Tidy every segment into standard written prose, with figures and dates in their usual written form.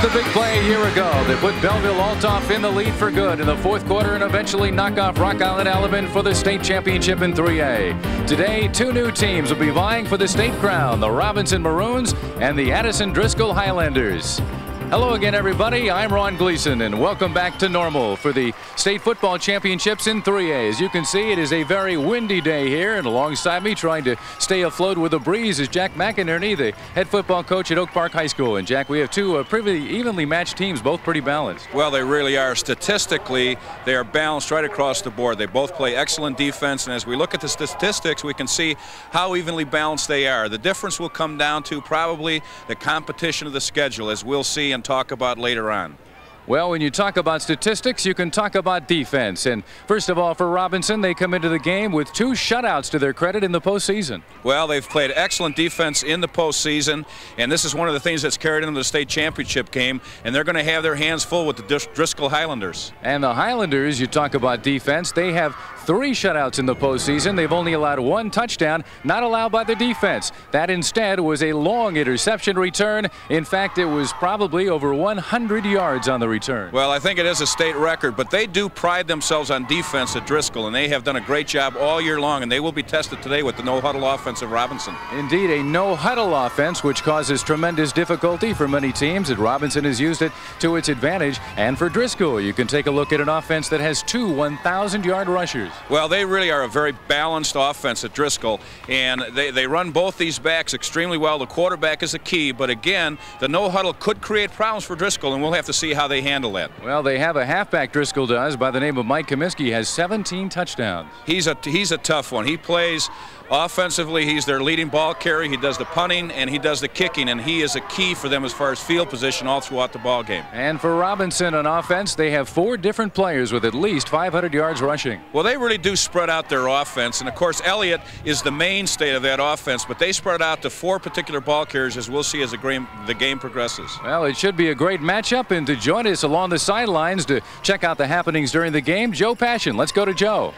the big play a year ago that put Belleville-Altoff in the lead for good in the fourth quarter and eventually knock off Rock Island-Alaban for the state championship in 3A. Today, two new teams will be vying for the state crown, the Robinson Maroons and the Addison Driscoll Highlanders. Hello again, everybody. I'm Ron Gleason, and welcome back to normal for the state football championships in 3A. As you can see, it is a very windy day here, and alongside me, trying to stay afloat with the breeze, is Jack McInerney, the head football coach at Oak Park High School. And Jack, we have two pretty evenly matched teams, both pretty balanced. Well, they really are. Statistically, they are balanced right across the board. They both play excellent defense, and as we look at the statistics, we can see how evenly balanced they are. The difference will come down to probably the competition of the schedule, as we'll see and talk about later on. Well, when you talk about statistics, you can talk about defense. And first of all, for Robinson, they come into the game with two shutouts to their credit in the postseason. Well, they've played excellent defense in the postseason, and this is one of the things that's carried into the state championship game, and they're going to have their hands full with the Driscoll Highlanders. And the Highlanders, you talk about defense, they have 3 shutouts in the postseason. They've only allowed 1 touchdown, not allowed by the defense. That instead was a long interception return. In fact, it was probably over 100 yards on the return. Well, I think it is a state record, but they do pride themselves on defense at Driscoll, and they have done a great job all year long, and they will be tested today with the no-huddle offense of Robinson. Indeed, a no-huddle offense, which causes tremendous difficulty for many teams, and Robinson has used it to its advantage. And for Driscoll, you can take a look at an offense that has 2 1,000-yard rushers. Well, they really are a very balanced offense at Driscoll, and they run both these backs extremely well. The quarterback is a key, but again, the no-huddle could create problems for Driscoll, and we'll have to see how they handle that. Well, they have a halfback, Driscoll does, by the name of Mike Kamienski, has 17 touchdowns. He's a tough one. He plays offensively. He's their leading ball carrier. He does the punting and he does the kicking, and he is a key for them as far as field position all throughout the ball game. And for Robinson on offense, they have 4 different players with at least 500 yards rushing. Well, they really do spread out their offense, and of course Elliott is the mainstay of that offense, but they spread out to 4 particular ball carriers, as we'll see as the game progresses. Well, it should be a great matchup, and to join us along the sidelines to check out the happenings during the game, Joe Passion. Let's go to Joe.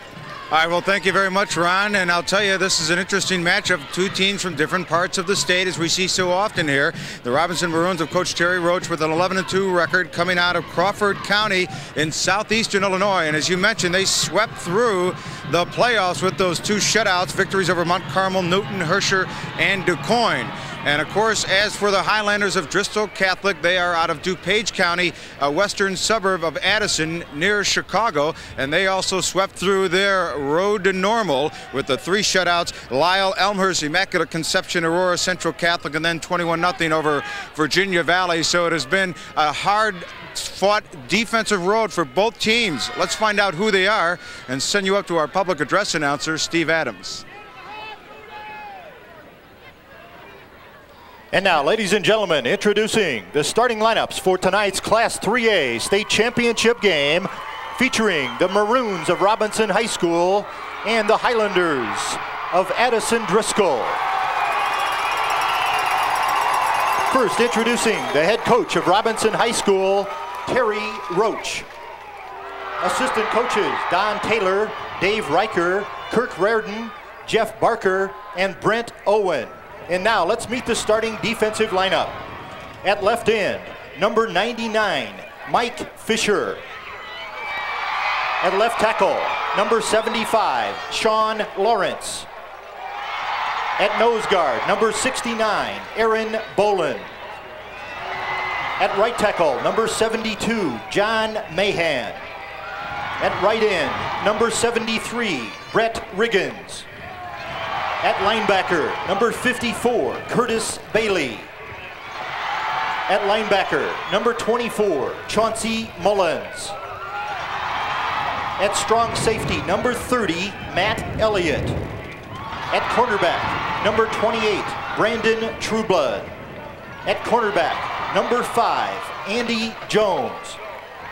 All right, well, thank you very much, Ron, and I'll tell you, this is an interesting matchup. 2 teams from different parts of the state, as we see so often here. The Robinson Maroons of Coach Terry Roach with an 11-2 record coming out of Crawford County in southeastern Illinois, and as you mentioned, they swept through the playoffs with those 2 shutouts, victories over Mount Carmel, Newton, Herscher, and DuQuoin. And of course, as for the Highlanders of Driscoll Catholic, they are out of DuPage County, a western suburb of Addison near Chicago, and they also swept through their road to normal with the 3 shutouts: Lyle, Elmhurst, Immaculate Conception, Aurora Central Catholic, and then 21-0 over Virginia Valley. So it has been a hard-fought defensive road for both teams. Let's find out who they are and send you up to our public address announcer, Steve Adams. And now, ladies and gentlemen, introducing the starting lineups for tonight's Class 3A state championship game, featuring the Maroons of Robinson High School and the Highlanders of Addison Driscoll. First, introducing the head coach of Robinson High School, Terry Roach. Assistant coaches, Don Taylor, Dave Riker, Kirk Reardon, Jeff Barker, and Brent Owen. And now let's meet the starting defensive lineup. At left end, number 99, Mike Fisher. At left tackle, number 75, Sean Lawrence. At nose guard, number 69, Aaron Bolin. At right tackle, number 72, John Mahan. At right end, number 73, Brett Riggins. At linebacker, number 54, Curtis Bailey. At linebacker, number 24, Chauncey Mullins. At strong safety, number 30, Matt Elliott. At cornerback, number 28, Brandon Trueblood. At cornerback, number 5, Andy Jones.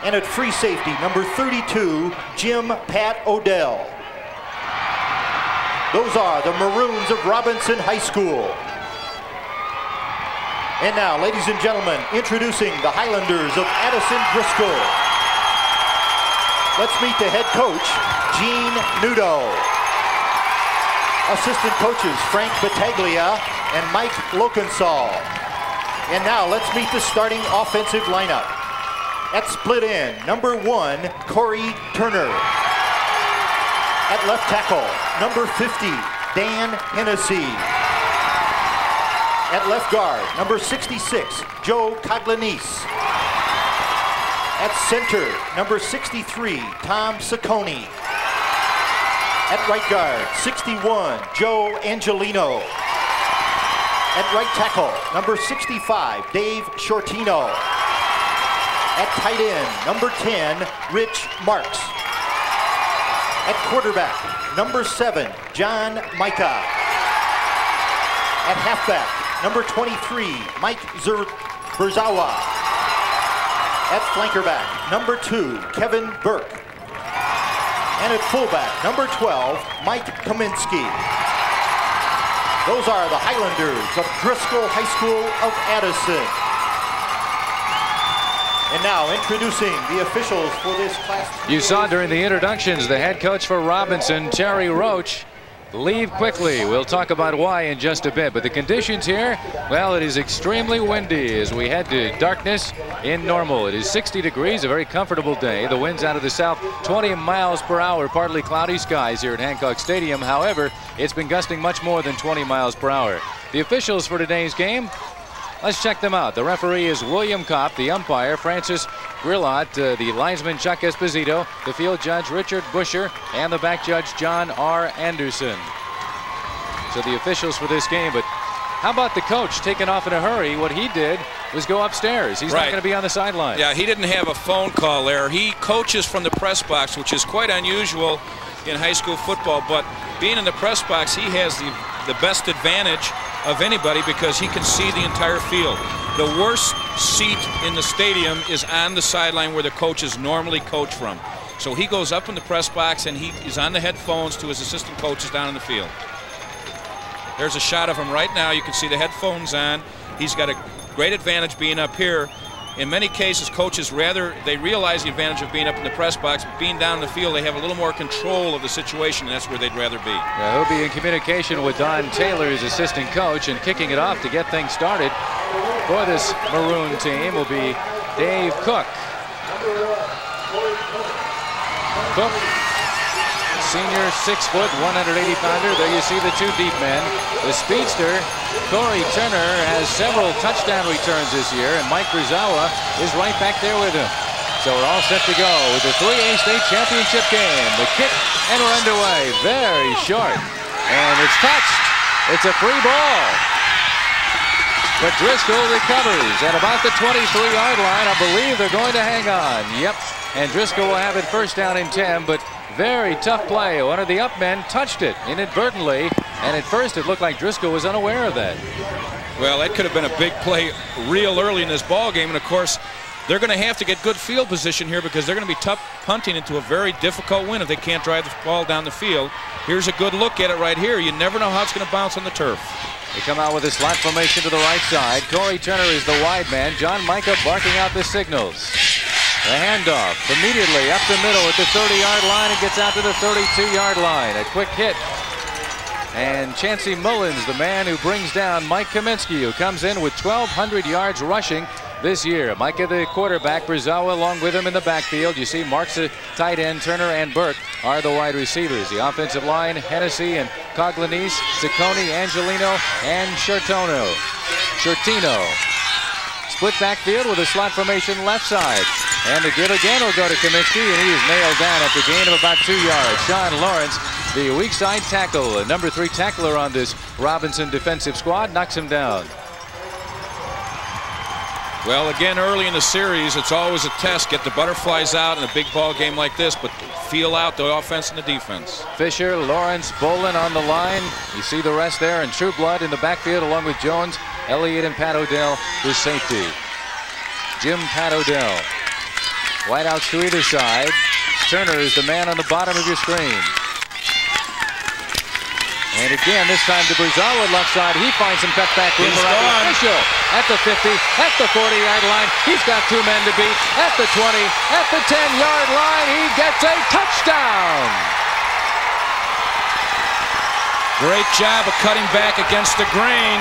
And at free safety, number 32, Jim Pat Odell. Those are the Maroons of Robinson High School. And now, ladies and gentlemen, introducing the Highlanders of Addison Driscoll. Let's meet the head coach, Gene Nudo. Assistant coaches, Frank Battaglia and Mike Lokensall. And now let's meet the starting offensive lineup. At split end, number 1, Corey Turner. At left tackle, number 50, Dan Hennessy. At left guard, number 66, Joe Coglanese. At center, number 63, Tom Saccone. At right guard, 61, Joe Angelino. At right tackle, number 65, Dave Shortino. At tight end, number 10, Rich Marks. At quarterback, number 7, John MIKA. At halfback, number 23, Mike BURZAWA. At flankerback, number 2, Kevin Burke. And at fullback, number 12, Mike Kamienski. Those are the Highlanders of Driscoll High School of Addison. And now introducing the officials for this class. You saw during the introductions the head coach for Robinson, Terry Roach, leave quickly. We'll talk about why in just a bit. But the conditions here, well, it is extremely windy as we head to darkness in Normal. It is 60 degrees, a very comfortable day. The wind's out of the south, 20 miles per hour, partly cloudy skies here at Hancock Stadium. However, it's been gusting much more than 20 miles per hour. The officials for today's game, let's check them out. The referee is William Kopp, the umpire Francis Grillat, the linesman Chuck Esposito, the field judge Richard Busher, and the back judge John R. Anderson. So the officials for this game. But how about the coach taking off in a hurry? What he did was go upstairs. He's not going to be on the sideline. Yeah, he didn't have a phone call there. He coaches from the press box, which is quite unusual in high school football. But being in the press box, he has the best advantage of anybody because he can see the entire field. The worst seat in the stadium is on the sideline where the coaches normally coach from. So he goes up in the press box and he is on the headphones to his assistant coaches down in the field. There's a shot of him right now. You can see the headphones on. He's got a great advantage being up here. In many cases, coaches they realize the advantage of being up in the press box, but being down in the field, they have a little more control of the situation, and that's where they'd rather be. Yeah, he'll be in communication with Don Taylor, his assistant coach, and kicking it off to get things started for this Maroon team will be Dave Cook. Cook, senior, 6 foot, 180 pounder. There you see the 2 deep men. The speedster, Corey Turner, has several touchdown returns this year, and Mike BURZAWA is right back there with him. So we're all set to go with the 3A state championship game. The kick, and we're underway. Very short, and it's touched. It's a free ball. But Driscoll recovers at about the 23-yard line. I believe they're going to hang on. Yep, and Driscoll will have it first down and 10, but very tough play. One of the up men touched it inadvertently, and at first it looked like Driscoll was unaware of that. Well, that could have been a big play real early in this ball game, and of course they're going to have to get good field position here because they're going to be tough punting into a very difficult win if they can't drive the ball down the field. Here's a good look at it right here. You never know how it's going to bounce on the turf. They come out with a slot formation to the right side. Corey Turner is the wide man. John MIKA barking out the signals. The handoff immediately up the middle at the 30-yard line and gets out to the 32-yard line. A quick hit. And CHAUNCEY Mullins, the man who brings down Mike Kamienski, who comes in with 1,200 yards rushing this year. MIKA, the quarterback, BURZAWA along with him in the backfield. You see Marks, the tight end, Turner and Burke are the wide receivers. The offensive line, Hennessy and Coglanese, Saccone, Angelino, and Shortino. Split backfield with a slot formation left side. And the give again will go to Kamienski, and he is nailed down at the gain of about 2 yards. Sean Lawrence, the weak side tackle, a number 3 tackler on this Robinson defensive squad, knocks him down. Well, again, early in the series, it's always a test. Get the butterflies out in a big ball game like this, but feel out the offense and the defense. Fisher, Lawrence, Bolin on the line. You see the rest there, and True Blood in the backfield along with Jones, Elliott, and Pat Odell, the safety. Jim Pat Odell. Wideouts to either side. Turner is the man on the bottom of your screen. And again, this time to BURZAWA left side. He finds some cutback room around the official at the 50, at the 40-yard line. He's got 2 men to beat at the 20, at the 10-yard line. He gets a touchdown. Great job of cutting back against the grain.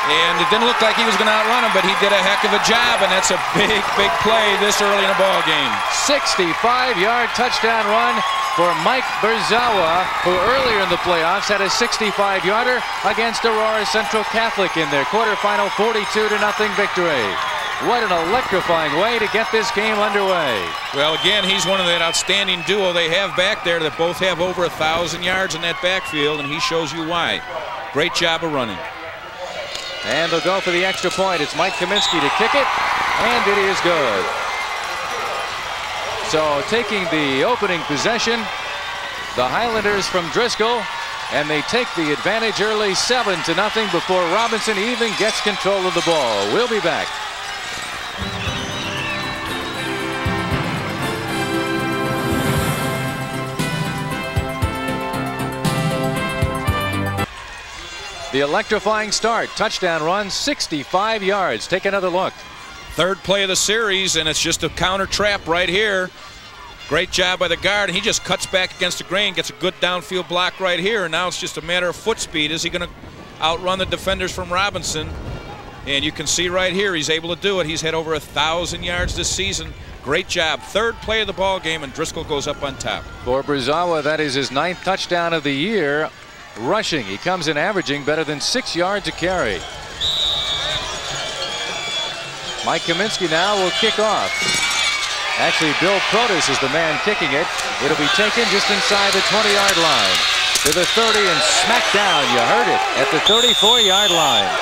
And it didn't look like he was going to outrun him, but he did a heck of a job, and that's a big, big play this early in a ball game. 65-yard touchdown run for Mike Burzawa, who earlier in the playoffs had a 65-yarder against Aurora Central Catholic in their quarterfinal 42-0 victory. What an electrifying way to get this game underway. Well, again, he's one of that outstanding duo they have back there that both have over 1,000 yards in that backfield, and he shows you why. Great job of running. And they'll go for the extra point. It's Mike Kamienski to kick it, and it is good. So taking the opening possession, the Highlanders from Driscoll, and they take the advantage early 7-0 before Robinson even gets control of the ball. We'll be back. The electrifying start, touchdown run, 65 yards. Take another look. Third play of the series, and it's just a counter trap right here. Great job by the guard, and he just cuts back against the grain, gets a good downfield block right here, and now it's just a matter of foot speed. Is he going to outrun the defenders from Robinson? And you can see right here, he's able to do it. He's had over 1,000 yards this season. Great job. Third play of the ball game, and Driscoll goes up on top. For Burzawa, that is his 9th touchdown of the year. Rushing, he comes in averaging better than 6 yards a carry. Mike Kamienski now will kick off. Actually, Bill Protus is the man kicking it. It'll be taken just inside the 20-yard line. To the 30 and smack down. You heard it at the 34-yard line.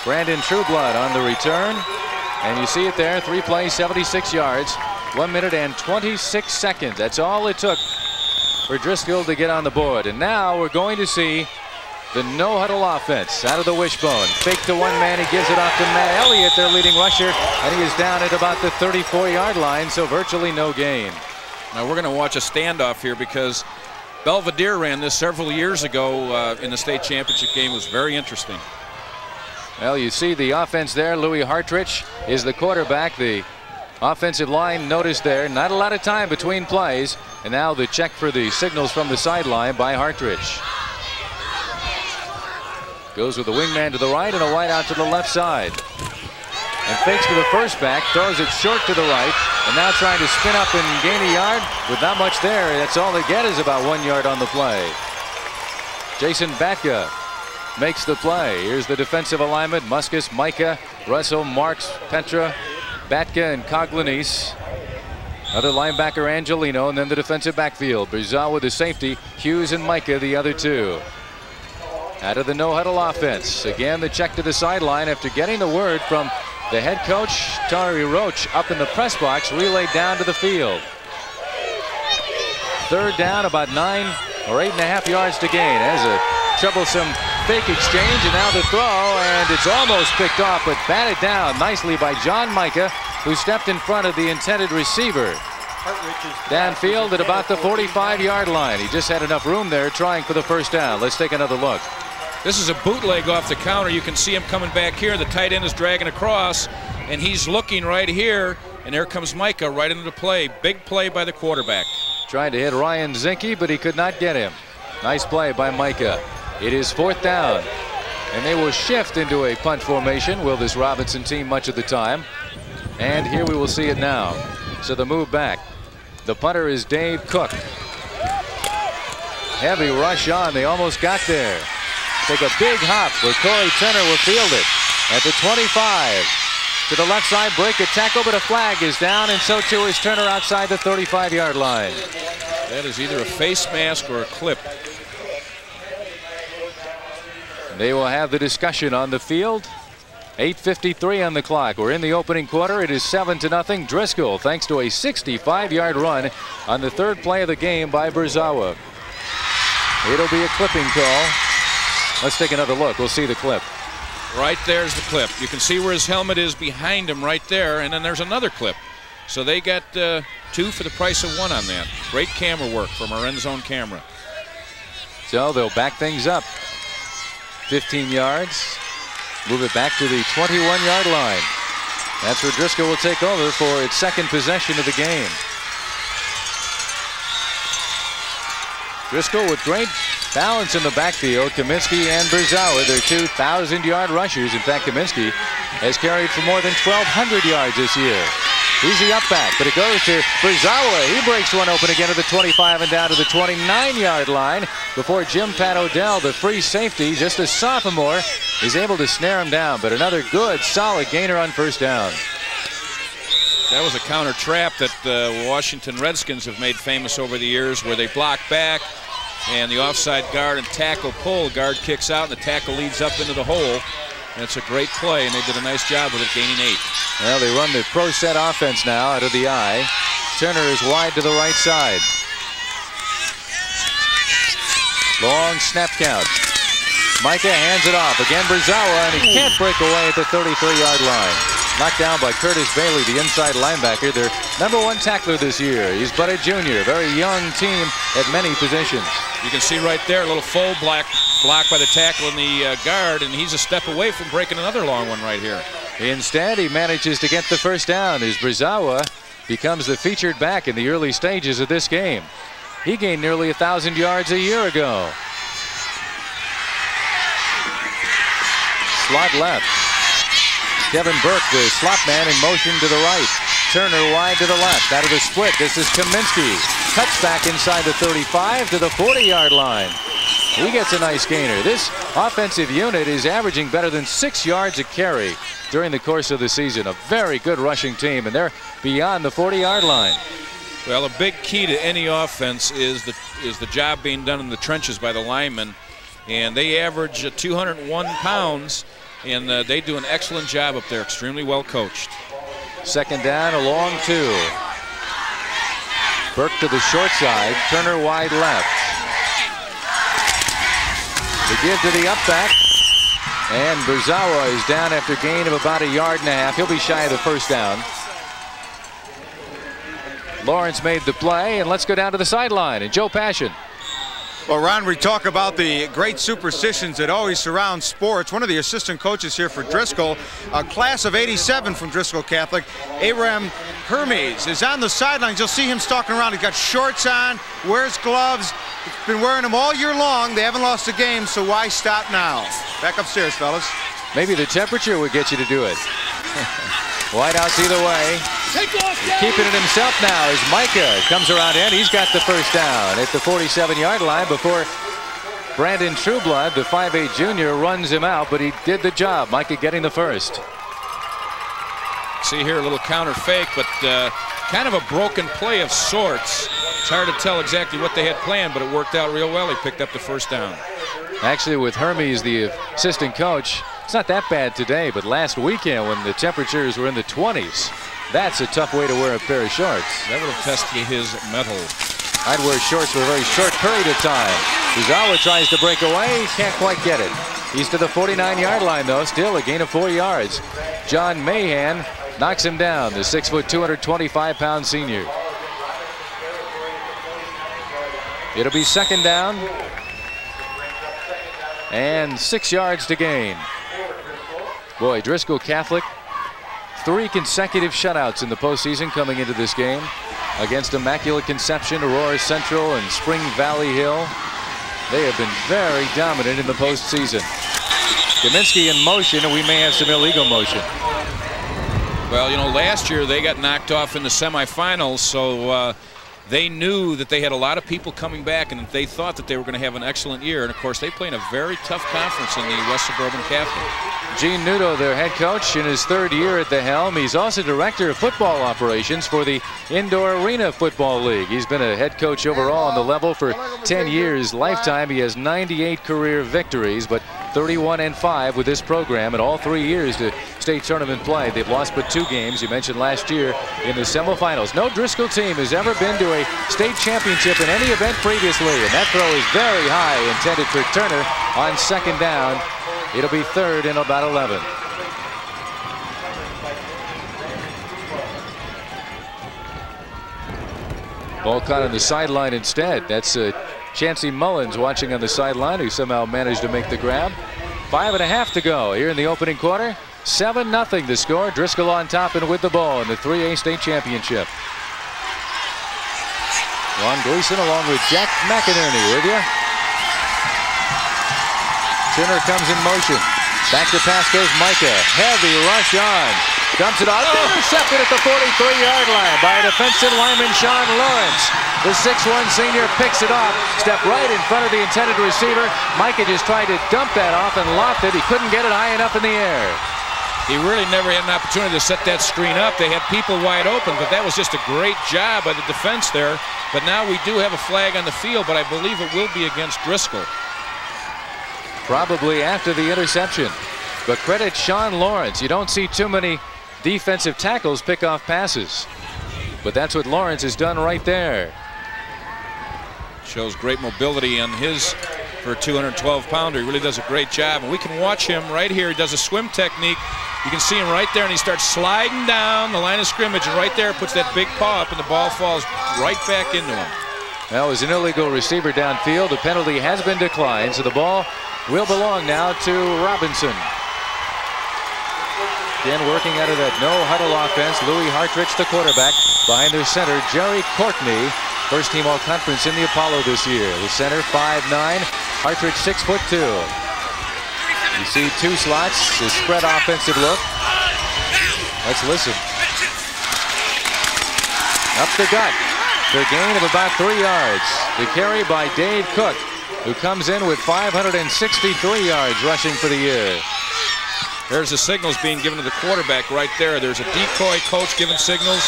Brandon Trueblood on the return. And you see it there, 3 plays, 76 yards, 1 minute and 26 seconds. That's all it took for Driscoll to get on the board. And now we're going to see the no-huddle offense out of the wishbone. Fake to one man, he gives it off to Matt Elliott, their leading rusher, and he is down at about the 34-yard line, so virtually no gain. Now we're going to watch a standoff here because Belvedere ran this several years ago in the state championship game. It was very interesting. Well, you see the offense there. Louis Hartrich is the quarterback. The offensive line noticed there. Not a lot of time between plays. And now the check for the signals from the sideline by Hartrich. Goes with the wingman to the right and a wide out to the left side. And fakes to the first back. Throws it short to the right. And now trying to spin up and gain a yard with not much there. That's all they get is about 1 yard on the play. Jason Batka makes the play. Here's the defensive alignment. Muskus, Mika, Russell, Marks, Petra, Batka, and Coglanese. Other linebacker Angelino, and then the defensive backfield. Burzawa the safety, Hughes and Mika the other two. Out of the no-huddle offense. Again, the check to the sideline after getting the word from the head coach, Terry Roach, up in the press box, relayed down to the field. Third down, about 9 or 8.5 yards to gain. As a troublesome fake exchange, and now the throw, and it's almost picked off, but batted down nicely by John Mika, who stepped in front of the intended receiver. Downfield at about the 45-yard line. He just had enough room there trying for the first down. Let's take another look. This is a bootleg off the counter. You can see him coming back here. The tight end is dragging across, and he's looking right here, and there comes Mika right into the play. Big play by the quarterback. Tried to hit Ryan Zinke, but he could not get him. Nice play by Mika. It is 4th down, and they will shift into a punt formation. Will this Robinson team much of the time? And here we will see it now. So the move back. The punter is Dave Cook. Heavy rush on. They almost got there. Take a big hop where Corey Turner will field it at the 25. To the left side, break a tackle, but a flag is down, and so too is Turner outside the 35-yard line. That is either a face mask or a clip. They will have the discussion on the field. 8:53 on the clock. We're in the opening quarter. It is 7-0 Driscoll, thanks to a 65-yard run on the third play of the game by Burzawa. It'll be a clipping call. Let's take another look. We'll see the clip. Right there's the clip. You can see where his helmet is behind him right there, and then there's another clip. So they got 2 for the price of 1 on that. Great camera work from our end zone camera. So they'll back things up. 15 yards. Move it back to the 21-yard line. That's where Driscoll will take over for its second possession of the game. Driscoll with great balance in the backfield. Kamienski and BURZAWA, their 2 1,000-yard rushers. In fact, Kamienski has carried for more than 1,200 yards this year. Easy up back, but it goes to BURZAWA. He breaks one open again to the 25 and down to the 29-yard line before Jim Pat Odell, the free safety, just a sophomore, is able to snare him down. But another good, solid gainer on first down. That was a counter trap that the Washington Redskins have made famous over the years, where they block back and the offside guard and tackle pull. Guard kicks out and the tackle leads up into the hole. And it's a great play, and they did a nice job with it, gaining 8. Well, they run the pro set offense now out of the I. Turner is wide to the right side. Long snap count. MIKA hands it off. Again, BURZAWA, and he can't break away at the 33-yard line. Knocked down by Curtis Bailey, the inside linebacker, their #1 tackler this year. He's but a junior, very young team at many positions. You can see right there a little full block by the tackle and the guard, and he's a step away from breaking another long one right here. Instead, he manages to get the first down as BURZAWA becomes the featured back in the early stages of this game. He gained nearly 1,000 yards a year ago. Slot left. Kevin Burke, the slot man, in motion to the right. Turner wide to the left. Out of the split, this is Kamienski. Cuts back inside the 35 to the 40-yard line. He gets a nice gainer. This offensive unit is averaging better than 6 yards a carry during the course of the season. A very good rushing team, and they're beyond the 40-yard line. Well, a big key to any offense is the job being done in the trenches by the linemen, and they average 201 pounds, and they do an excellent job up there. Extremely well coached. Second down, a long 2. Burke to the short side. Turner wide left. The give to the up back, and BURZAWA is down after gain of about 1.5 yards. He'll be shy of the first down. Lawrence made the play, and let's go down to the sideline and Joe Passion. Well, Ron, we talk about the great superstitions that always surround sports. One of the assistant coaches here for Driscoll, a class of '87 from Driscoll Catholic, Aram Hermes, is on the sidelines. You'll see him stalking around. He's got shorts on, wears gloves. He's been wearing them all year long. They haven't lost a game, so why stop now? Back upstairs, fellas. Maybe the temperature would get you to do it. Wideouts either way. He's keeping it himself now as MIKA comes around in. He's got the first down at the 47-yard line before Brandon Trueblood, the 5'8" junior, runs him out, but he did the job. MIKA getting the first. See here a little counter fake, but kind of a broken play of sorts. It's hard to tell exactly what they had planned, but it worked out real well. He picked up the first down. Actually, with Hermes, the assistant coach, it's not that bad today, but last weekend when the temperatures were in the 20s, that's a tough way to wear a pair of shorts. That would have tested his mettle. I'd wear shorts for a very short period of time. BURZAWA tries to break away, can't quite get it. He's to the 49-yard line, though, still a gain of 4 yards. John Mahan knocks him down, the 6', 225-pound senior. It'll be second down and 6 yards to gain. Boy, Driscoll Catholic, 3 consecutive shutouts in the postseason coming into this game against Immaculate Conception, Aurora Central, and Spring Valley Hill. They have been very dominant in the postseason. Kamienski in motion, and we may have some illegal motion. Well, you know, last year they got knocked off in the semifinals, so they knew that they had a lot of people coming back, and they thought that they were going to have an excellent year. And of course, they play in a very tough conference in the West Suburban Catholic. Gene Nudo, their head coach, in his 3rd year at the helm. He's also director of football operations for the Indoor Arena Football League. He's been a head coach overall on the level for 10 years. Lifetime, he has 98 career victories, but 31-5 with this program in all 3 years to state tournament play. They've lost but 2 games. You mentioned last year in the semifinals. No Driscoll team has ever been to a state championship in any event previously, and that throw is very high, intended for Turner on second down. It'll be 3rd and about 11. Ball caught on the sideline instead. That's Chauncey Mullins watching on the sideline, who somehow managed to make the grab. 5.5 to go here in the opening quarter. 7-0 the score. Driscoll on top and with the ball in the 3A state championship. Ron Gleason along with Jack McInerney with you. Center comes in motion. Back to pass goes MIKA. Heavy rush on. Dumps it off. Intercepted at the 43-yard line by defensive lineman Sean Lawrence. The 6'1 senior picks it off. Stepped right in front of the intended receiver. MIKA just tried to dump that off and loft it. He couldn't get it high enough in the air. He really never had an opportunity to set that screen up. They had people wide open, but that was just a great job by the defense there. But now we do have a flag on the field, but I believe it will be against Driscoll. Probably after the interception. But credit Sean Lawrence. You don't see too many defensive tackles pick off passes. But that's what Lawrence has done right there. Shows great mobility on his for a 212-pounder. He really does a great job. And we can watch him right here. He does a swim technique. You can see him right there, and he starts sliding down the line of scrimmage, and right there puts that big paw up, and the ball falls right back into him. That was an illegal receiver downfield. The penalty has been declined, so the ball will belong now to Robinson. Again, working out of that no-huddle offense. Louis Hartrich, the quarterback. Behind their center, Jerry Courtney. First team all-conference in the Apollo this year. The center, 5'9". Hartrich, 6'2". You see two slots, the spread offensive look. Let's listen. Up the gut for a gain of about 3 yards. The carry by Dave Cook, who comes in with 563 yards rushing for the year. There's the signals being given to the quarterback right there. There's a decoy coach giving signals,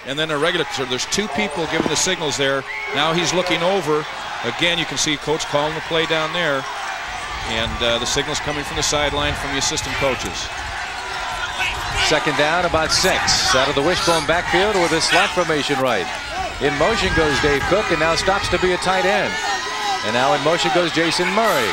and then a regular. So there's two people giving the signals there. Now he's looking over. Again, you can see coach calling the play down there, and the signals coming from the sideline from the assistant coaches. Second down, about 6. Out of the wishbone backfield with a slot formation right. In motion goes Dave Cook, and now stops to be a tight end. And now in motion goes Jason Murray.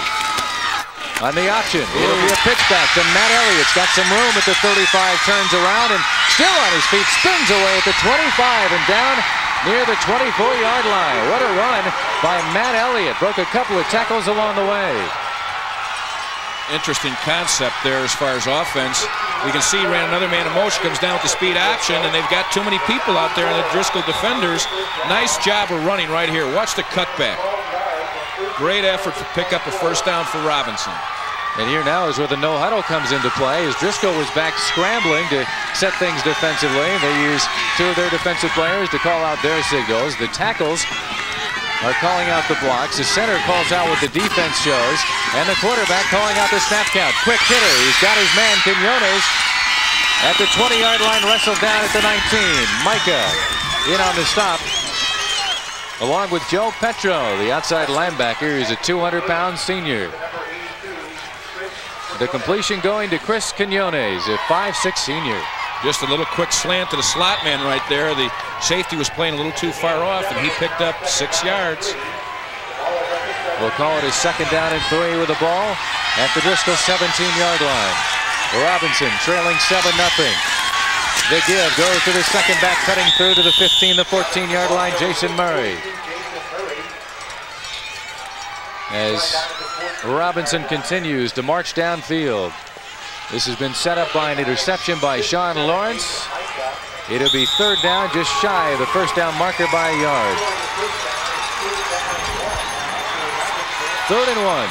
On the option, it'll be a pitch back to Matt Elliott's got some room at the 35, turns around and still on his feet, spins away at the 25 and down near the 24-yard line. What a run by Matt Elliott. Broke a couple of tackles along the way. Interesting concept there as far as offense. We can see he ran another man in motion, comes down with the speed option, and they've got too many people out there on the Driscoll defenders. Nice job of running right here. Watch the cutback. Great effort to pick up a first down for Robinson. And here now is where the no-huddle comes into play, as Driscoll was back scrambling to set things defensively. They use two of their defensive players to call out their signals. The tackles are calling out the blocks. The center calls out what the defense shows. And the quarterback calling out the snap count. Quick hitter. He's got his man, Quinones, at the 20-yard line, wrestled down at the 19. MIKA in on the stop, along with Joe Petro, the outside linebacker. He's a 200-pound senior. The completion going to Chris Quinones, a 5'6" senior. Just a little quick slant to the slot man right there. The safety was playing a little too far off, and he picked up 6 yards. We'll call it a second down and 3 with the ball at the Driscoll 17-yard line. Robinson trailing 7-0. The give goes to the second back, cutting through to the 15, the 14-yard line, Jason Murray. As Robinson continues to march downfield. This has been set up by an interception by Sean Lawrence. It'll be third down, just shy of the first down marker by a yard. 3rd and 1.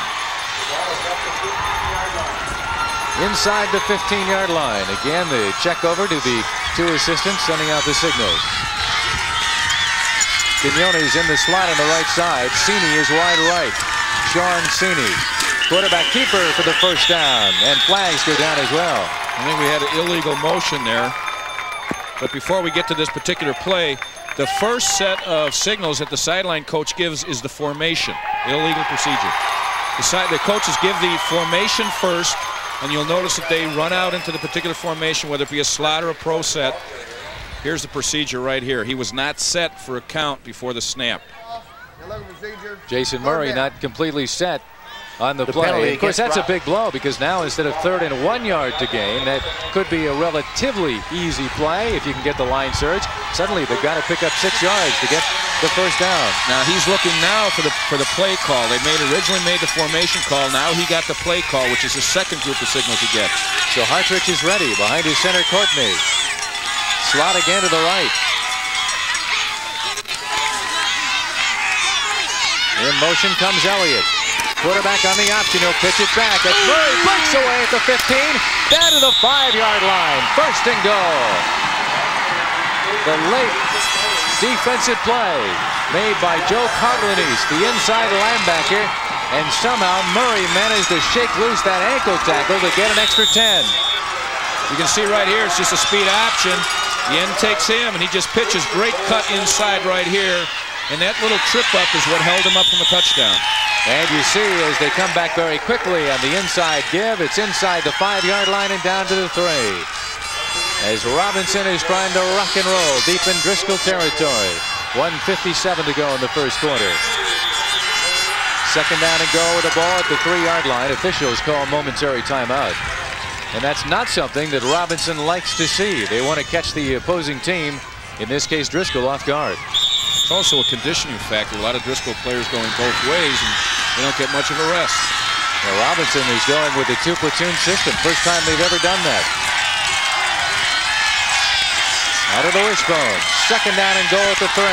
Inside the 15-yard line. Again, the check over to the two assistants sending out the signals. Quinones in the slot on the right side. Cini is wide right. Sean Cini, quarterback keeper for the first down, and flags go down as well. I think we had an illegal motion there. But before we get to this particular play, the first set of signals that the sideline coach gives is the formation, illegal procedure. The coaches give the formation first, and you'll notice that they run out into the particular formation, whether it be a slot or a pro set. Here's the procedure right here. He was not set for a count before the snap. Jason Murray not completely set on the play. Of course, that's a big blow, because now instead of 3rd and 1 yard to gain, that could be a relatively easy play if you can get the line surge. Suddenly they've got to pick up 6 yards to get the first down. Now he's looking now for the play call. They originally made the formation call. Now he got the play call, which is the second group of signals he gets. So Hartrich is ready behind his center, Courtney. Slot again to the right. In motion comes Elliott. Quarterback on the option. He'll pitch it back. As Murray breaks away at the 15. Down to the 5-yard line. First and goal. The late defensive play made by Joe Cartlanese, the inside linebacker. And somehow Murray managed to shake loose that ankle tackle to get an extra 10. You can see right here, it's just a speed option. The end takes him, and he just pitches. Great cut inside right here. And that little trip up is what held him up from a touchdown. And you see as they come back very quickly on the inside give, it's inside the 5-yard line and down to the 3. As Robinson is trying to rock and roll deep in Driscoll territory. 1:57 to go in the first quarter. Second down and go with the ball at the 3-yard line. Officials call momentary timeout. And that's not something that Robinson likes to see. They want to catch the opposing team, in this case Driscoll, off guard. It's also a conditioning factor. A lot of Driscoll players going both ways, and they don't get much of a rest. Well, Robinson is going with the 2-platoon system. First time they've ever done that. Out of the wishbone. Second down and goal at the 3.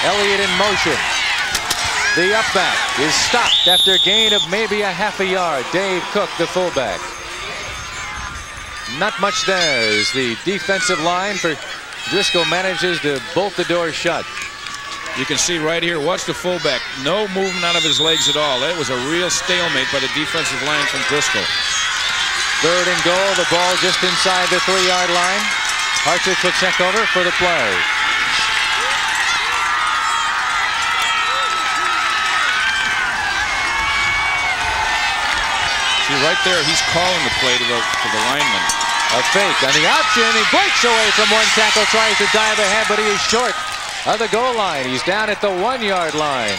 Elliott in motion. The up back is stopped after a gain of maybe a half a yard. Dave Cook, the fullback. Not much there as the defensive line for Driscoll manages to bolt the door shut. You can see right here, watch the fullback. No movement out of his legs at all. That was a real stalemate by the defensive line from Driscoll. Third and goal, the ball just inside the 3-yard line. Hartridge will check over for the play. See right there, he's calling the play to the lineman. A fake on the option. He breaks away from one tackle, tries to dive ahead, but he is short of the goal line. He's down at the 1-yard line.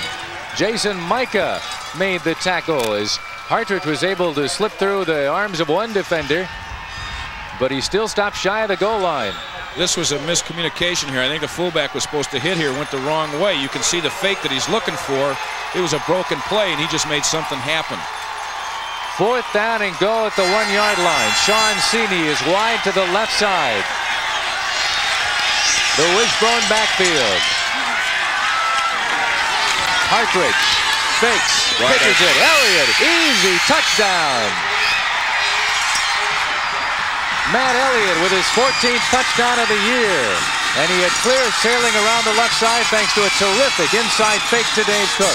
Jason MIKA made the tackle as Hartridge was able to slip through the arms of one defender, but he still stopped shy of the goal line. This was a miscommunication here. I think the fullback was supposed to hit here, went the wrong way. You can see the fake that he's looking for. It was a broken play, and he just made something happen. Fourth down and goal at the 1-yard line. CHAUNCEY is wide to the left side. The wishbone backfield. Hartridge fakes, pitches it. Elliott, easy touchdown. Matt Elliott with his 14th touchdown of the year. And he had clear sailing around the left side thanks to a terrific inside fake to Dave Cook.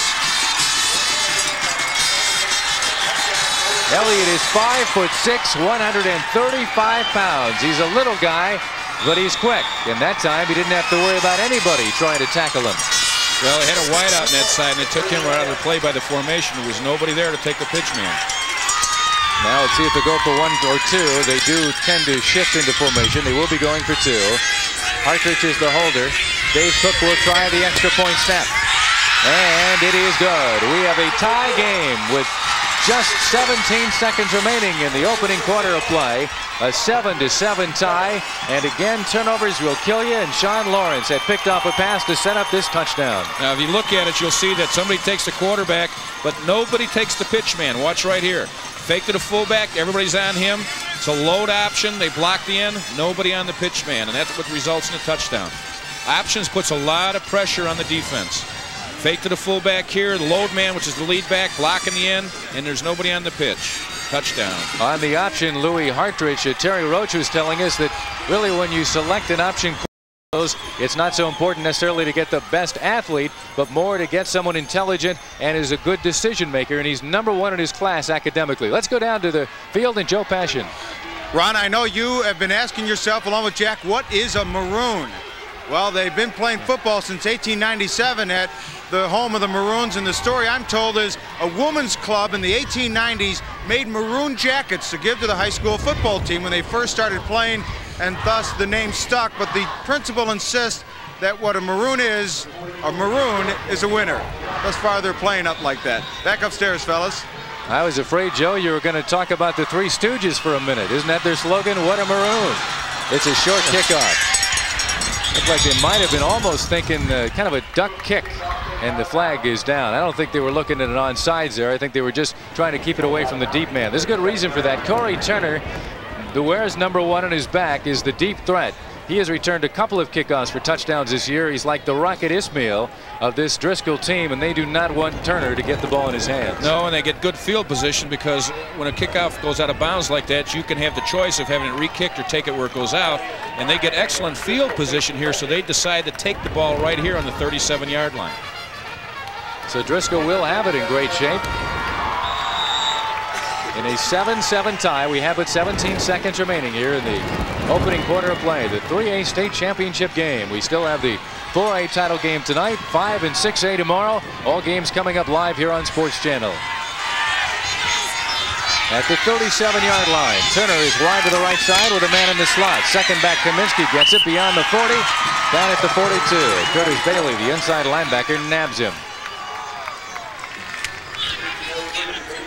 Elliott is 5'6", 135 pounds. He's a little guy, but he's quick. And that time he didn't have to worry about anybody trying to tackle him. Well, they had a wide out on that side, and they took him right out of the play by the formation. There was nobody there to take the pitch man. Now let's see if they go for 1 or 2. They do tend to shift into formation. They will be going for 2. Hartridge is the holder. Dave Cook will try the extra point snap. And it is good. We have a tie game with just 17 seconds remaining in the opening quarter of play. A 7-7 tie. And again, turnovers will kill you. And Sean Lawrence had picked off a pass to set up this touchdown. Now, if you look at it, you'll see that somebody takes the quarterback, but nobody takes the pitch man. Watch right here. Fake to the fullback. Everybody's on him. It's a load option. They block the end. Nobody on the pitch man. And that's what results in a touchdown. Options puts a lot of pressure on the defense. Fake to the fullback here, the load man, which is the lead back, blocking the end, and there's nobody on the pitch. Touchdown. On the option, Louis Hartridge, Terry Roach was telling us that really when you select an option, it's not so important necessarily to get the best athlete, but more to get someone intelligent and is a good decision maker, and he's #1 in his class academically. Let's go down to the field and Joe Passion. Ron, I know you have been asking yourself, along with Jack, what is a Maroon? Well, they've been playing football since 1897 at the home of the Maroons, and the story I'm told is a women's club in the 1890s made maroon jackets to give to the high school football team when they first started playing, and thus the name stuck. But the principal insists that what a maroon is a winner. Thus far, they're playing up like that. Back upstairs, fellas. I was afraid, Joe, you were going to talk about the Three Stooges for a minute. Isn't that their slogan? What a maroon. It's a short kickoff. Looked like they might have been almost thinking kind of a duck kick, and the flag is down. I don't think they were looking at it onside there. I think they were just trying to keep it away from the deep man. There's a good reason for that. Corey Turner, who wears #1 on his back, is the deep threat. He has returned a couple of kickoffs for touchdowns this year. He's like the Rocket Ismail of this Driscoll team, and they do not want Turner to get the ball in his hands. No, and they get good field position, because when a kickoff goes out of bounds like that, you can have the choice of having it re-kicked or take it where it goes out, and they get excellent field position here, so they decide to take the ball right here on the 37-yard line. So Driscoll will have it in great shape. In a 7-7 tie, we have but 17 seconds remaining here in the opening quarter of play. The 3A state championship game. We still have the 4A title game tonight, 5 and 6A tomorrow. All games coming up live here on Sports Channel. At the 37-yard line, Turner is wide to the right side with a man in the slot. Second back, Kamienski gets it beyond the 40, down at the 42. Curtis Bailey, the inside linebacker, nabs him.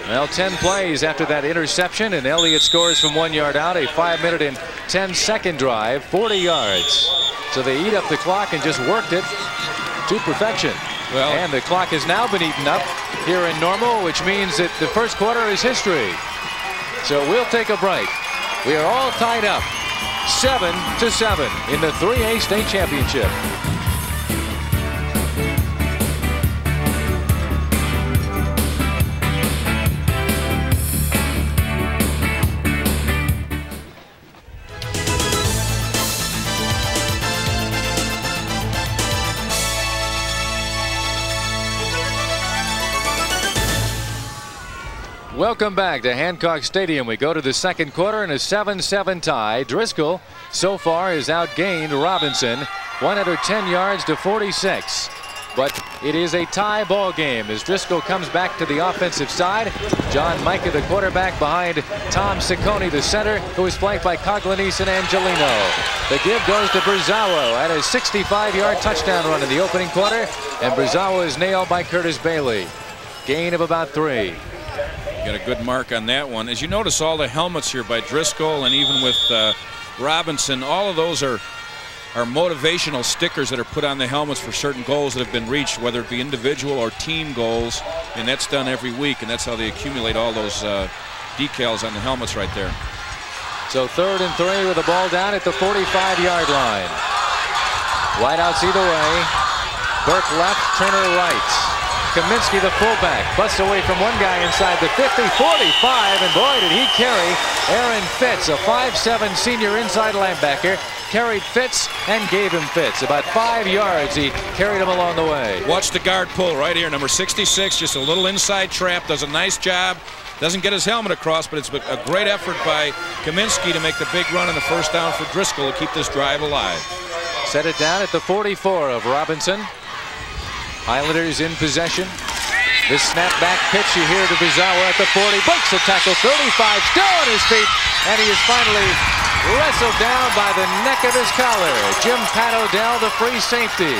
Well, 10 plays after that interception, and Elliott scores from 1 yard out. A 5-minute and 10-second drive, 40 yards. So they eat up the clock and just worked it to perfection. Well, and the clock has now been eaten up here in Normal, which means that the first quarter is history. So we'll take a break. We are all tied up 7-7 in the 3A state championship. Welcome back to Hancock Stadium. We go to the second quarter in a 7-7 tie. Driscoll so far has outgained Robinson 110 yards to 46. But it is a tie ball game as Driscoll comes back to the offensive side. John MIKA, the quarterback, behind Tom Ciccone, the center, who is flanked by Coglanice and Angelino. The give goes to BURZAWA at a 65-yard touchdown run in the opening quarter, and BURZAWA is nailed by Curtis Bailey. Gain of about 3. Got a good mark on that one. As you notice, all the helmets here by Driscoll and even with Robinson, all of those are motivational stickers that are put on the helmets for certain goals that have been reached, whether it be individual or team goals, and that's done every week, and that's how they accumulate all those decals on the helmets right there. So 3rd and 3 with the ball down at the 45-yard line. Wideouts either way. Burke left, Turner right. Kamienski, the fullback, busts away from one guy inside the 50, 45, and boy, did he carry Aaron Fitz, a 5'7" senior inside linebacker, carried Fitz and gave him Fitz. About 5 yards, he carried him along the way. Watch the guard pull right here, number 66, just a little inside trap, does a nice job. Doesn't get his helmet across, but it's a great effort by Kamienski to make the big run on the first down for Driscoll to keep this drive alive. Set it down at the 44 of Robinson. Highlanders in possession. This snapback pitch you hear to BURZAWA at the 40. Breaks the tackle, 35, still on his feet, and he is finally wrestled down by the neck of his collar. Jim Pat Odell, the free safety,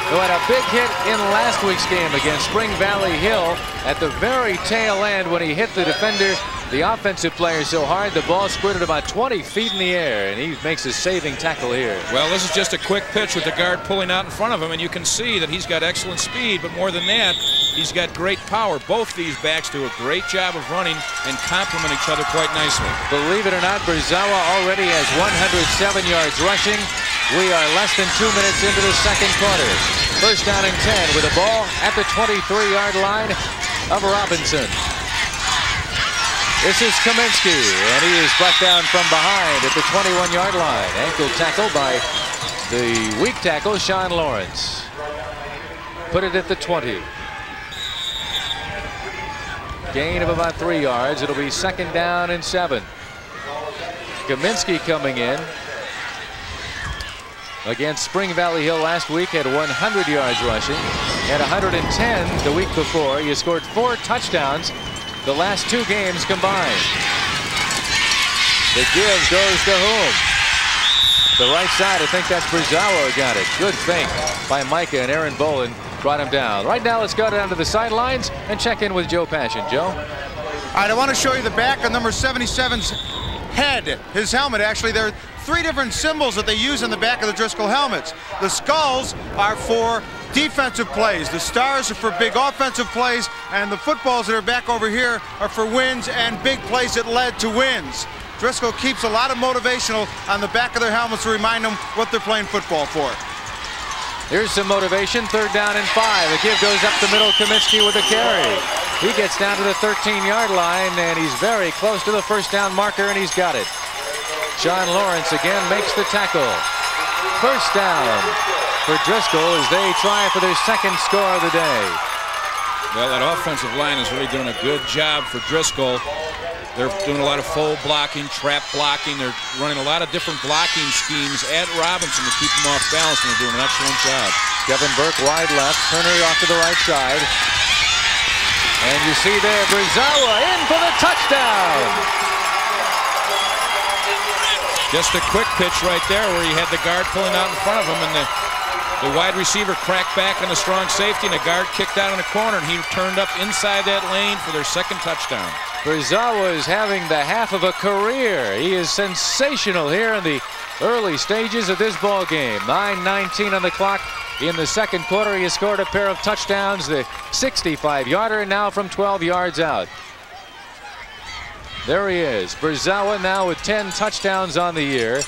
who had a big hit in last week's game against Spring Valley Hill at the very tail end when he hit the defender, the offensive player, so hard the ball squirted about 20 feet in the air, and he makes a saving tackle here. Well, this is just a quick pitch with the guard pulling out in front of him, and you can see that he's got excellent speed, but more than that, he's got great power. Both these backs do a great job of running and complement each other quite nicely. Believe it or not, BURZAWA already has 107 yards rushing. We are less than 2 minutes into the second quarter. First down and 10 with the ball at the 23-yard line of Robinson. This is Kamienski, and he is brought down from behind at the 21-yard line. Ankle tackle by the weak tackle, Sean Lawrence. Put it at the 20. Gain of about 3 yards. It'll be 2nd down and 7. Kamienski coming in. Against Spring Valley Hill last week, had 100 yards rushing. Had 110 the week before. He has scored 4 touchdowns the last 2 games combined. The give goes to whom? The right side, I think that's BURZAWA got it. Good fake by MIKA, and Aaron Bolin brought him down. Right now, let's go down to the sidelines and check in with Joe Passion. Joe? All right, I want to show you the back of number 77's head, his helmet. Actually, there are 3 different symbols that they use on the back of the Driscoll helmets. The skulls are for defensive plays, the stars are for big offensive plays, and the footballs that are back over here are for wins and big plays that led to wins. Driscoll keeps a lot of motivational on the back of their helmets to remind them what they're playing football for. Here's some motivation. 3rd down and 5. The give goes up the middle. Kamienski with a carry. He gets down to the 13-yard line, and he's very close to the first down marker, and he's got it. John Lawrence again makes the tackle. First down for Driscoll as they try for their 2nd score of the day. Well, that offensive line is really doing a good job for Driscoll. They're doing a lot of fold blocking, trap blocking. They're running a lot of different blocking schemes at Robinson to keep them off balance, and they're doing an excellent job. Kevin Burke wide left, Turner off to the right side. And you see there, BURZAWA in for the touchdown. Just a quick pitch right there where he had the guard pulling out in front of him, and the wide receiver cracked back on the strong safety, and the guard kicked out in the corner, and he turned up inside that lane for their 2nd touchdown. BURZAWA is having the half of a career. He is sensational here in the early stages of this ball game. 9:19 on the clock in the 2nd quarter. He has scored a pair of touchdowns, the 65-yarder now from 12 yards out. There he is, BURZAWA now with 10 touchdowns on the year.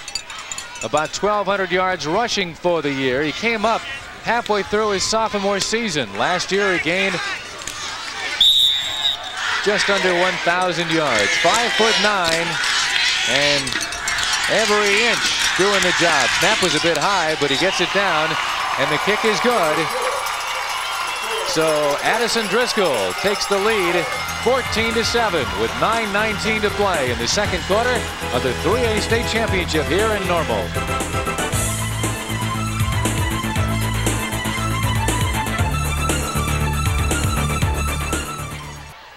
About 1,200 yards rushing for the year. He came up halfway through his sophomore season. Last year he gained just under 1,000 yards. 5'9", and every inch doing the job. Snap was a bit high, but he gets it down, and the kick is good. So Addison Driscoll takes the lead 14-7 with 9:19 to play in the 2nd quarter of the 3A state championship here in Normal.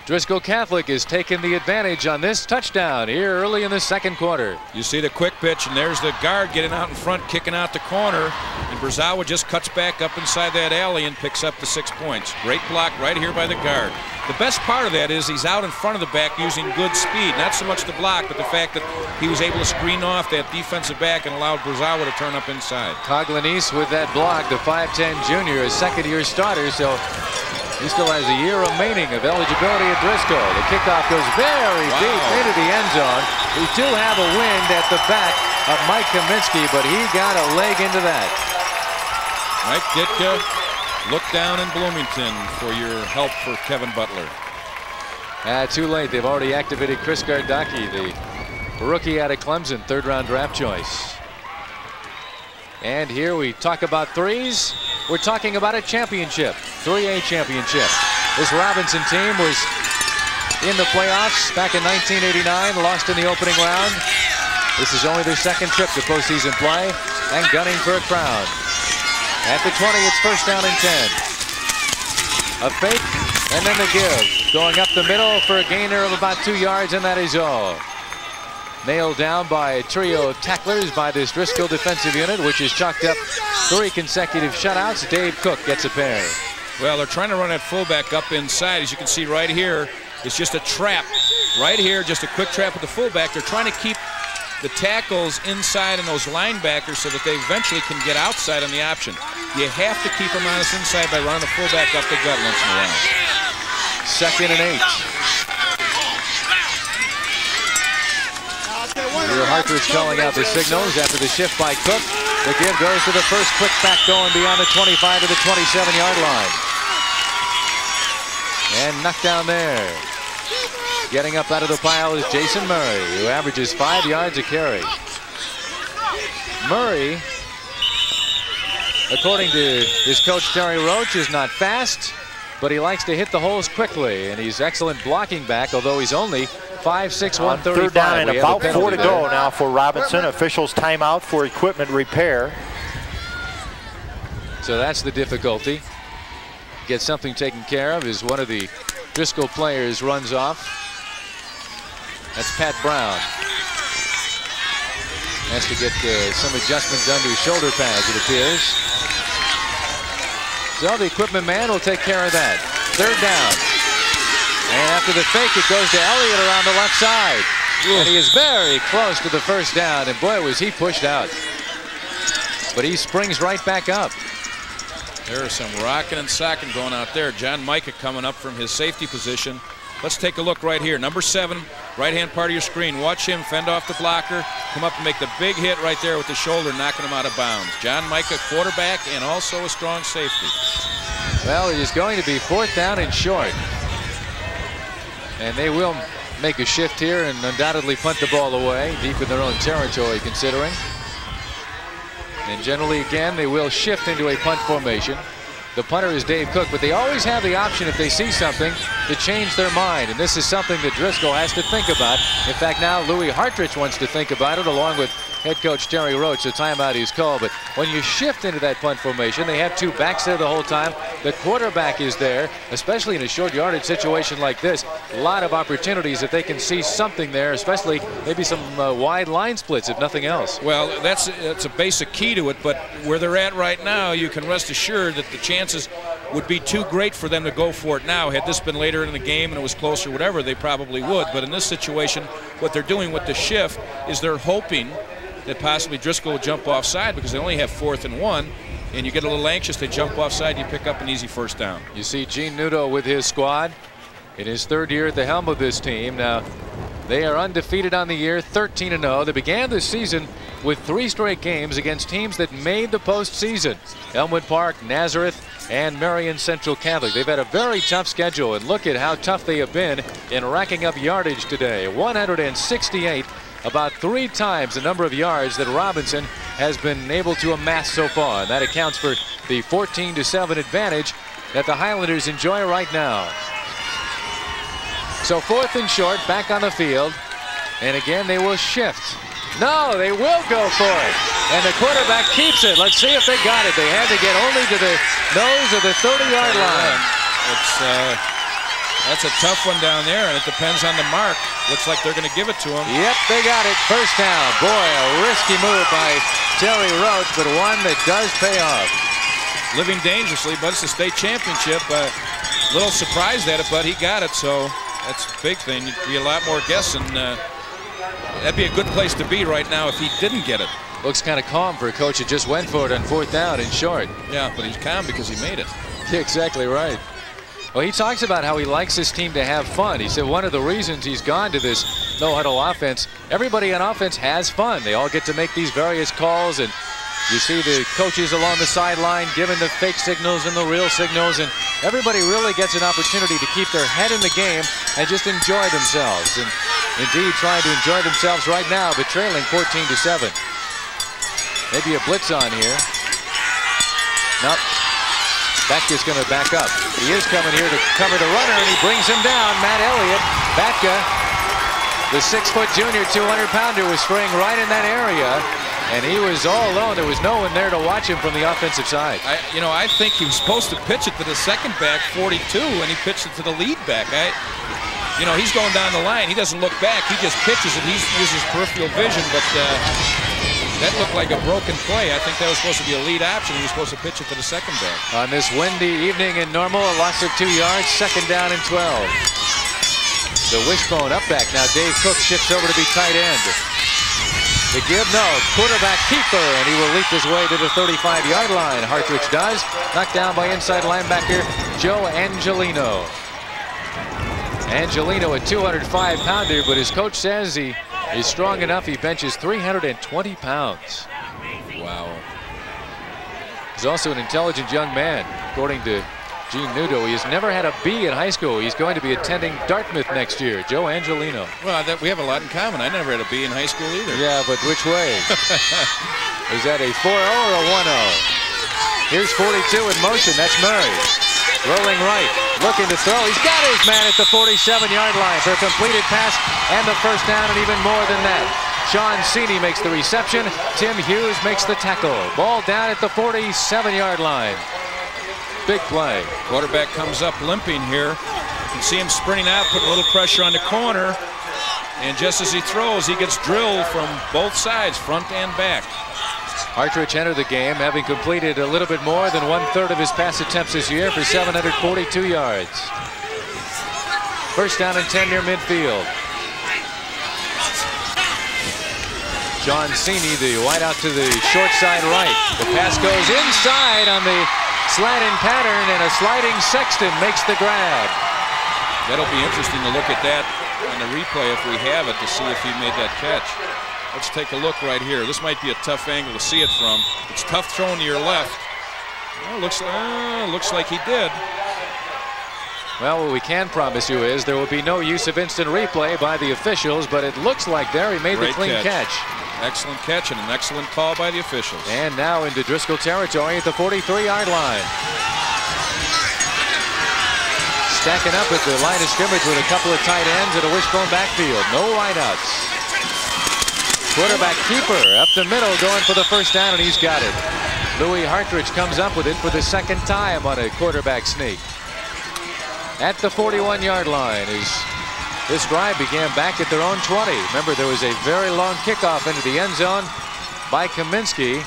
Driscoll Catholic is taking the advantage on this touchdown here early in the 2nd quarter. You see the quick pitch, and there's the guard getting out in front, kicking out the corner, and BURZAWA just cuts back up inside that alley and picks up the 6 points. Great block right here by the guard. The best part of that is he's out in front of the back using good speed. Not so much the block, but the fact that he was able to screen off that defensive back and allowed BURZAWA to turn up inside. Coglanice with that block, the 5'10" junior, a 2nd-year starter, so he still has a year remaining of eligibility at Driscoll. The kickoff goes very deep into the end zone. We do have a wind at the back of Mike Kamienski, but he got a leg into that. Mike Ditka, look down in Bloomington for your help for Kevin Butler. Too late. They've already activated Chris Gardocki, the rookie out of Clemson, 3rd-round draft choice. And here we talk about threes. We're talking about a championship, 3A championship. This Robinson team was in the playoffs back in 1989, lost in the opening round. This is only their 2nd trip to postseason play and gunning for a crown. At the 20, it's 1st down and 10. A fake, and then the give. Going up the middle for a gainer of about 2 yards, and that is all. Nailed down by a trio of tacklers by this Driscoll defensive unit, which has chalked up 3 consecutive shutouts. Dave Cook gets a pair. Well, they're trying to run that fullback up inside. As you can see right here, it's just a trap. Right here, just a quick trap with the fullback. They're trying to keep the tackles inside and those linebackers so that they eventually can get outside on the option. You have to keep them on us inside by running the fullback up the gut once in a while. 2nd and 8. Rear Hartridge calling out the signals after the shift by Cook. The give goes to the first quick back going beyond the 25 to the 27-yard line. And knocked down there. Getting up out of the pile is Jason Murray, who averages 5 yards a carry. Murray, according to his coach Terry Roach, is not fast, but he likes to hit the holes quickly, and he's excellent blocking back, although he's only 5'6", 135. 3rd down and about 4 to go now for Robinson. Officials timeout for equipment repair. So that's the difficulty. Get something taken care of as one of the Driscoll players runs off. That's Pat Brown. Has to get some adjustment done to his shoulder pads, it appears. So the equipment man will take care of that. 3rd down. And after the fake, it goes to Elliott around the left side. And he is very close to the 1st down. And boy, was he pushed out. But he springs right back up. There's some rocking and socking going out there. John MIKA coming up from his safety position. Let's take a look right here. Number 7, right-hand part of your screen. Watch him fend off the blocker, come up and make the big hit right there with the shoulder, knocking him out of bounds. John Mika, quarterback, and also a strong safety. Well, it is going to be 4th down and short. And they will make a shift here and undoubtedly punt the ball away deep in their own territory, considering. And generally, again, they will shift into a punt formation. The punter is Dave Cook, but they always have the option, if they see something, to change their mind. And this is something that Driscoll has to think about. In fact, now Louis Hartrich wants to think about it, along with head coach Terry Roach. The timeout is called. But when you shift into that punt formation, they have 2 backs there the whole time. The quarterback is there, especially in a short yardage situation like this. A lot of opportunities if they can see something there, especially maybe some wide line splits, if nothing else. Well, that's a basic key to it, but where they're at right now, you can rest assured that the chances would be too great for them to go for it now. Had this been later in the game and it was closer, whatever, they probably would. But in this situation, what they're doing with the shift is they're hoping that possibly Driscoll will jump offside, because they only have 4th and 1, and you get a little anxious, they jump offside, you pick up an easy 1st down. You see Gene Nudo with his squad in his 3rd year at the helm of this team. Now, they are undefeated on the year, 13-0. They began this season with 3 straight games against teams that made the postseason: Elmwood Park, Nazareth, and Marion Central Catholic. They've had a very tough schedule, and look at how tough they have been in racking up yardage today. 168, about 3 times the number of yards that Robinson has been able to amass so far. And that accounts for the 14-7 advantage that the Highlanders enjoy right now. So 4th and short, back on the field. And again, they will shift. No, they will go for it. And the quarterback keeps it. Let's see if they got it. They had to get only to the nose of the 30-yard line. That's a tough one down there, and it depends on the mark. Looks like they're going to give it to him. Yep, they got it. 1st down. Boy, a risky move by Terry Roach, but one that does pay off. Living dangerously, but it's a state championship. A little surprised at it, but he got it, so that's a big thing. You'd be a lot more guessing. That'd be a good place to be right now if he didn't get it. Looks kind of calm for a coach that just went for it on 4th down and short. Yeah, but he's calm because he made it. Yeah, exactly right. Well, he talks about how he likes his team to have fun. He said one of the reasons he's gone to this no-huddle offense, everybody on offense has fun. They all get to make these various calls, and you see the coaches along the sideline giving the fake signals and the real signals, and everybody really gets an opportunity to keep their head in the game and just enjoy themselves. And indeed trying to enjoy themselves right now, but trailing 14-7. Maybe a blitz on here. Nope. Batka is going to back up. He is coming here to cover the runner, and he brings him down. Matt Elliott. Batka, the 6-foot junior 200-pounder, was spraying right in that area, and he was all alone. There was no one there to watch him from the offensive side. I think he was supposed to pitch it to the second back, 42, and he pitched it to the lead back. He's going down the line. He doesn't look back. He just pitches it. He uses peripheral vision, but that looked like a broken play. I think that was supposed to be a lead option. He was supposed to pitch it to the second back. On this windy evening in Normal, a loss of 2 yards, 2nd down and 12. The wishbone up back. Now Dave Cook shifts over to be tight end. The give, no. Quarterback keeper, and he will leap his way to the 35-yard line. Hartrich does. Knocked down by inside linebacker Joe Angelino. Angelino, a 205-pounder, but his coach says he is strong enough. He benches 320 pounds. Wow. He's also an intelligent young man, according to Gene Nudo. He has never had a B in high school. He's going to be attending Dartmouth next year. Joe Angelino. Well, we have a lot in common. I never had a B in high school either. Yeah, but which way? Is that a 4-0 or a 1-0? Here's 42 in motion. That's Murray. Rolling right, looking to throw. He's got his man at the 47-yard line for a completed pass and the 1st down, and even more than that. CHAUNCEY makes the reception. Tim Hughes makes the tackle. Ball down at the 47-yard line. Big play. Quarterback comes up limping here. You can see him sprinting out, putting a little pressure on the corner. And just as he throws, he gets drilled from both sides, front and back. Hartrich entered the game having completed a little bit more than 1/3 of his pass attempts this year for 742 yards. 1st down and 10 near midfield. CHAUNCEY, the wide out to the short side right. The pass goes inside on the slanting pattern, and a sliding Sexton makes the grab. That'll be interesting to look at that on the replay if we have it to see if he made that catch. Let's take a look right here. This might be a tough angle to see it from. It's tough throwing to your left. Well, looks like he did. Well, what we can promise you is there will be no use of instant replay by the officials, but it looks like there he made the clean catch. Excellent catch and an excellent call by the officials. And now into Driscoll territory at the 43-yard line. Stacking up at the line of scrimmage with a couple of tight ends and a wishbone backfield. No wideouts. Quarterback keeper up the middle going for the first down, and he's got it. Louis Hartridge comes up with it for the second time on a quarterback sneak. At the 41-yard line as this drive began back at their own 20. Remember, there was a very long kickoff into the end zone by Kamienski,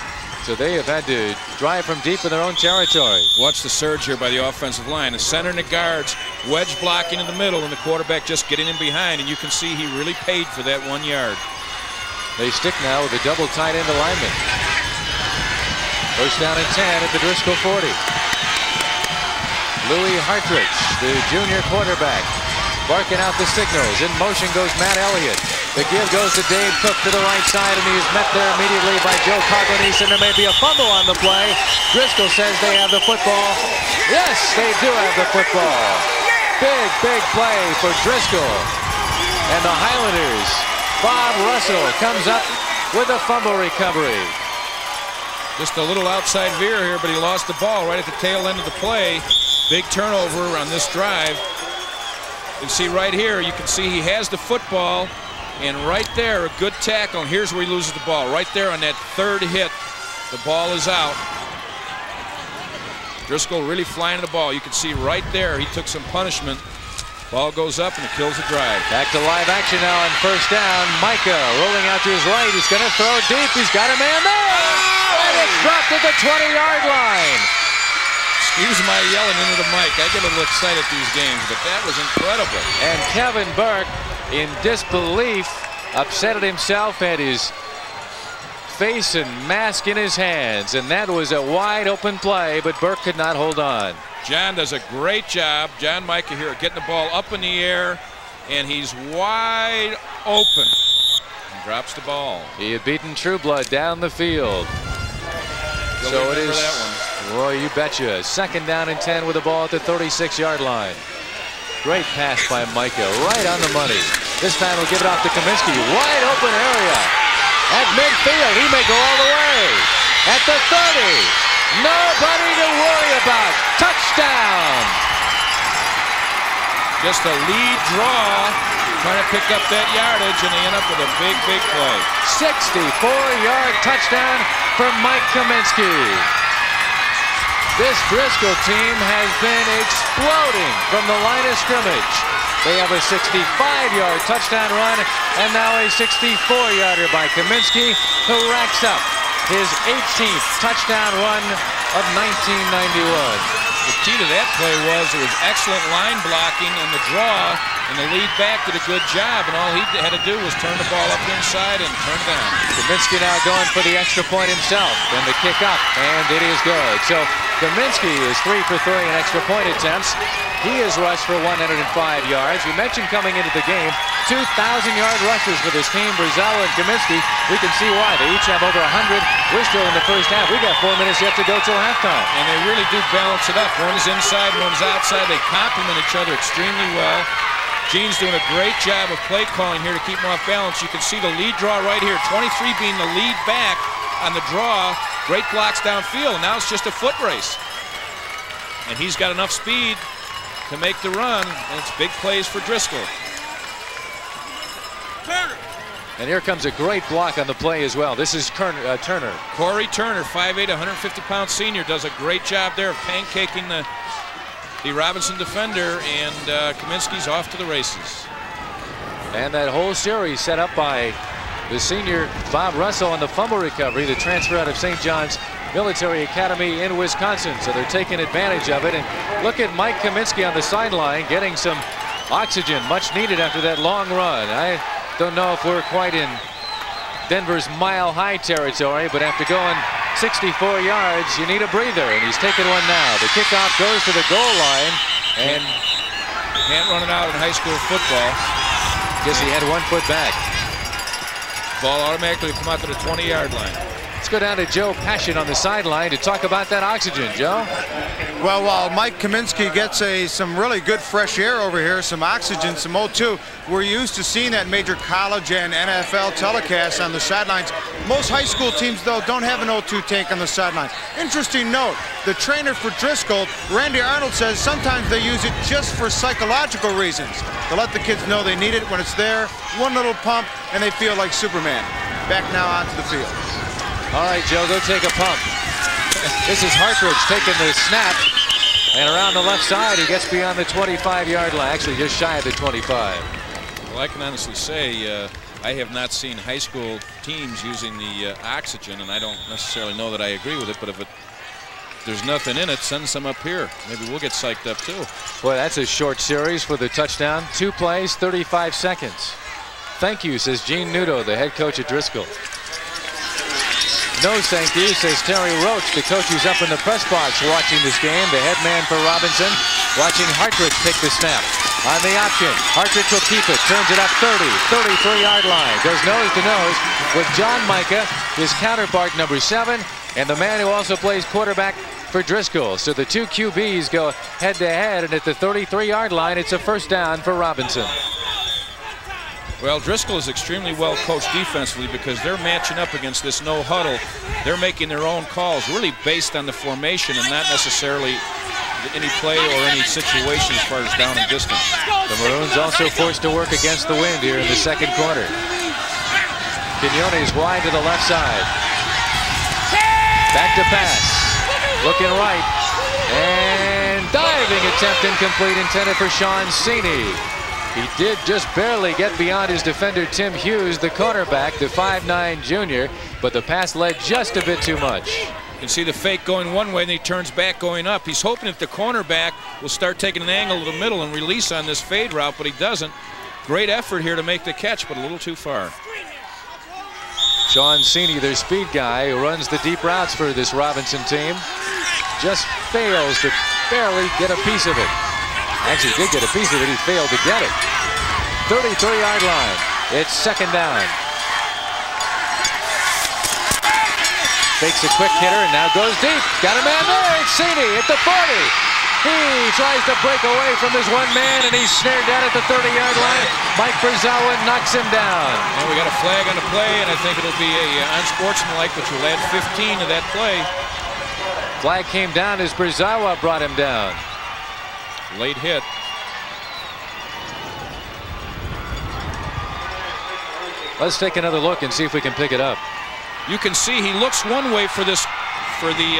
so they have had to drive from deep in their own territory. Watch the surge here by the offensive line. The center and the guards wedge blocking in the middle, and the quarterback just getting in behind, and you can see he really paid for that 1 yard. They stick now with a double tight end alignment. First down and 10 at the Driscoll 40. Louis Hartridge, the junior quarterback, barking out the signals. In motion goes Matt Elliott. The give goes to Dave Cook to the right side, and he is met there immediately by Joe Coglanese, and there may be a fumble on the play. Driscoll says they have the football. Yes, they do have the football. Big play for Driscoll. And the Highlanders, Bob Russell comes up with a fumble recovery. Just a little outside veer here, but he lost the ball right at the tail end of the play. Big turnover on this drive. You can see right here, you can see he has the football, and right there, a good tackle. And here's where he loses the ball. Right there on that third hit, the ball is out. Driscoll really flying the ball. You can see right there, he took some punishment. Ball goes up and it kills the drive. Back to live action now on first down. MIKA rolling out to his right. He's going to throw deep. He's got a man there. And it's dropped at the 20-yard line. Excuse my yelling into the mic. I get a little excited at these games, but that was incredible. And Kevin Burke, in disbelief, upset at himself, had his face and mask in his hands. And that was a wide open play, but Burke could not hold on. John does a great job. John MIKA here getting the ball up in the air, and he's wide open. And drops the ball. He had beaten Trueblood down the field. So it is, well, you betcha. Second down and 10 with the ball at the 36-yard line. Great pass by MIKA, right on the money. This time he'll give it off to Kamienski. Wide open area. At midfield, he may go all the way. At the 30. Nobody to worry about. Touchdown. Just a lead draw, trying to pick up that yardage, and they end up with a big play. 64-yard touchdown for Mike Kamienski. This Driscoll team has been exploding from the line of scrimmage. They have a 65-yard touchdown run, and now a 64-yarder by Kamienski, who racks up his 18th touchdown run of 1991. The key to that play was it was excellent line blocking, and the draw and the lead back did a good job, and all he had to do was turn the ball up inside and turn it down. Kamienski now going for the extra point himself, and the kick up, and it is good. So Kamienski is 3 for 3 in extra point attempts. He has rushed for 105 yards. We mentioned coming into the game, 2,000-yard rushes for this team, BURZAWA and Kamienski. We can see why. They each have over 100. We're still in the first half. We got 4 minutes yet to go till halftime. And they really do balance it up. One's inside, one's outside. They complement each other extremely well. Gene's doing a great job of play calling here to keep them off balance. You can see the lead draw right here. 23 being the lead back on the draw. Great blocks downfield. And now it's just a foot race. And he's got enough speed to make the run, and it's big plays for Driscoll. And here comes a great block on the play as well. This is Turner. Corey Turner, 5'8", 150-pound senior, does a great job there of pancaking the Robinson defender, and Kamienski's off to the races. And that whole series set up by the senior Bob Russell on the fumble recovery, the transfer out of St. John's Military Academy in Wisconsin. So they're taking advantage of it. And look at Mike Kamienski on the sideline getting some oxygen, much needed after that long run. I don't know if we're quite in Denver's mile-high territory, but after going 64 yards, you need a breather, and he's taking one now. The kickoff goes to the goal line, and can't run it out in high school football. Guess he had 1 foot back. Ball automatically come out to the 20-yard line. Let's go down to Joe Passion on the sideline to talk about that oxygen. Joe? Well, while Mike Kamienski gets some really good fresh air over here, some oxygen, some O2, we're used to seeing that major college and NFL telecast on the sidelines. Most high school teams, though, don't have an O2 tank on the sideline. Interesting note, the trainer for Driscoll, Randy Arnold, says sometimes they use it just for psychological reasons, to let the kids know they need it when it's there, one little pump, and they feel like Superman. Back now onto the field. All right, Joe, go take a pump. This is Hartridge taking the snap, and around the left side, he gets beyond the 25-yard line, actually just shy of the 25. Well, I can honestly say I have not seen high school teams using the oxygen, and I don't necessarily know that I agree with it, but if there's nothing in it, send some up here. Maybe we'll get psyched up too. Boy, that's a short series for the touchdown. 2 plays, 35 seconds. Thank you, says Gene Nudo, the head coach at Driscoll. No thank you, says Terry Roach, the coach who's up in the press box watching this game, the head man for Robinson, watching Hartridge take the snap. On the option, Hartridge will keep it, turns it up 30, 33-yard line, goes nose to nose with John Mika, his counterpart number 7, and the man who also plays quarterback for Driscoll. So the two QBs go head-to-head, and at the 33-yard line, it's a first down for Robinson. Well, Driscoll is extremely well coached defensively because they're matching up against this no huddle. They're making their own calls, really based on the formation and not necessarily any play or any situation as far as down and distance. The Maroons also forced to work against the wind here in the second quarter. Quinones wide to the left side. Back to pass. Looking right. And diving attempt incomplete, intended for CHAUNCEY. He did just barely get beyond his defender, Tim Hughes, the cornerback, the 5'9" junior, but the pass led just a bit too much. You can see the fake going one way, and he turns back going up. He's hoping that the cornerback will start taking an angle to the middle and release on this fade route, but he doesn't. Great effort here to make the catch, but a little too far. CHAUNCEY, their speed guy, who runs the deep routes for this Robinson team, just fails to barely get a piece of it. Actually did get a piece of it, he failed to get it. 33-yard line. It's second down. Fakes a quick hitter and now goes deep. Got a man there. It's Cini at the 40. He tries to break away from his one man, and he's snared down at the 30-yard line. Mike BURZAWA knocks him down. And we got a flag on the play, and I think it'll be a unsportsmanlike, which will add 15 to that play. Flag came down as BURZAWA brought him down. Late hit. Let's take another look and see if we can pick it up. You can see he looks one way for the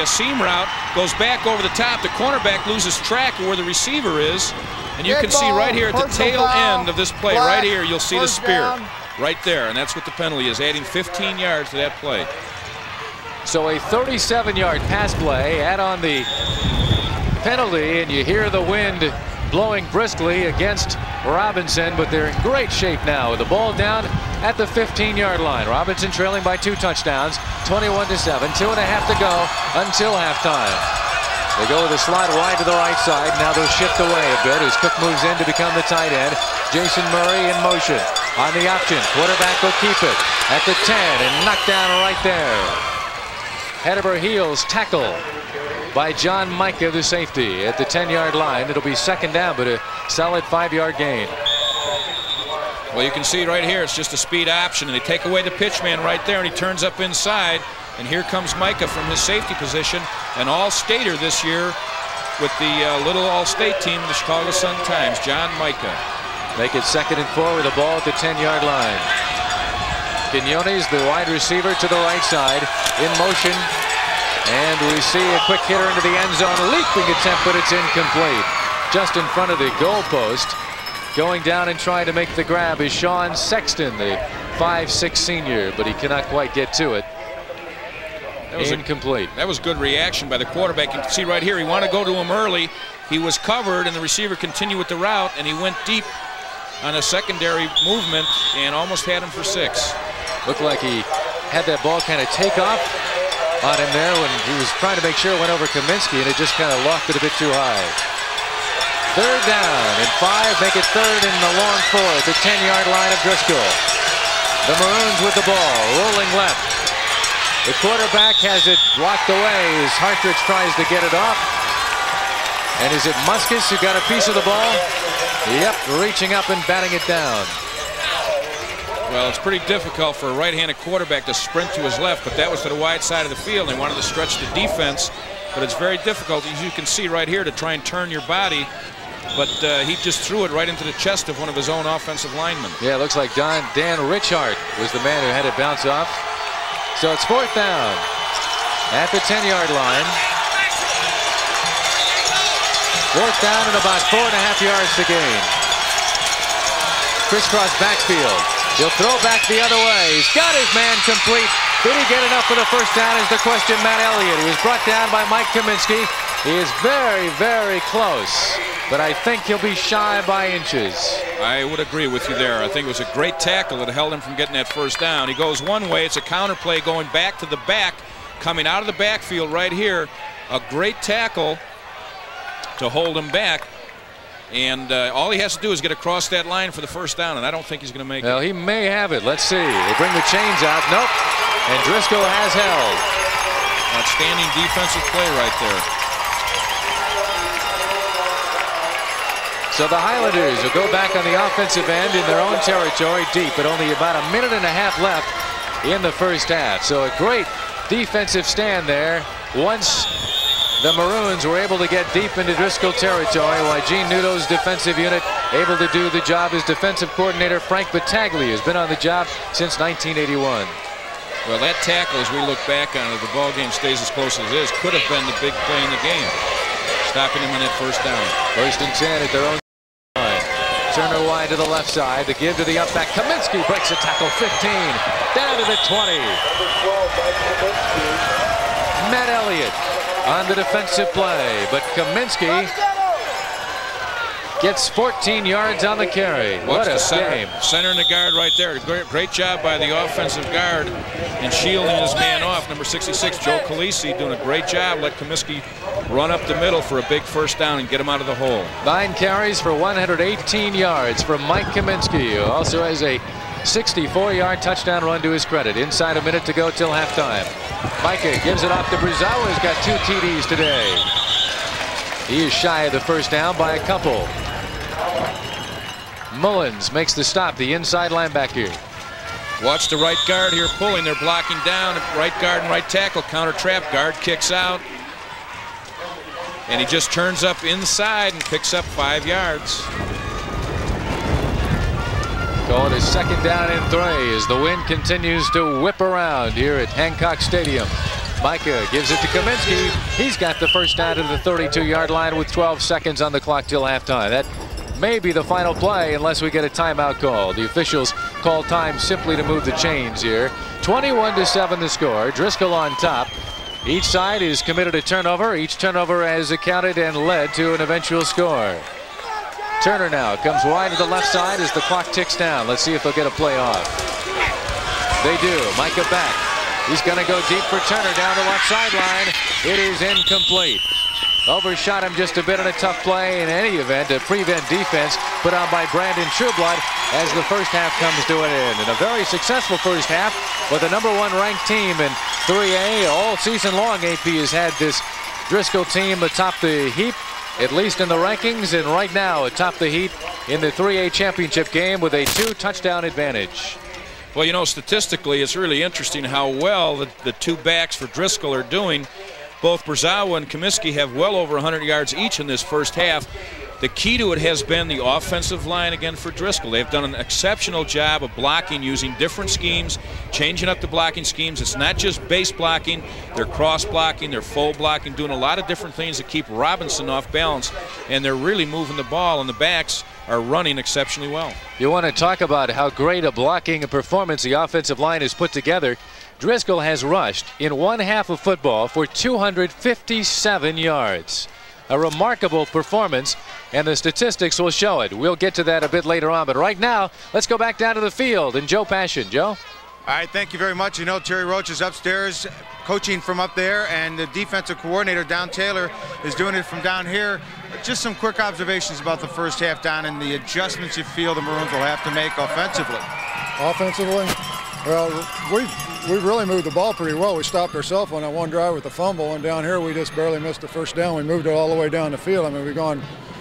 seam route, goes back over the top. The cornerback loses track of where the receiver is, and you can see right here at the tail end of this play, right here, you'll see the spear right there, and that's what the penalty is, adding 15 yards to that play. So a 37-yard pass play, add on the penalty, and you hear the wind blowing briskly against Robinson, but they're in great shape now with the ball down at the 15-yard line. Robinson trailing by 2 touchdowns, 21-7, 2.5 to go until halftime. They go with a slot wide to the right side. Now they'll shift away a bit as Cook moves in to become the tight end. Jason Murray in motion on the option. Quarterback will keep it at the 10 and knocked down right there. Head over heels tackle by John Mika, the safety, at the 10-yard line. It'll be second down, but a solid 5-yard gain. Well, you can see right here, it's just a speed option, and they take away the pitch man right there, and he turns up inside, and here comes Mika from his safety position, an all-stater this year with the little all-state team, the Chicago Sun-Times, John Mika. Make it 2nd and 4 with the ball at the 10-yard line. Quinones, the wide receiver, to the right side, in motion. And we see a quick hitter into the end zone, a leaping attempt, but it's incomplete. Just in front of the goalpost. Going down and trying to make the grab is Sean Sexton, the 5'6" senior, but he cannot quite get to it. That was incomplete. That was good reaction by the quarterback. You can see right here, he wanted to go to him early. He was covered, and the receiver continued with the route, and he went deep on a secondary movement and almost had him for 6. Looked like he had that ball kind of take off on him there when he was trying to make sure it went over Kamienski, and it just kind of lofted a bit too high. Third down and 5, make it third and a long 4 at the 10-yard line of Driscoll. The Maroons with the ball, rolling left. The quarterback has it blocked away as Hartridge tries to get it off. And is it Muskus who got a piece of the ball? Yep, reaching up and batting it down. Well, it's pretty difficult for a right-handed quarterback to sprint to his left, but that was to the wide side of the field. They wanted to stretch the defense, but it's very difficult, as you can see right here, to try and turn your body. But he just threw it right into the chest of one of his own offensive linemen. Yeah, it looks like Dan Richard was the man who had it bounce off. So it's 4th down at the 10-yard line. 4th down and about 4.5 yards to gain. Crisscross backfield. He'll throw back the other way. He's got his man complete. Did he get enough for the first down is the question. Matt Elliott. He was brought down by Mike Kamienski. He is very, very close, but I think he'll be shy by inches. I would agree with you there. I think it was a great tackle that held him from getting that first down. He goes one way. It's a counter play going back to the back, coming out of the backfield right here. A great tackle to hold him back. And all he has to do is get across that line for the first down, and I don't think he's going to make it. Well, he may have it. Let's see. They bring the chains out. Nope. And Driscoll has held. Outstanding defensive play right there. So the Highlanders will go back on the offensive end in their own territory deep, but only about a minute and a half left in the first half. So a great defensive stand there once the Maroons were able to get deep into Driscoll territory, while Gene Nudo's defensive unit able to do the job. His defensive coordinator, Frank Battaglia, has been on the job since 1981. Well, that tackle, as we look back on it, the ball game stays as close as it is, could have been the big play in the game, stopping him on that first down. 1st and 10 at their own line. Turner wide to the left side. The give to the up back. Kamienski breaks a tackle. 15 down to the 20. Matt Elliott on the defensive play, but Kamienski gets 14 yards on the carry. What a game. Center and the guard right there. Great job by the offensive guard in shielding his man off. Number 66, Joe Calisi, doing a great job. Let Kamienski run up the middle for a big first down and get him out of the hole. 9 carries for 118 yards from Mike Kamienski, who also has a 64-yard touchdown run to his credit. Inside a minute to go till halftime. Mika gives it off to Burzawa, who's got 2 TDs today. He is shy of the first down by a couple. Mullins makes the stop, the inside linebacker. Watch the right guard here pulling. They're blocking down. Right guard and right tackle counter trap. Guard kicks out. And he just turns up inside and picks up 5 yards. Going to 2nd down and 3 as the wind continues to whip around here at Hancock Stadium. Mika gives it to Kamienski. He's got the first down to the 32-yard line with 12 seconds on the clock till halftime. That may be the final play unless we get a timeout call. The officials call time simply to move the chains here. 21-7 the score. Driscoll on top. Each side is committed a turnover. Each turnover has accounted and led to an eventual score. Turner now comes wide to the left side as the clock ticks down. Let's see if they'll get a play off. They do. Mika back. He's going to go deep for Turner down the left sideline. It is incomplete. Overshot him just a bit on a tough play. In any event, a prevent defense put on by Brandon Trueblood as the first half comes to an end. And a very successful first half with the #1 ranked team in 3A. All season long, AP has had this Driscoll team atop the heap, at least in the rankings, and right now atop the heap in the 3A championship game with a 2-touchdown advantage. Well, you know, statistically, it's really interesting how well the 2 backs for Driscoll are doing. Both Burzawa and Kamienski have well over 100 yards each in this first half. The key to it has been the offensive line again for Driscoll. They've done an exceptional job of blocking using different schemes, changing up the blocking schemes. It's not just base blocking, they're cross blocking, they're full blocking, doing a lot of different things to keep Robinson off balance, and they're really moving the ball, and the backs are running exceptionally well. You want to talk about how great a blocking performance the offensive line has put together. Driscoll has rushed in one half of football for 257 yards. A remarkable performance, and the statistics will show it. We'll get to that a bit later on, but right now, let's go back down to the field and Joe Passion. Joe? All right, thank you very much. You know, Terry Roach is upstairs coaching from up there, and the defensive coordinator, Don Taylor, is doing it from down here. Just some quick observations about the first half, Don, and the adjustments you feel the Maroons will have to make offensively. Offensively? Well, we really moved the ball pretty well. We stopped ourselves on that one drive with the fumble, and down here we just barely missed the first down. We moved it all the way down the field. I mean, we've gone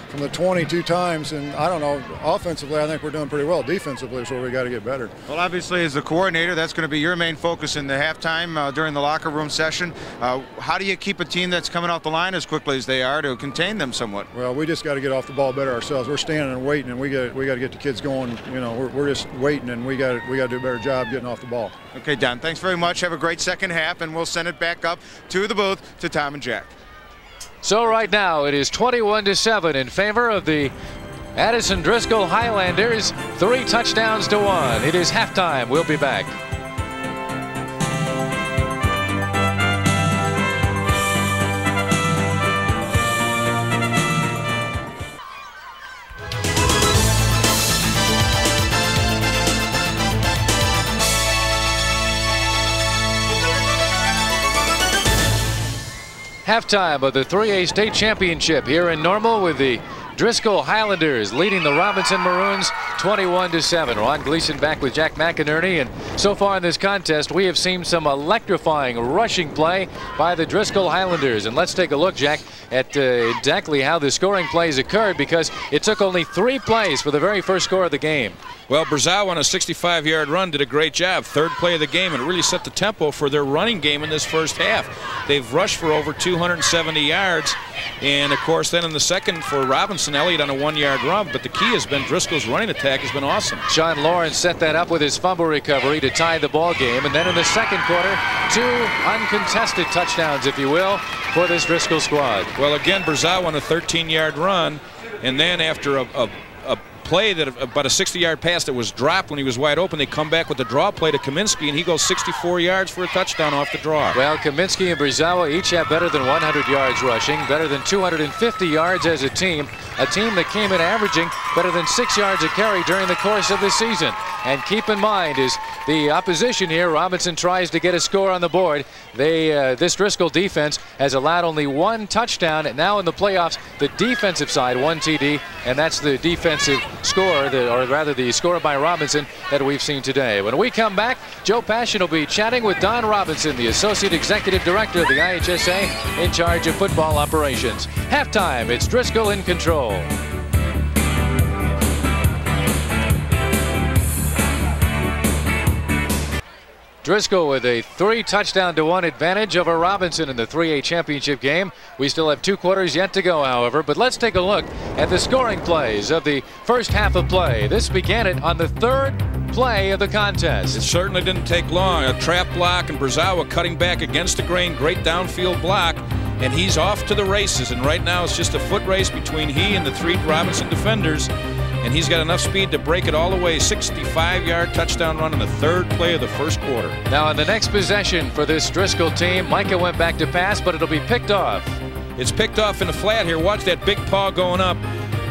from the 22 times, and I don't know, offensively I think we're doing pretty well. Defensively is where we got to get better. Well, obviously as the coordinator, that's going to be your main focus in the halftime during the locker room session. How do you keep a team that's coming off the line as quickly as they are to contain them somewhat? Well, we just got to get off the ball better ourselves. We're standing and waiting, and we got to get the kids going. You know, we're just waiting, and we got to do a better job getting off the ball. Okay, Don, thanks very much. Have a great second half, and we'll send it back up to the booth to Tom and Jack. So right now it is 21-7 in favor of the Addison Driscoll Highlanders, 3 touchdowns to 1. It is halftime. We'll be back. Halftime of the 3A state championship here in Normal, with the Driscoll Highlanders leading the Robinson Maroons 21-7. Ron Gleason back with Jack McInerney, and so far in this contest we have seen some electrifying rushing play by the Driscoll Highlanders. And let's take a look, Jack, at exactly how the scoring plays occurred, because it took only 3 plays for the very first score of the game. Well, BURZAWA on a 65-yard run did a great job. 3rd play of the game, and really set the tempo for their running game in this first half. They've rushed for over 270 yards. And, of course, then in the second for Robinson, Elliott on a 1-yard run. But the key has been Driscoll's running attack has been awesome. Sean Lawrence set that up with his fumble recovery to tie the ball game. And then in the second quarter, 2 uncontested touchdowns, if you will, for this Driscoll squad. Well, again, BURZAWA on a 13-yard run. And then after a play that about a 60-yard pass that was dropped when he was wide open, they come back with the draw play to Kamienski, and he goes 64 yards for a touchdown off the draw. Well, Kamienski and BURZAWA each have better than 100 yards rushing, better than 250 yards as a team that came in averaging better than 6 yards a carry during the course of the season. And keep in mind, is the opposition here, Robinson tries to get a score on the board. This Driscoll defense has allowed only 1 touchdown, and now in the playoffs, the defensive side 1 TD, and that's the defensive score, or rather the score by Robinson that we've seen today. When we come back, Joe Passion will be chatting with Don Robinson, the Associate Executive Director of the IHSA, in charge of football operations. Halftime, it's Driscoll in control. Driscoll with a 3 touchdown to 1 advantage over Robinson in the 3A championship game. We still have 2 quarters yet to go, however, but let's take a look at the scoring plays of the first half of play. This began it on the 3rd play of the contest. It certainly didn't take long. A trap block, and BURZAWA cutting back against the grain, great downfield block, and he's off to the races. And right now it's just a foot race between he and the 3 Robinson defenders. And he's got enough speed to break it all the way. 65-yard touchdown run in the 3rd play of the first quarter. Now, on the next possession for this Driscoll team, MIKA went back to pass, but it'll be picked off. It's picked off in the flat here. Watch that big paw going up.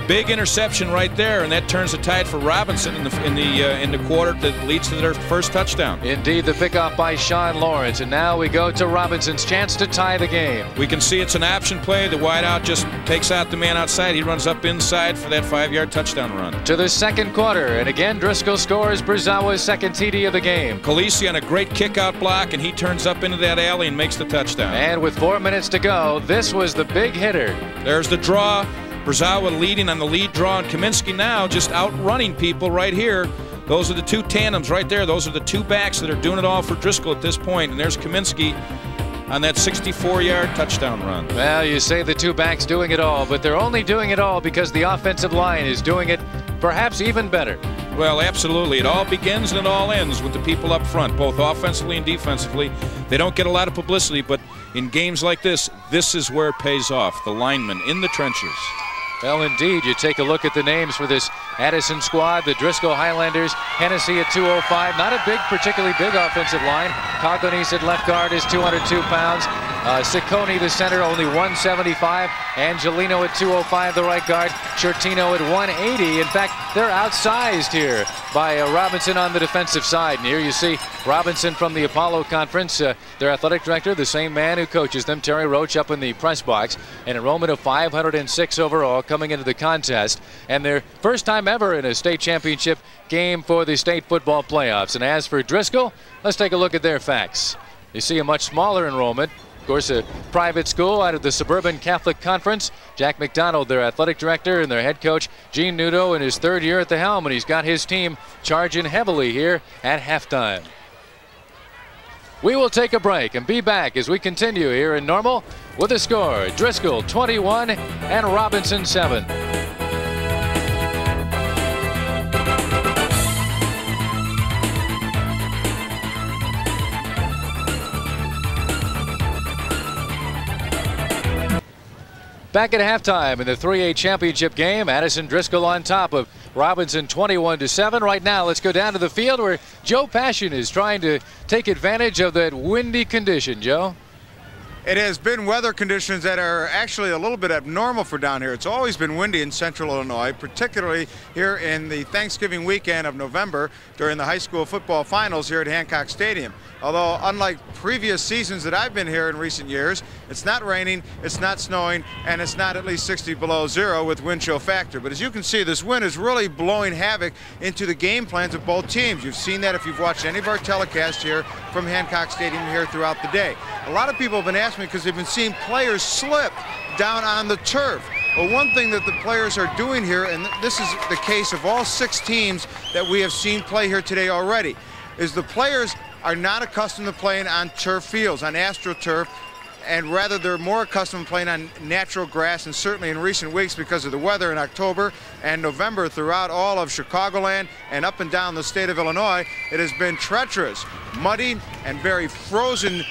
Big interception right there, and that turns the tide for Robinson in the quarter that leads to their first touchdown. Indeed, the pickoff by Sean Lawrence, and now we go to Robinson's chance to tie the game. We can see it's an option play. The wideout just takes out the man outside. He runs up inside for that 5-yard touchdown run. To the second quarter, and again Driscoll scores BURZAWA's 2nd TD of the game. Khaleesi on a great kick-out block, and he turns up into that alley and makes the touchdown. And with 4 minutes to go, this was the big hitter. There's the draw. BURZAWA leading on the lead draw, and Kamienski now just outrunning people right here. Those are the 2 tandems right there. Those are the 2 backs that are doing it all for Driscoll at this point. And there's Kamienski on that 64-yard touchdown run. Well, you say the 2 backs doing it all, but they're only doing it all because the offensive line is doing it perhaps even better. Well, absolutely. It all begins and it all ends with the people up front, both offensively and defensively. They don't get a lot of publicity, but in games like this is where it pays off. The linemen in the trenches. Well, indeed, you take a look at the names for this Addison squad. The Driscoll Highlanders, Hennessy at 205. Not a particularly big offensive line. Coglanies at left guard is 202 pounds. Ciccone, the center, only 175. Angelino at 205, the right guard. Chertino at 180. In fact, they're outsized here by Robinson on the defensive side. And here you see Robinson from the Apollo Conference, their athletic director, the same man who coaches them, Terry Roach, up in the press box. An enrollment of 506 overall coming into the contest, and their first time ever in a state championship game for the state football playoffs. And as for Driscoll, let's take a look at their facts. You see a much smaller enrollment. Of course, a private school out of the Suburban Catholic Conference. Jack McDonald, their athletic director, and their head coach, Gene Nudo, in his third year at the helm, and he's got his team charging heavily here at halftime. We will take a break and be back as we continue here in Normal with a score: Driscoll 21 and Robinson 7. Back at halftime in the 3A championship game, Addison Driscoll on top of Robinson 21-7. Right now, let's go down to the field where Joe Passion is trying to take advantage of that windy condition. Joe? It has been weather conditions that are actually a little bit abnormal for down here. It's always been windy in central Illinois, particularly here in the Thanksgiving weekend of November during the high school football finals here at Hancock Stadium. Although, unlike previous seasons that I've been here in recent years, it's not raining, it's not snowing, and it's not at least 60 below zero with wind chill factor. But as you can see, this wind is really blowing havoc into the game plans of both teams. You've seen that if you've watched any of our telecasts here from Hancock Stadium here throughout the day. A lot of people have been asking me because they've been seeing players slip down on the turf. Well, one thing that the players are doing here, and this is the case of all 6 teams that we have seen play here today already, is the players are not accustomed to playing on turf fields, on AstroTurf, and rather they're more accustomed to playing on natural grass. And certainly in recent weeks, because of the weather in October and November throughout all of Chicagoland and up and down the state of Illinois, it has been treacherous, muddy, and very frozen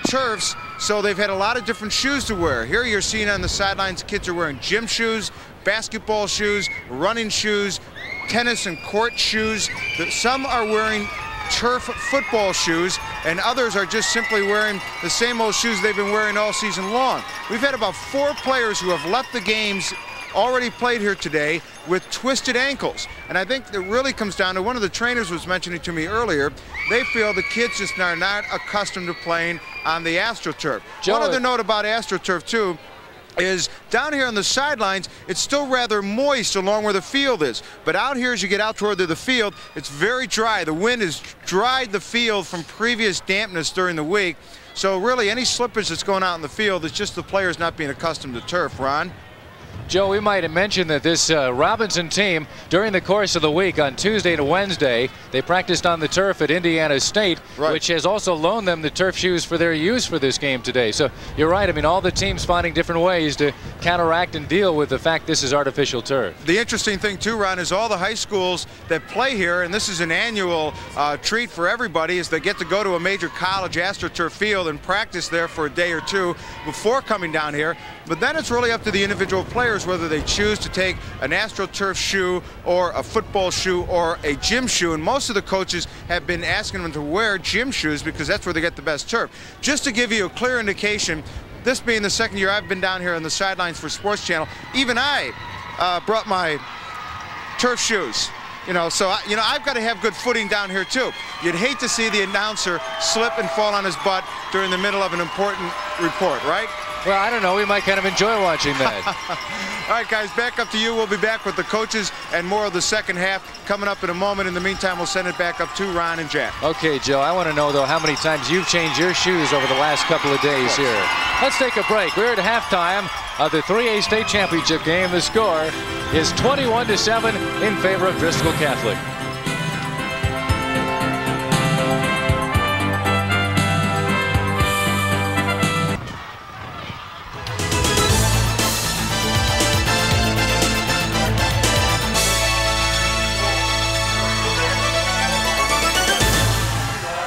turfs, so they've had a lot of different shoes to wear. Here you're seeing on the sidelines, kids are wearing gym shoes, basketball shoes, running shoes, tennis and court shoes. Some are wearing turf football shoes, and others are just simply wearing the same old shoes they've been wearing all season long. We've had about 4 players who have left the games already played here today with twisted ankles. And I think it really comes down to, one of the trainers was mentioning to me earlier, they feel the kids just are not accustomed to playing on the AstroTurf. One other note about AstroTurf too is down here on the sidelines, it's still rather moist along where the field is. But out here, as you get out toward the field, it's very dry. The wind has dried the field from previous dampness during the week. So really, any slippage that's going out in the field is just the players not being accustomed to turf. Ron? Joe, we might have mentioned that this Robinson team, during the course of the week on Tuesday to Wednesday, they practiced on the turf at Indiana State, which has also loaned them the turf shoes for their use for this game today. So you're right. I mean, all the teams finding different ways to counteract and deal with the fact this is artificial turf. The interesting thing too, Ron, is all the high schools that play here, and this is an annual treat for everybody, is they get to go to a major college AstroTurf field and practice there for a day or two before coming down here. But then it's really up to the individual players whether they choose to take an AstroTurf shoe or a football shoe or a gym shoe. And most of the coaches have been asking them to wear gym shoes because that's where they get the best turf. Just to give you a clear indication, this being the second year I've been down here on the sidelines for Sports Channel, even I brought my turf shoes. So I've got to have good footing down here too. You'd hate to see the announcer slip and fall on his butt during the middle of an important report, right? Well, I don't know. We might kind of enjoy watching that. All right, guys, back up to you. We'll be back with the coaches and more of the second half coming up in a moment. In the meantime, we'll send it back up to Ron and Jack. Okay, Joe, I want to know, though, how many times you've changed your shoes over the last couple of days here. Let's take a break. We're at halftime of the 3A state championship game. The score is 21-7 in favor of Driscoll Catholic.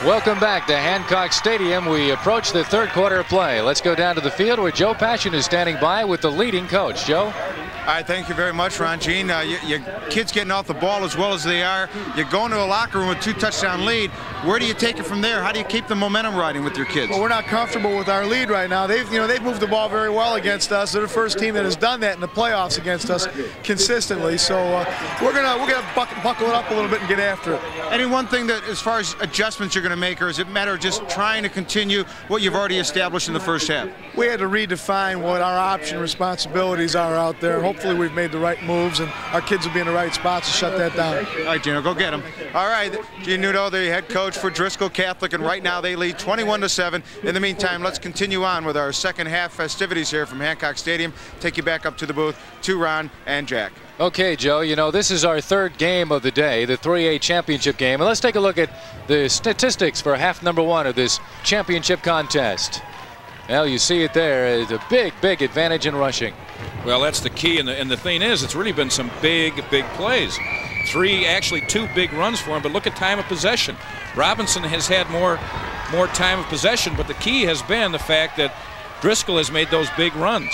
Welcome back to Hancock Stadium. We approach the third quarter of play. Let's go down to the field where Joe Passion is standing by with the leading coach. Joe? All right, thank you very much, Ron. Gene, your kids getting off the ball as well as they are. You're going to a locker room with 2-touchdown lead. Where do you take it from there? How do you keep the momentum riding with your kids? Well, we're not comfortable with our lead right now. They've moved the ball very well against us. They're the first team that has done that in the playoffs against us consistently. So we're gonna buckle it up a little bit and get after it. Any one thing that, as far as adjustments you're going to make, or is it a matter of just trying to continue what you've already established in the first half? We had to redefine what our option responsibilities are out there. Hopefully we've made the right moves and our kids will be in the right spots to shut that down. All right, Gino, go get them. All right, Gene Nudo, the head coach for Driscoll Catholic, and right now they lead 21-7. In the meantime, let's continue on with our second half festivities here from Hancock Stadium. Take you back up to the booth to Ron and Jack. Okay, Joe, you know, this is our third game of the day, the 3A championship game. And let's take a look at the statistics for half number one of this championship contest. Well, you see it there. It's a big advantage in rushing. Well, that's the key. And the thing is, it's really been some big plays. Actually two big runs for him. But look at time of possession. Robinson has had more time of possession, but the key has been the fact that Driscoll has made those big runs.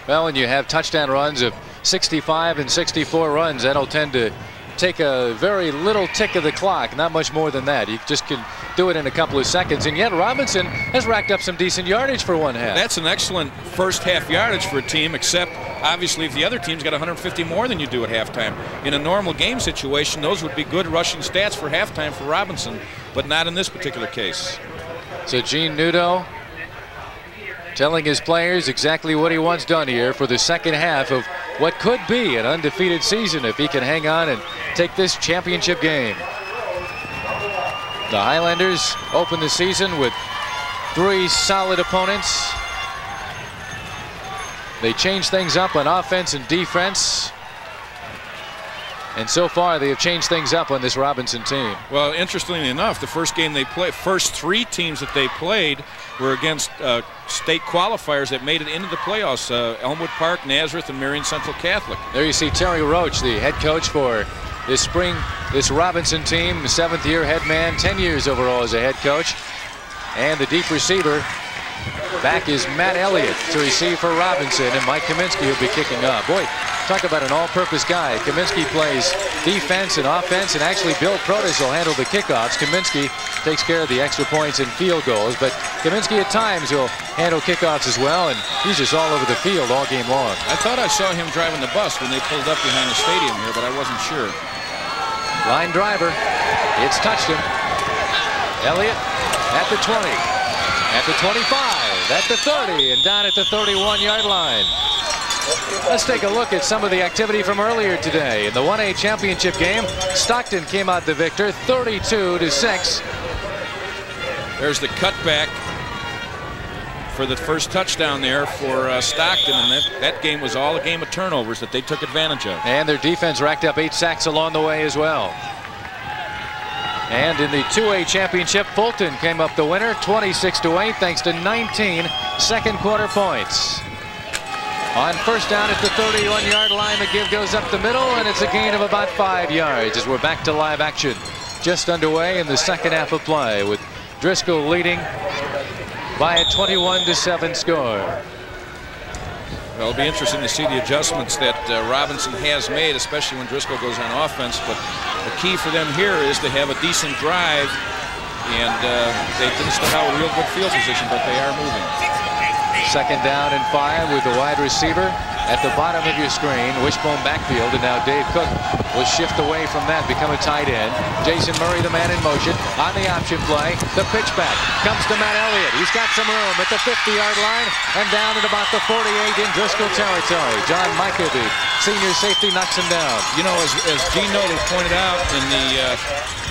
Well, when you have touchdown runs of 65 and 64 runs, that'll tend to take a very little tick of the clock, not much more than that. You just can do it in a couple of seconds, and yet Robinson has racked up some decent yardage for one half. That's an excellent first half yardage for a team, except obviously if the other team's got 150 more than you do at halftime. In a normal game situation, those would be good rushing stats for halftime for Robinson, but not in this particular case. So Gene Nudo telling his players exactly what he wants done here for the second half of what could be an undefeated season if he can hang on and take this championship game. The Highlanders open the season with 3 solid opponents. They change things up on offense and defense. And so far, they have changed things up on this Robinson team. Well, interestingly enough, the first game they played, first 3 teams that they played were against state qualifiers that made it into the playoffs. Elmwood Park, Nazareth, and Marion Central Catholic. There you see Terry Roach, the head coach for this Robinson team, 7th-year head man, 10 years overall as a head coach. And the deep receiver back is Matt Elliott to receive for Robinson, and Mike Kamienski will be kicking up. Boy, talk about an all-purpose guy. Kamienski plays defense and offense, and actually Bill Protis will handle the kickoffs. Kamienski takes care of the extra points and field goals, but Kamienski at times will handle kickoffs as well, and he's just all over the field all game long. I thought I saw him driving the bus when they pulled up behind the stadium here, but I wasn't sure. Line driver, it's touched him. Elliott at the 20, at the 25, at the 30, and down at the 31-yard line. Let's take a look at some of the activity from earlier today. In the 1A championship game, Stockton came out the victor, 32-6. There's the cutback for the first touchdown there for Stockton, and that game was all a game of turnovers that they took advantage of. And their defense racked up 8 sacks along the way as well. And in the 2A championship, Fulton came up the winner, 26-8, thanks to 19 second-quarter points. On first down at the 31-yard line, the give goes up the middle, and it's a gain of about 5 yards as we're back to live action. Just underway in the second half of play, with Driscoll leading by a 21-7 score. Well, it'll be interesting to see the adjustments that Robinson has made, especially when Driscoll goes on offense. But the key for them here is to have a decent drive, and they didn't start out with real good field position, but they are moving. Second down and 5 with the wide receiver at the bottom of your screen, wishbone backfield, and now Dave Cook will shift away from that, become a tight end. Jason Murray, the man in motion, on the option play. The pitch back comes to Matt Elliott. He's got some room at the 50-yard line and down at about the 48 in Driscoll territory. John MIKA, the senior safety, knocks him down. You know, as Gene Nolan pointed out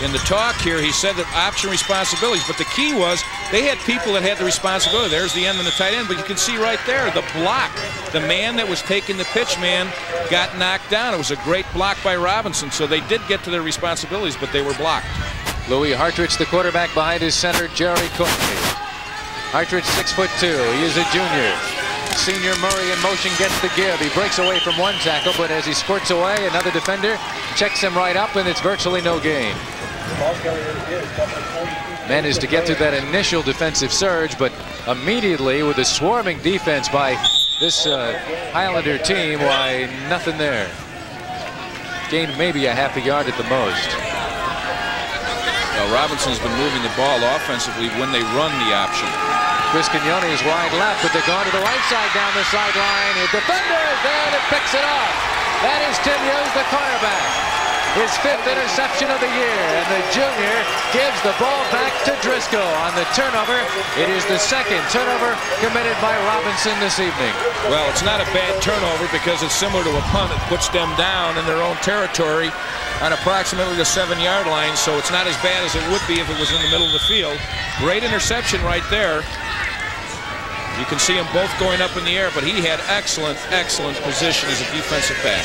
in the talk here, he said that option responsibilities, but the key was they had people that had the responsibility. There's the end and the tight end, but you can see right there the block. The man that was taking the pitch man got knocked down. It was a great block by Robinson, so they did get to their responsibilities, but they were blocked. Louis Hartridge, the quarterback, behind his center, Jerry Courtney. Hartridge, 6'2". He is a junior. Senior Murray in motion gets the give. He breaks away from one tackle, but as he squirts away, another defender checks him right up, and it's virtually no gain. Managed to get through that initial defensive surge, but immediately with a swarming defense by this Highlander team, why, nothing there. Gained maybe a half a yard at the most. Well, Robinson's been moving the ball offensively when they run the option. Chris Quignone is wide left, but they're going to the right side down the sideline. The defender is there and it picks it off. That is Tim Hughes, the cornerback. His 5th interception of the year, and the junior gives the ball back to Driscoll on the turnover. It is the 2nd turnover committed by Robinson this evening. Well, it's not a bad turnover because it's similar to a punt. It puts them down in their own territory on approximately the 7-yard line, so it's not as bad as it would be if it was in the middle of the field. Great interception right there. You can see them both going up in the air, but he had excellent, excellent position as a defensive back.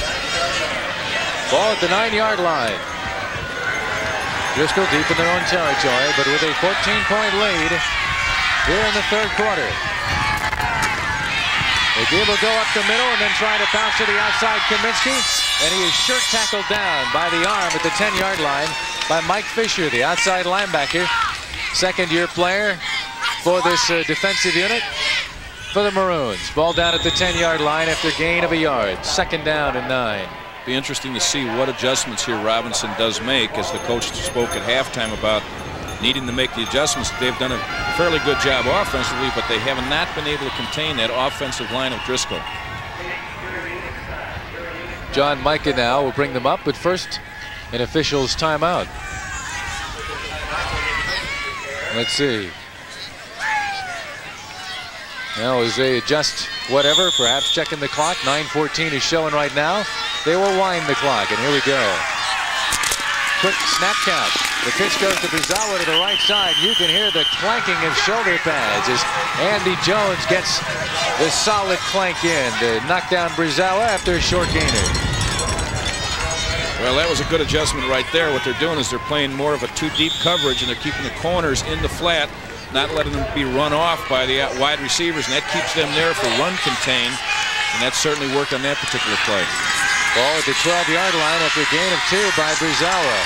Ball at the 9-yard line. Driscoll deep in their own territory, but with a 14-point lead here in the 3rd quarter. McGee will go up the middle and then try to bounce to the outside Kamienski, and he is shirt tackled down by the arm at the 10-yard line by Mike Fisher, the outside linebacker, 2nd-year player for this defensive unit for the Maroons. Ball down at the 10-yard line after gain of a yard. 2nd down and 9. Be interesting to see what adjustments here Robinson does make, as the coach spoke at halftime about needing to make the adjustments. They've done a fairly good job offensively, but they have not been able to contain that offensive line of Driscoll. John Mika now will bring them up, but first an official's timeout. Let's see. Now as they adjust whatever, perhaps checking the clock, 9:14 is showing right now. They will wind the clock, and here we go. Quick snap count. The pitch goes to BURZAWA to the right side. You can hear the clanking of shoulder pads as Andy Jones gets the solid clank in to knock down BURZAWA after a short gainer. Well, that was a good adjustment right there. What they're doing is they're playing more of a 2-deep coverage, and they're keeping the corners in the flat, not letting them be run off by the wide receivers, and that keeps them there for run contain, and that certainly worked on that particular play. Ball at the 12-yard line after a gain of 2 by BURZAWA.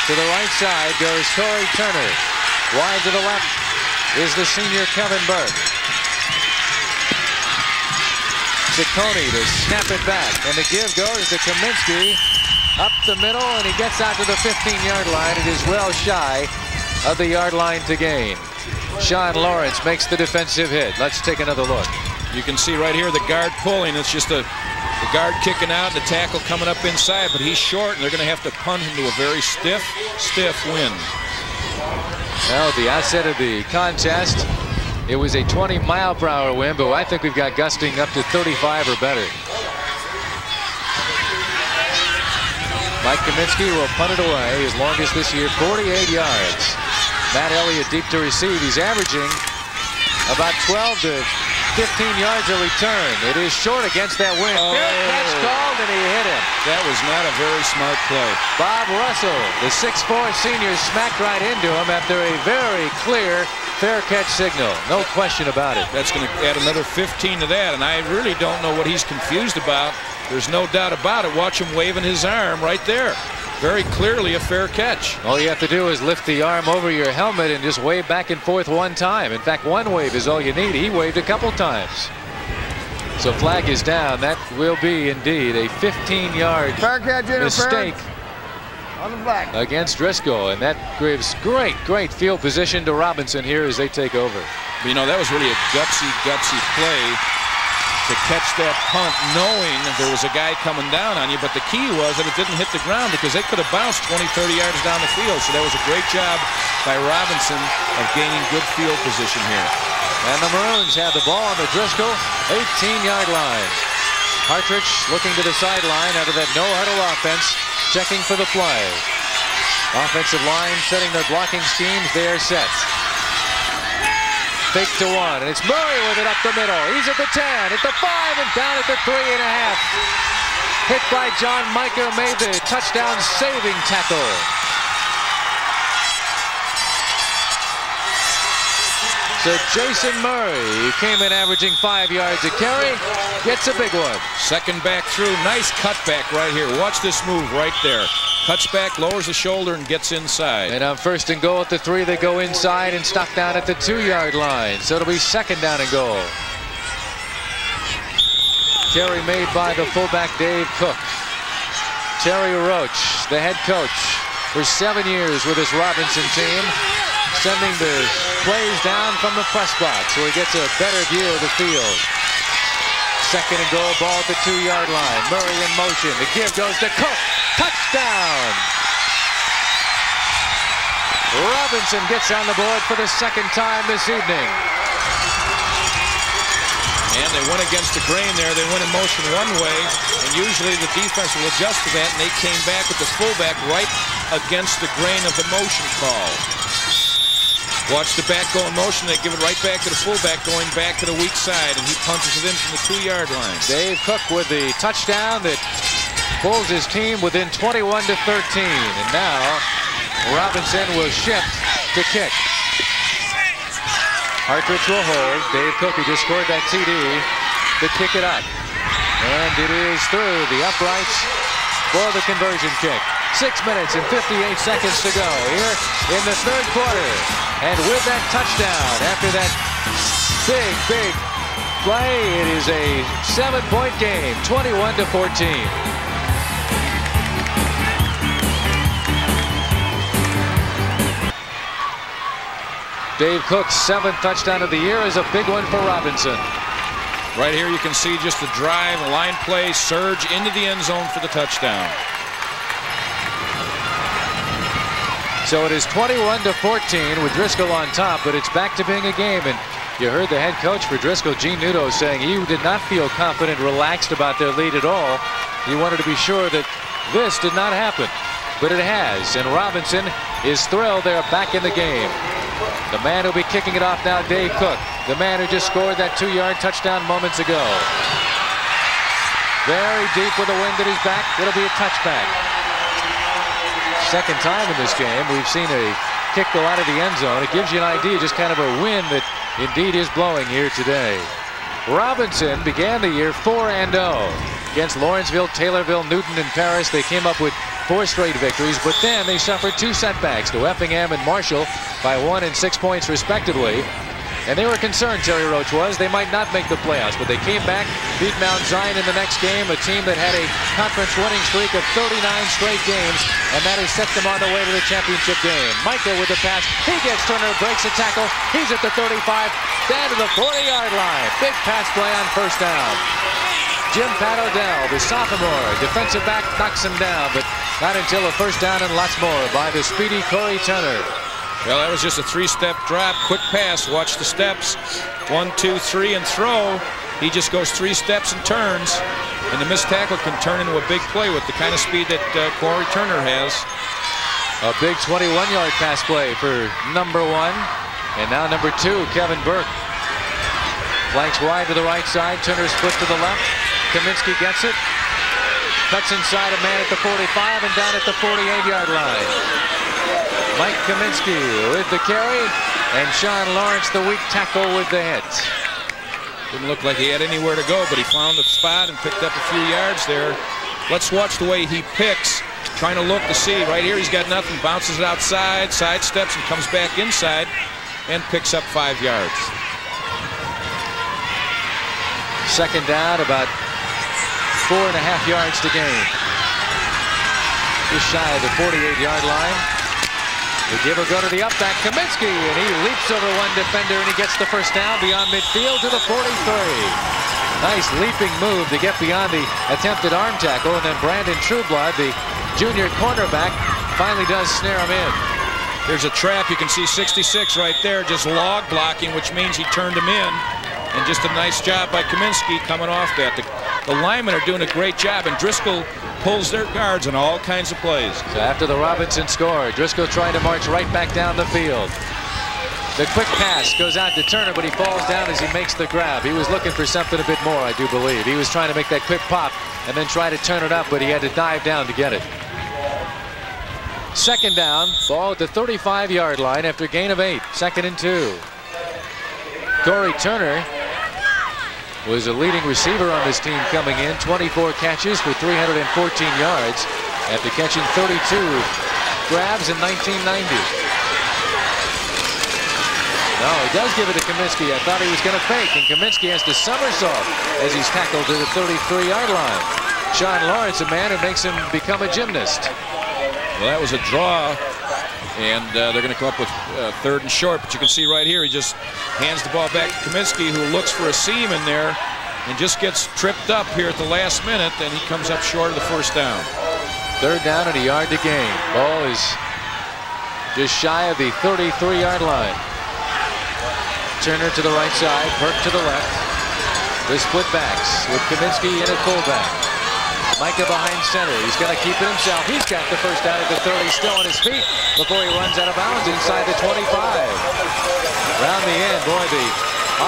To the right side goes Corey Turner. Wide to the left is the senior Kevin Burke. Ciccone to snap it back, and the give goes to Kamienski up the middle, and he gets out to the 15-yard line. It is well shy of the yard line to gain. Sean Lawrence makes the defensive hit. Let's take another look. You can see right here the guard pulling. It's just the guard kicking out and the tackle coming up inside, but he's short, and they're going to have to punt him to a very stiff wind. Well, at the outset of the contest, it was a 20-mile-per-hour wind, but I think we've got gusting up to 35 or better. Mike Kamienski will punt it away, his longest this year, 48 yards. Matt Elliott deep to receive. He's averaging about 12 to 15 yards a return. It is short against that wind. Oh. Fair catch called, and he hit him. That was not a very smart play. Bob Russell, the 6'4 senior, smacked right into him after a very clear fair catch signal. No question about it. That's going to add another 15 to that, and I really don't know what he's confused about. There's no doubt about it. Watch him waving his arm right there. Very clearly a fair catch. All you have to do is lift the arm over your helmet and just wave back and forth one time. In fact, one wave is all you need. He waved a couple times. So flag is down. That will be indeed a 15-yard mistake on the back against Driscoll, and that gives great field position to Robinson here as they take over. But, you know, that was really a gutsy play to catch that punt, knowing there was a guy coming down on you, but the key was that it didn't hit the ground, because they could have bounced 20, 30 yards down the field. So that was a great job by Robinson of gaining good field position here. And the Maroons have the ball on the Driscoll 18-yard line. Partridge looking to the sideline out of that no-huddle offense, checking for the play. Offensive line setting their blocking schemes. They are set. Fake to one, and it's Murray with it up the middle. He's at the 10, at the 5, and down at the 3.5. Hit by John Mika, made the touchdown saving tackle. So Jason Murray, who came in averaging 5 yards a carry, gets a big one. Second back through, nice cutback right here. Watch this move right there. cuts back, lowers the shoulder, and gets inside. And on 1st and goal at the 3, they go inside and stop down at the 2-yard line. So it'll be 2nd down and goal. Carry made by the fullback Dave Cook. Terry Roach, the head coach for 7 years with his Robinson team, sending the plays down from the press box where he gets a better view of the field. 2nd and goal, ball at the 2-yard line. Murray in motion. The give goes to Cook. Touchdown! Robinson gets on the board for the 2nd time this evening. And they went against the grain there. They went in motion one way, and usually the defense will adjust to that, and they came back with the fullback right against the grain of the motion call. Watch the back go in motion. They give it right back to the fullback going back to the weak side, and he punches it in from the 2-yard line. Dave Cook with the touchdown that pulls his team within 21 to 13. And now Robinson will shift to kick. Hartridge will hold. Dave Cook, who just scored that TD, to kick it up. And it is through the uprights for the conversion kick. 6 minutes and 58 seconds to go here in the 3rd quarter. And with that touchdown, after that big play, it is a 7-point game, 21 to 14. Dave Cook's 7th touchdown of the year is a big one for Robinson. Right here you can see just the drive, a line play, surge into the end zone for the touchdown. So it is 21 to 14 with Driscoll on top, but it's back to being a game. And you heard the head coach for Driscoll, Gene Nudo, saying he did not feel confident, relaxed about their lead at all. He wanted to be sure that this did not happen, but it has. And Robinson is thrilled they're back in the game. The man who'll be kicking it off now, Dave Cook, the man who just scored that 2-yard touchdown moments ago. Very deep with the wind at his back. It'll be a touchback. 2nd time in this game we've seen a kick go out of the end zone. It gives you an idea just kind of a wind that indeed is blowing here today. Robinson began the year 4-0 against Lawrenceville, Taylorville, Newton, and Paris. They came up with 4 straight victories, but then they suffered 2 setbacks to Effingham and Marshall by 1 and 6 points respectively. And they were concerned, Terry Roach was, they might not make the playoffs, but they came back, beat Mount Zion in the next game, a team that had a conference winning streak of 39 straight games, and that has set them on the way to the championship game. Mika with the pass, he gets Turner, breaks a tackle, he's at the 35, down to the 40-yard line. Big pass play on 1st down. Jim Pat Odell, the sophomore, defensive back, knocks him down, but not until a 1st down and lots more by the speedy Corey Turner. Well, that was just a 3-step drop, quick pass. Watch the steps. 1, 2, 3, and throw. He just goes 3 steps and turns. And the missed tackle can turn into a big play with the kind of speed that Corey Turner has. A big 21-yard pass play for number 1. And now number 2, Kevin Burke. Flanks wide to the right side. Turner splits to the left. Kamienski gets it. Cuts inside a man at the 45 and down at the 48-yard line. Mike Kamienski with the carry, and Sean Lawrence, the weak tackle, with the hit. Didn't look like he had anywhere to go, but he found the spot and picked up a few yards there. Let's watch the way he picks, trying to look to see. Right here, he's got nothing. Bounces it outside, sidesteps, and comes back inside, and picks up 5 yards. 2nd down, about 4.5 yards to gain. Just shy of the 48-yard line. The give will go to the up back, Kamienski, and he leaps over 1 defender, and he gets the 1st down beyond midfield to the 43. Nice leaping move to get beyond the attempted arm tackle, and then Brandon Trueblood, the junior cornerback, finally does snare him in. There's a trap. You can see 66 right there, just log blocking, which means he turned him in. And just a nice job by Kamienski coming off that. The linemen are doing a great job, and Driscoll pulls their guards on all kinds of plays. So after the Robinson score, Driscoll trying to march right back down the field. The quick pass goes out to Turner, but he falls down as he makes the grab. He was looking for something a bit more, I do believe. He was trying to make that quick pop and then try to turn it up, but he had to dive down to get it. 2nd down, ball at the 35-yard line after a gain of 8. 2nd and 2. Corey Turner was a leading receiver on this team coming in. 24 catches for 314 yards. after catching 32 grabs in 1990. No, he does give it to Kaminski. I thought he was going to fake, and Kaminski has to somersault as he's tackled to the 33-yard line. Sean Lawrence, a man who makes him become a gymnast. Well, that was a draw, and they're going to come up with 3rd and short. But you can see right here, he just hands the ball back to Kaminski, who looks for a seam in there and just gets tripped up here at the last minute, and he comes up short of the 1st down. 3rd down and a yard to gain. Ball is just shy of the 33-yard line. Turner to the right side, Burke to the left. The split backs with Kaminski in at fullback. Micah behind center. He's going to keep it himself. He's got the 1st down at the 30, still on his feet before he runs out of bounds inside the 25. Around the end, boy, the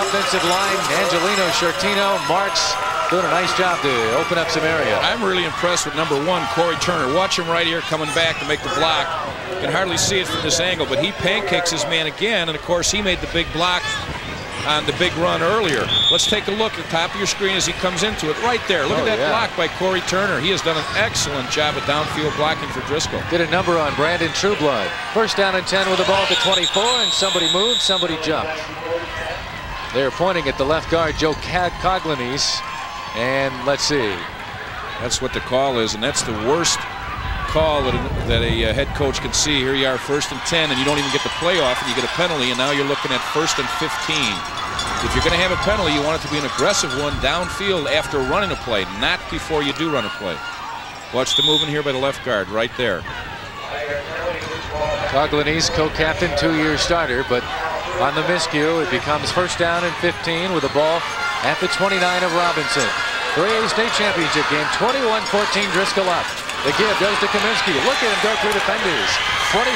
offensive line, Angelino, Shortino, Marks, doing a nice job to open up some area. I'm really impressed with number 1, Corey Turner. Watch him right here coming back to make the block. You can hardly see it from this angle, but he pancakes his man again, and of course he made the big block on the big run earlier. Let's take a look at the top of your screen as he comes into it. Right there. Look at that block by Corey Turner. He has done an excellent job of downfield blocking for Driscoll. Did a number on Brandon Trueblood. 1st down and 10 with the ball at the 24, and somebody moved, somebody jumped. They're pointing at the left guard, Joe Coglanese. And let's see. That's what the call is, and that's the worst call that a head coach can see. Here you are, 1st and 10, and you don't even get the playoff, and you get a penalty, and now you're looking at 1st and 15. If you're going to have a penalty, you want it to be an aggressive one downfield after running a play, not before you do run a play. Watch the movement here by the left guard, right there. Coglanese, co-captain, 2-year starter, but on the miscue, it becomes 1st down and 15 with the ball at the 29 of Robinson. 3A state championship game, 21-14, Driscoll up. The give goes to Kaminski. Look at him go through defenders. 25,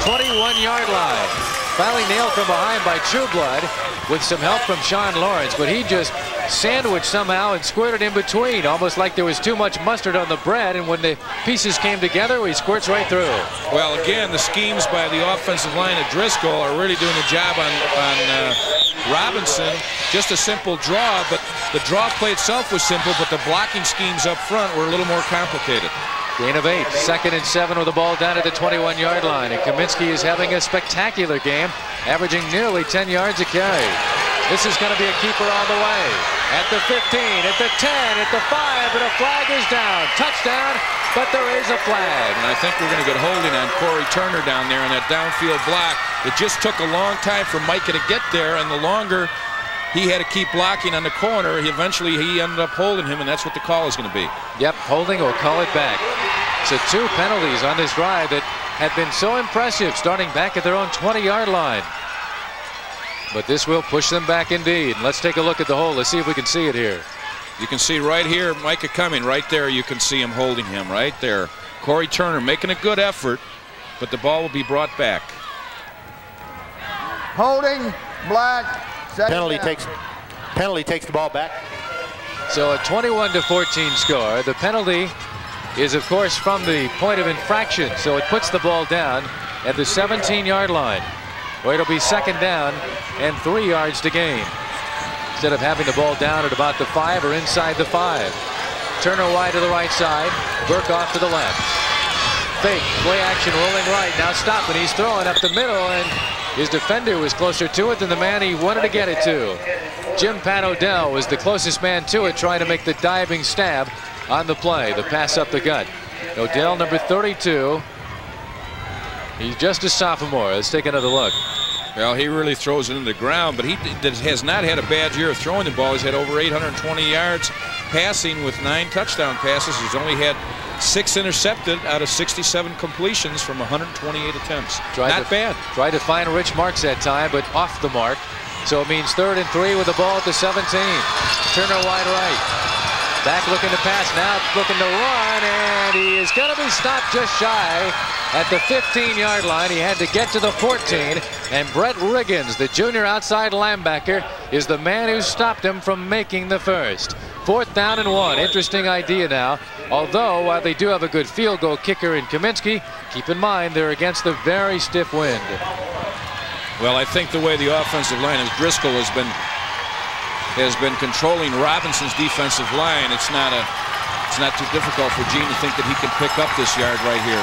21-yard line. Finally nailed from behind by Trueblood with some help from Sean Lawrence, but he just sandwiched somehow and squirted in between, almost like there was too much mustard on the bread, and when the pieces came together, he squirts right through. Well, again, the schemes by the offensive line at Driscoll are really doing the job on Robinson. Just a simple draw, but the draw play itself was simple, but the blocking schemes up front were a little more complicated. Gain of 8, 2nd and 7 with the ball down at the 21-yard line, and Kaminski is having a spectacular game, averaging nearly 10 yards a carry. This is going to be a keeper all the way. At the 15, at the 10, at the 5, and a flag is down. Touchdown, but there is a flag. And I think we're going to get holding on Corey Turner down there on that downfield block. It just took a long time for Micah to get there, and the longer he had to keep blocking on the corner, eventually he ended up holding him, and that's what the call is going to be. Yep, holding or call it back. So 2 penalties on this drive that have been so impressive, starting back at their own 20-yard line. But this will push them back indeed. Let's take a look at the hold. Let's see if we can see it here. You can see right here, Micah coming right there. You can see him holding him right there. Corey Turner making a good effort, but the ball will be brought back. Holding, black. Penalty takes the ball back. So a 21-14 score. The penalty is, of course, from the point of infraction, so it puts the ball down at the 17-yard line, where it'll be 2nd down and 3 yards to gain, instead of having the ball down at about the 5 or inside the 5. Turner wide to the right side, Burke off to the left. Fake, play action, rolling right, now stopping, he's throwing up the middle, and his defender was closer to it than the man he wanted to get it to. Jim Pat Odell was the closest man to it, trying to make the diving stab on the play, the pass up the gut. Odell, number 32. He's just a sophomore. Let's take another look. Well, he really throws it into the ground, but he has not had a bad year of throwing the ball. He's had over 820 yards passing with 9 touchdown passes. He's only had 6 intercepted out of 67 completions from 128 attempts. Not bad. Tried to find rich marks that time, but off the mark. So it means 3rd and 3 with the ball at the 17. Turner wide right. Back looking to pass, now looking to run, and he is going to be stopped just shy at the 15-yard line. He had to get to the 14, and Brett Riggins, the junior outside linebacker, is the man who stopped him from making the first. 4th down and 1. Interesting idea now. Although, while they do have a good field goal kicker in Kaminski, keep in mind they're against a very stiff wind. Well, I think the way the offensive line of Driscoll has been controlling Robinson's defensive line, it's not it's not too difficult for Gene to think that he can pick up this yard right here.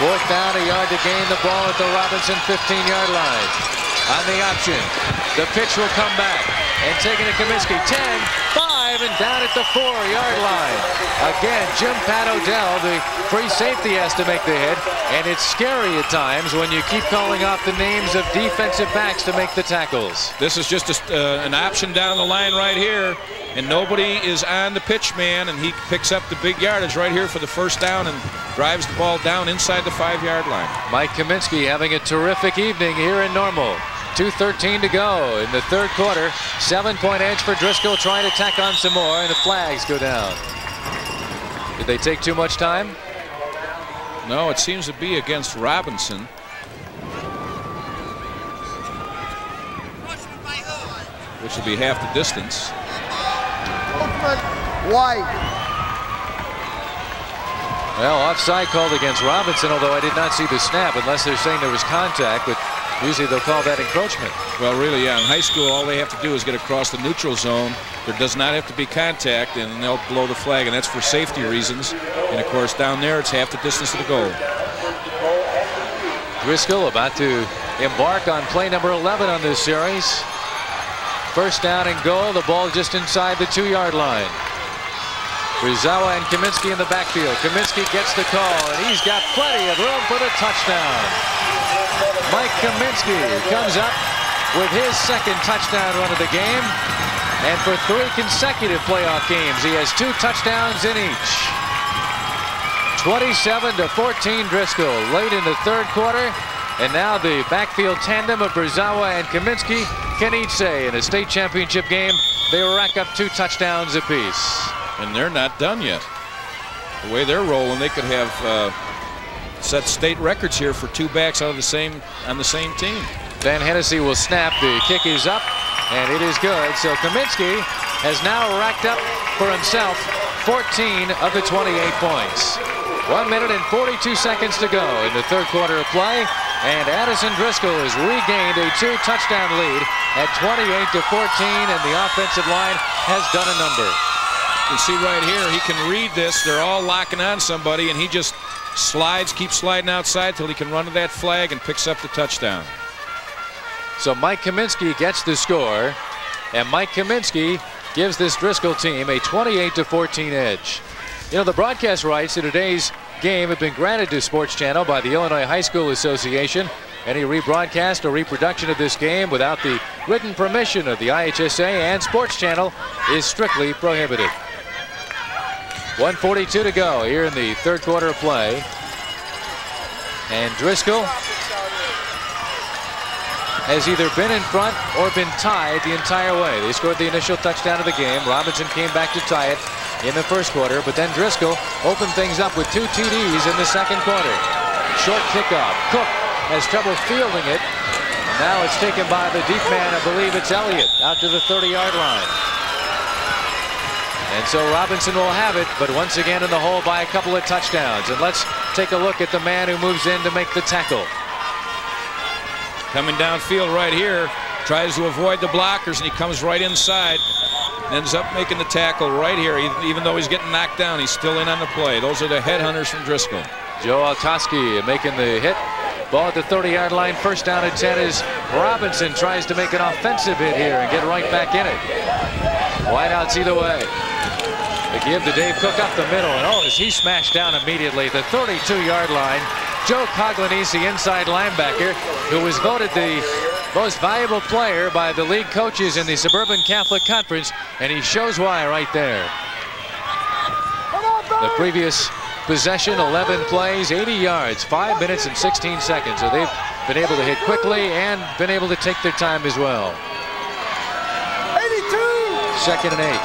4th down, a yard to gain the ball at the Robinson 15-yard line. On the option, the pitch will come back. And taking to Kamienski, 10, 5, and down at the 4-yard line. Again, Jim Pat Odell, the free safety, has to make the hit. And it's scary at times when you keep calling off the names of defensive backs to make the tackles. This is just an option down the line right here. And nobody is on the pitch man, and he picks up the big yardage right here for the 1st down and drives the ball down inside the 5-yard line. Mike Kamienski having a terrific evening here in Normal. 2:13 to go in the 3rd quarter. 7-point edge for Driscoll, trying to tack on some more, and the flags go down. Did they take too much time? No, it seems to be against Robinson. Which will be half the distance. White. Well, offside called against Robinson, although I did not see the snap, unless they're saying there was contact, but usually they'll call that encroachment. Well, really, yeah. In high school, all they have to do is get across the neutral zone. There does not have to be contact, and they'll blow the flag, and that's for safety reasons. And, of course, down there, it's half the distance to the goal. Driscoll about to embark on play number 11 on this series. 1st down and goal. The ball just inside the 2-yard line. BURZAWA and Kamienski in the backfield. Kamienski gets the call, and he's got plenty of room for the touchdown. Mike Kamienski comes up with his 2nd touchdown run of the game. And for 3 consecutive playoff games, he has 2 touchdowns in each. 27-14 Driscoll late in the 3rd quarter. And now the backfield tandem of BURZAWA and Kamienski can each say in a state championship game they rack up 2 touchdowns apiece. And they're not done yet. The way they're rolling, they could have set state records here for 2 backs on the same team. Van Hennessy will snap. The kick is up, and it is good. So Kamienski has now racked up for himself 14 of the 28 points. 1 minute and 42 seconds to go in the 3rd quarter of play. And Addison Driscoll has regained a 2-touchdown lead at 28-14, and the offensive line has done a number. You can see right here, he can read this. They're all locking on somebody, and he just slides, keeps sliding outside till he can run to that flag and picks up the touchdown. So Mike Kamienski gets the score, and Mike Kamienski gives this Driscoll team a 28-14 edge. You know, the broadcast rights to today's game have been granted to Sports Channel by the Illinois High School Association. Any rebroadcast or reproduction of this game without the written permission of the IHSA and Sports Channel is strictly prohibited. 1:42 to go here in the 3rd quarter of play. And Driscoll has either been in front or been tied the entire way. They scored the initial touchdown of the game. Robinson came back to tie it in the 1st quarter, but then Driscoll opened things up with 2 TDs in the 2nd quarter. Short kickoff. Cook has trouble fielding it. Now it's taken by the deep man, I believe it's Elliott, out to the 30-yard line. And so Robinson will have it, but once again in the hole by a couple of touchdowns. And let's take a look at the man who moves in to make the tackle. Coming downfield right here, tries to avoid the blockers, and he comes right inside. Ends up making the tackle right here. Even though he's getting knocked down, he's still in on the play. Those are the headhunters from Driscoll. Joe Altoski making the hit. Ball at the 30-yard line. 1st down at 10 as Robinson tries to make an offensive hit here and get right back in it. Wideouts either way. They give to Dave Cook up the middle, and oh, is he smashed down immediately. The 32-yard line. Joe Coglanese, the inside linebacker, who was voted the most valuable player by the league coaches in the Suburban Catholic Conference, and he shows why right there. The previous possession, 11 plays, 80 yards, 5 minutes and 16 seconds. So they've been able to hit quickly and been able to take their time as well. 82. 2nd and 8.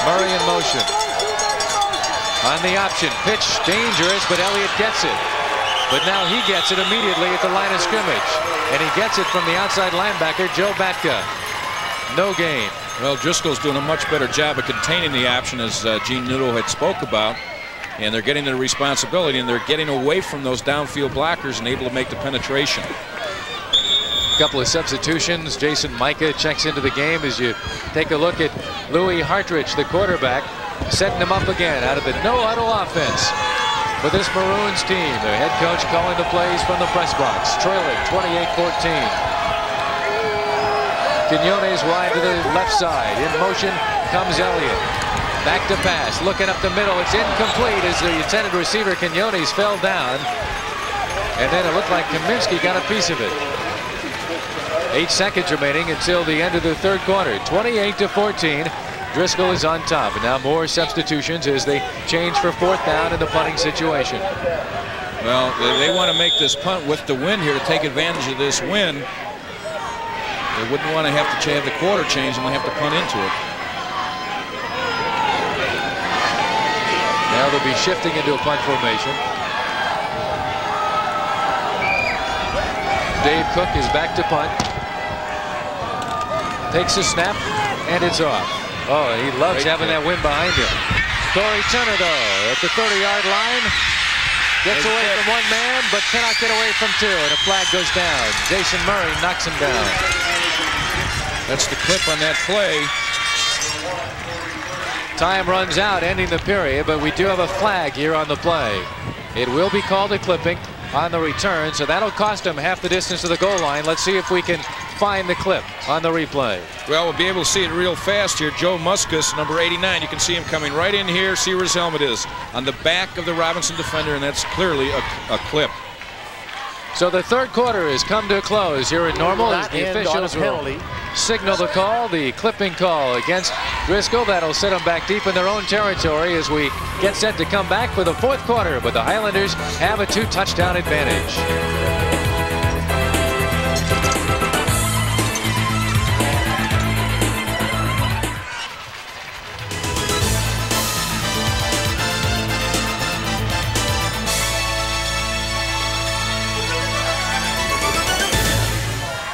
Murray in motion. On the option, pitch dangerous, but Elliott gets it. But now he gets it immediately at the line of scrimmage. And he gets it from the outside linebacker, Joe Batka. No gain. Well, Driscoll's doing a much better job of containing the option, as Gene Noodle had spoke about. And they're getting the responsibility, and they're getting away from those downfield blockers and able to make the penetration. A couple of substitutions. Jason MIKA checks into the game as you take a look at Louis Hartridge, the quarterback, setting him up again out of the no-huddle offense for this Maroons team. The head coach calling the plays from the press box, trailing 28-14. Quinones wide to the left side. In motion comes Elliott. Back to pass, looking up the middle. It's incomplete as the intended receiver Quinones fell down. And then it looked like Kamienski got a piece of it. 8 seconds remaining until the end of the third quarter. 28-14. Driscoll is on top. And now more substitutions as they change for fourth down in the punting situation. Well, they want to make this punt with the win here to take advantage of this win. They wouldn't want to have to have the quarter change and they have to punt into it. Now they'll be shifting into a punt formation. Dave Cook is back to punt. Takes a snap, and it's off. Oh, he loves having that wind behind him. Corey Turner, though, at the 30-yard line. Gets away from one man, but cannot get away from two, and a flag goes down. Jason Murray knocks him down. That's the clip on that play. Time runs out, ending the period, but we do have a flag here on the play. It will be called a clipping on the return, so that'll cost him half the distance to the goal line. Let's see if we can find the clip on the replay. Well, we'll be able to see it real fast here. Joe Muskus, number 89. You can see him coming right in here. See where his helmet is. On the back of the Robinson defender, and that's clearly a clip. So the third quarter has come to a close here in Normal as the officials will signal the call, the clipping call against Driscoll. That'll set them back deep in their own territory as we get set to come back for the fourth quarter. But the Highlanders have a 2-touchdown advantage.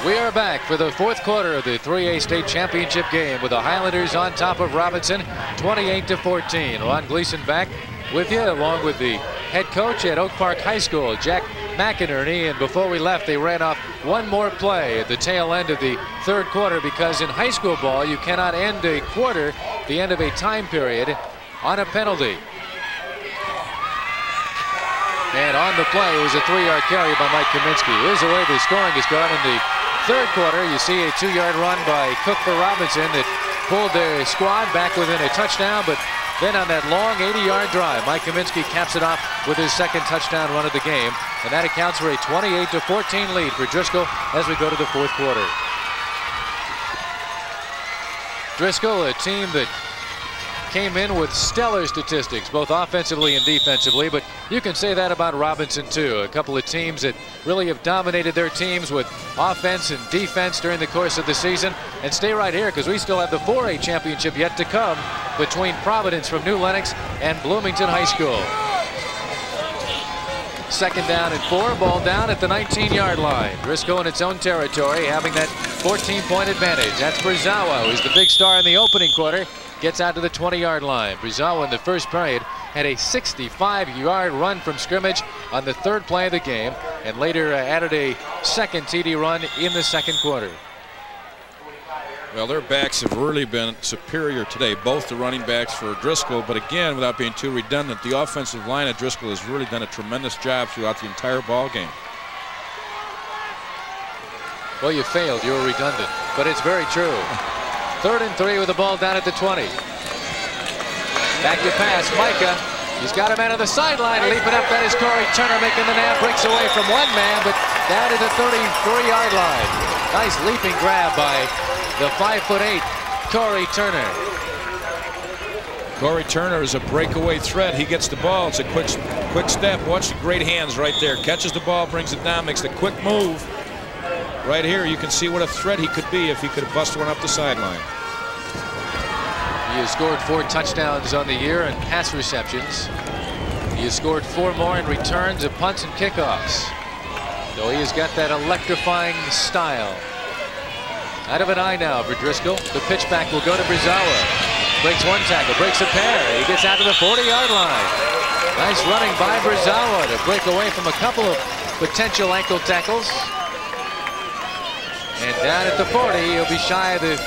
We are back for the fourth quarter of the 3A state championship game with the Highlanders on top of Robinson, 28-14. Lon Gleason back with you, along with the head coach at Oak Park High School, Jack McInerney. And before we left, they ran off one more play at the tail end of the third quarter, because in high school ball, you cannot end a quarter, the end of a time period, on a penalty. And on the play was a 3-yard carry by Mike Kamienski. Here's the way the scoring has gone in the third quarter. You see a 2-yard run by Cook for Robinson that pulled their squad back within a touchdown, but then on that long 80-yard drive, Mike Kamienski caps it off with his second touchdown run of the game, and that accounts for a 28-14 lead for Driscoll as we go to the fourth quarter. Driscoll, a team that came in with stellar statistics, both offensively and defensively, but you can say that about Robinson too. A couple of teams that really have dominated their teams with offense and defense during the course of the season. And stay right here, because we still have the 4A championship yet to come between Providence from New Lenox and Bloomington High School. Second down and 4, ball down at the 19-yard line. Driscoll in its own territory, having that 14-point advantage. That's BURZAWA, who's the big star in the opening quarter. Gets out to the 20-yard line. BURZAWA in the first period had a 65-yard run from scrimmage on the third play of the game, and later added a second TD run in the second quarter. Well, their backs have really been superior today, both the running backs for Driscoll, but again, without being too redundant, the offensive line at Driscoll has really done a tremendous job throughout the entire ball game. Well, you failed. You were redundant, but it's very true. 3rd and 3 with the ball down at the 20. Back to pass, MIKA. He's got a man on the sideline, leaping up. That is Corey Turner making the nab. Breaks away from one man, but down to the 33-yard line. Nice leaping grab by the 5'8" Corey Turner. Corey Turner is a breakaway threat. He gets the ball. It's a quick step. Watch the great hands right there. Catches the ball, brings it down, makes the quick move. Right here, you can see what a threat he could be if he could have busted one up the sideline. He has scored 4 touchdowns on the year and pass receptions. He has scored 4 more in returns of punts and kickoffs. So he has got that electrifying style. Out of an eye now for Driscoll. The pitch back will go to BURZAWA. Breaks one tackle, breaks a pair. He gets out to the 40-yard line. Nice running by BURZAWA to break away from a couple of potential ankle tackles. And down at the 40, he'll be shy of the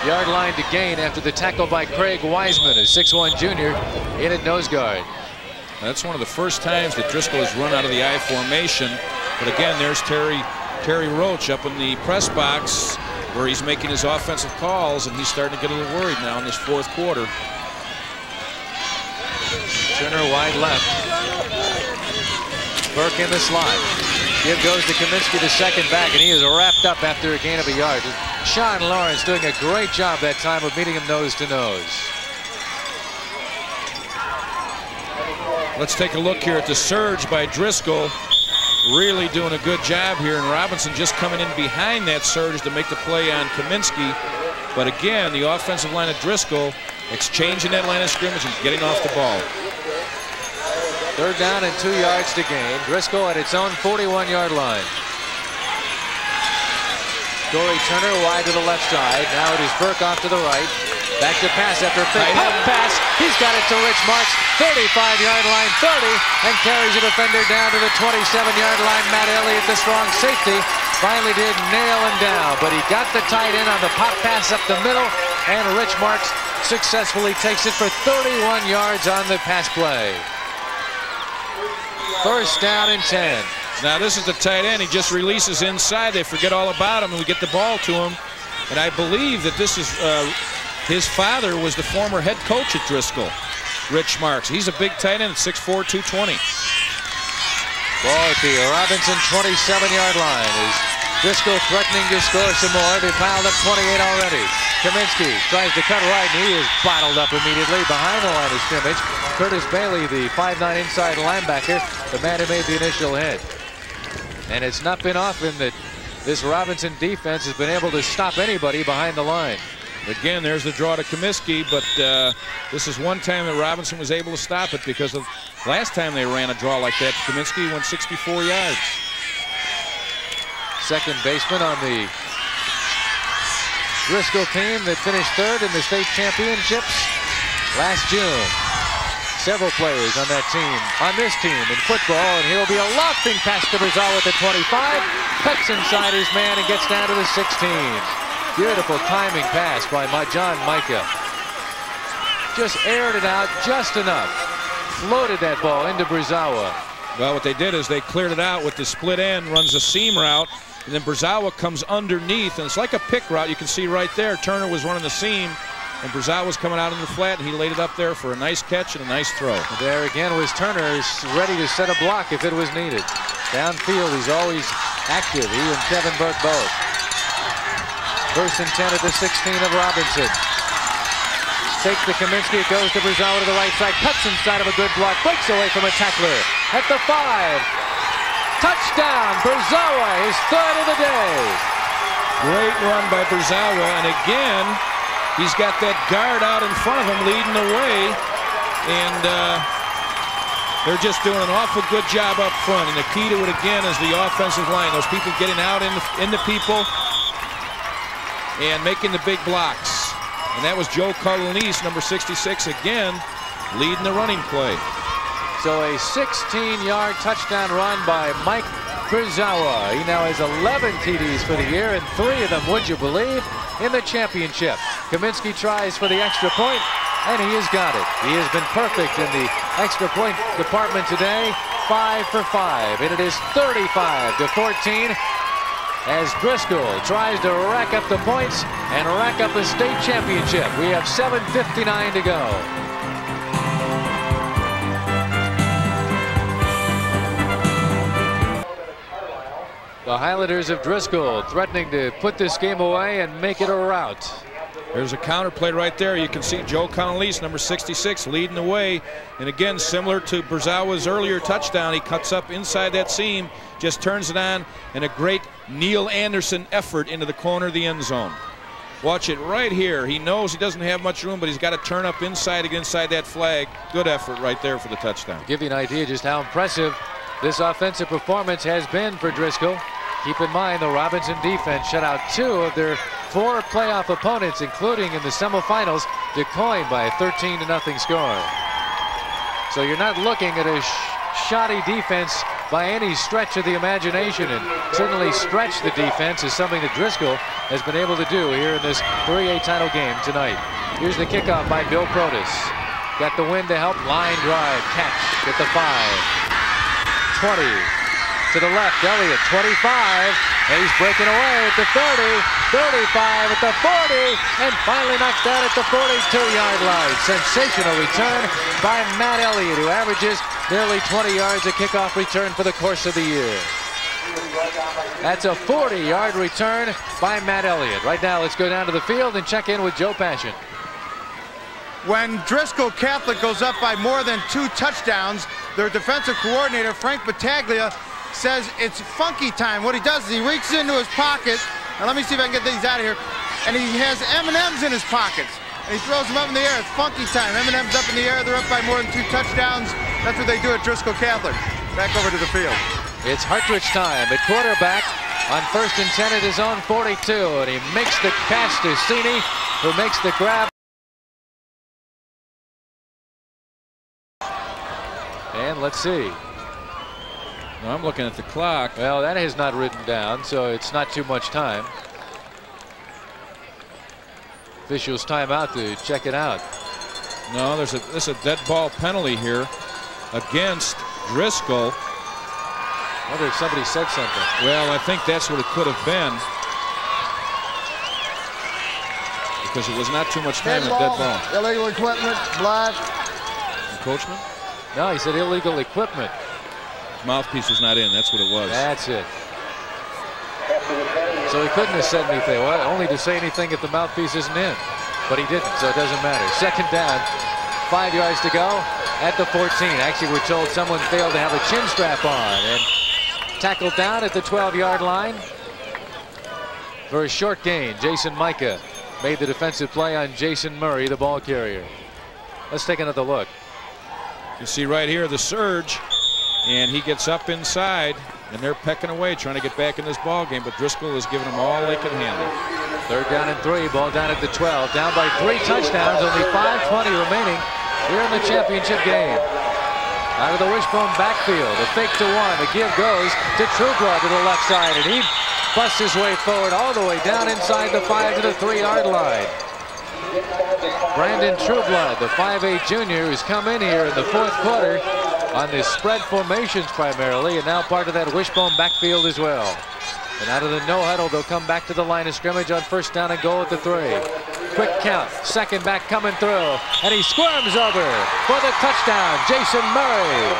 yard line to gain after the tackle by Craig Wiseman, a 6'1" junior, in at nose guard. That's one of the first times that Driscoll has run out of the I formation. But again, there's Terry Roach up in the press box where he's making his offensive calls, and he's starting to get a little worried now in this fourth quarter. Turner wide left. Burke in the slot. Give goes to Kamienski, the second back, and he is wrapped up after a gain of a yard. Sean Lawrence doing a great job that time of meeting him nose to nose. Let's take a look here at the surge by Driscoll. Really doing a good job here, and Robinson just coming in behind that surge to make the play on Kamienski. But again, the offensive line of Driscoll exchanging that line of scrimmage and getting off the ball. 3rd down and 2 yards to gain. Driscoll at its own 41-yard line. Corey Turner wide to the left side. Now it is Burke off to the right. Back to pass after a big pump pass. He's got it to Rich Marks, 35-yard line, 30, and carries a defender down to the 27-yard line. Matt Elliott, the strong safety, finally did nail him down, but he got the tight end on the pop pass up the middle, and Rich Marks successfully takes it for 31 yards on the pass play. 1st down and 10. Now this is the tight end. He just releases inside. They forget all about him, and we get the ball to him. And I believe that this is his father was the former head coach at Driscoll, Rich Marks. He's a big tight end at 6'4", 220. Ball at the Robinson 27-yard line. Is Driscoll threatening to score some more? They piled up 28 already. Kamienski tries to cut right, and he is bottled up immediately behind the line of scrimmage. Curtis Bailey, the 5'9" inside linebacker, the man who made the initial hit. And it's not been often that this Robinson defense has been able to stop anybody behind the line. Again, there's the draw to Kamienski, but this is one time that Robinson was able to stop it, because of last time they ran a draw like that, Kamienski went 64 yards. Second baseman on the Driscoll team that finished 3rd in the state championships last June. Several players on that team, on this team in football, and he'll be a lofting pass to BURZAWA at the 25. Cuts inside his man and gets down to the 16. Beautiful timing pass by John MIKA. Just aired it out just enough. Floated that ball into BURZAWA. Well, what they did is they cleared it out with the split end, runs a seam route, and then BURZAWA comes underneath, and it's like a pick route. You can see right there, Turner was running the seam, and BURZAWA was coming out into the flat, and he laid it up there for a nice catch and a nice throw. There again was Turner, ready to set a block if it was needed. Downfield, he's always active, he and Kevin Burke both. 1st and 10 at the 16 of Robinson. Takes to Kamienski, it goes to BURZAWA to the right side, cuts inside of a good block, breaks away from a tackler at the 5. Touchdown, BURZAWA, his 3rd of the day. Great run by BURZAWA, and again, he's got that guard out in front of him leading the way, and they're just doing an awful good job up front. And the key to it again is the offensive line. Those people getting out in the people and making the big blocks. And that was Joe Cullinese, number 66, again, leading the running play. So a 16-yard touchdown run by Mike BURZAWA. He now has 11 TDs for the year, and 3 of them, would you believe, in the championship. Kamienski tries for the extra point, and he has got it. He has been perfect in the extra point department today, 5 for 5, and it is 35-14 as Driscoll tries to rack up the points and rack up a state championship. We have 7:59 to go. The Highlanders of Driscoll threatening to put this game away and make it a rout. There's a counter play right there. You can see Joe Cullinese, number 66, leading the way. And again, similar to BURZAWA's earlier touchdown, he cuts up inside that seam, just turns it on, and a great Neil Anderson effort into the corner of the end zone. Watch it right here. He knows he doesn't have much room, but he's got to turn up inside that flag. Good effort right there for the touchdown. To give you an idea just how impressive this offensive performance has been for Driscoll. Keep in mind the Robinson defense shut out 2 of their 4 playoff opponents, including in the semifinals, DeCoyne by a 13-0 score. So you're not looking at a shoddy defense by any stretch of the imagination, and certainly stretch the defense is something that Driscoll has been able to do here in this 3A title game tonight. Here's the kickoff by Bill Protas. Got the wind to help. Line drive. Catch at the 5. 20. To the left. Elliott. 25. And he's breaking away at the 30. 35 at the 40. And finally knocked down at the 42-yard line. Sensational return by Matt Elliott, who averages nearly 20 yards a kickoff return for the course of the year. That's a 40-yard return by Matt Elliott. Right now, let's go down to the field and check in with Joe Passion. When Driscoll Catholic goes up by more than 2 touchdowns, their defensive coordinator, Frank Battaglia, says it's funky time. What he does is he reaches into his pocket. Now let me see if I can get these out of here. And he has M&Ms in his pockets. And he throws them up in the air. It's funky time. M&Ms up in the air. They're up by more than 2 touchdowns. That's what they do at Driscoll Catholic. Back over to the field. It's Hartridge time at quarterback on 1st and 10 at his own 42. And he makes the pass to Cini, who makes the grab. And let's see. No, I'm looking at the clock. Well, that is not written down, so it's not too much time. Officials timeout to check it out. No, there's a dead ball penalty here against Driscoll. I wonder if somebody said something. Well, I think that's what it could have been, because it was not too much time in dead ball. Illegal equipment, black. Coachman? No, he said illegal equipment. Mouthpiece was not in. That's what it was. That's it. So he couldn't have said anything. Well, only to say anything if the mouthpiece isn't in. But he didn't, so it doesn't matter. 2nd down, 5 yards to go at the 14. Actually, we're told someone failed to have a chin strap on and tackled down at the 12-yard line for a short gain. Jason MIKA made the defensive play on Jason Murray, the ball carrier. Let's take another look. You see right here the surge, and he gets up inside, and they're pecking away trying to get back in this ball game, but Driscoll is giving them all they can handle. 3rd down and 3, ball down at the 12, down by 3 touchdowns, only 5:20 remaining here in the championship game. Out of the wishbone backfield, a fake to 1, the give goes to Trueblood to the left side, and he busts his way forward all the way down inside the 5 to the 3-yard line. Brandon Trueblood, the 5'8" junior, who's come in here in the 4th quarter on this spread formations primarily, and now part of that wishbone backfield as well. And out of the no huddle, they'll come back to the line of scrimmage on 1st down and goal at the 3. Quick count, 2nd back coming through, and he squirms over for the touchdown, Jason Murray.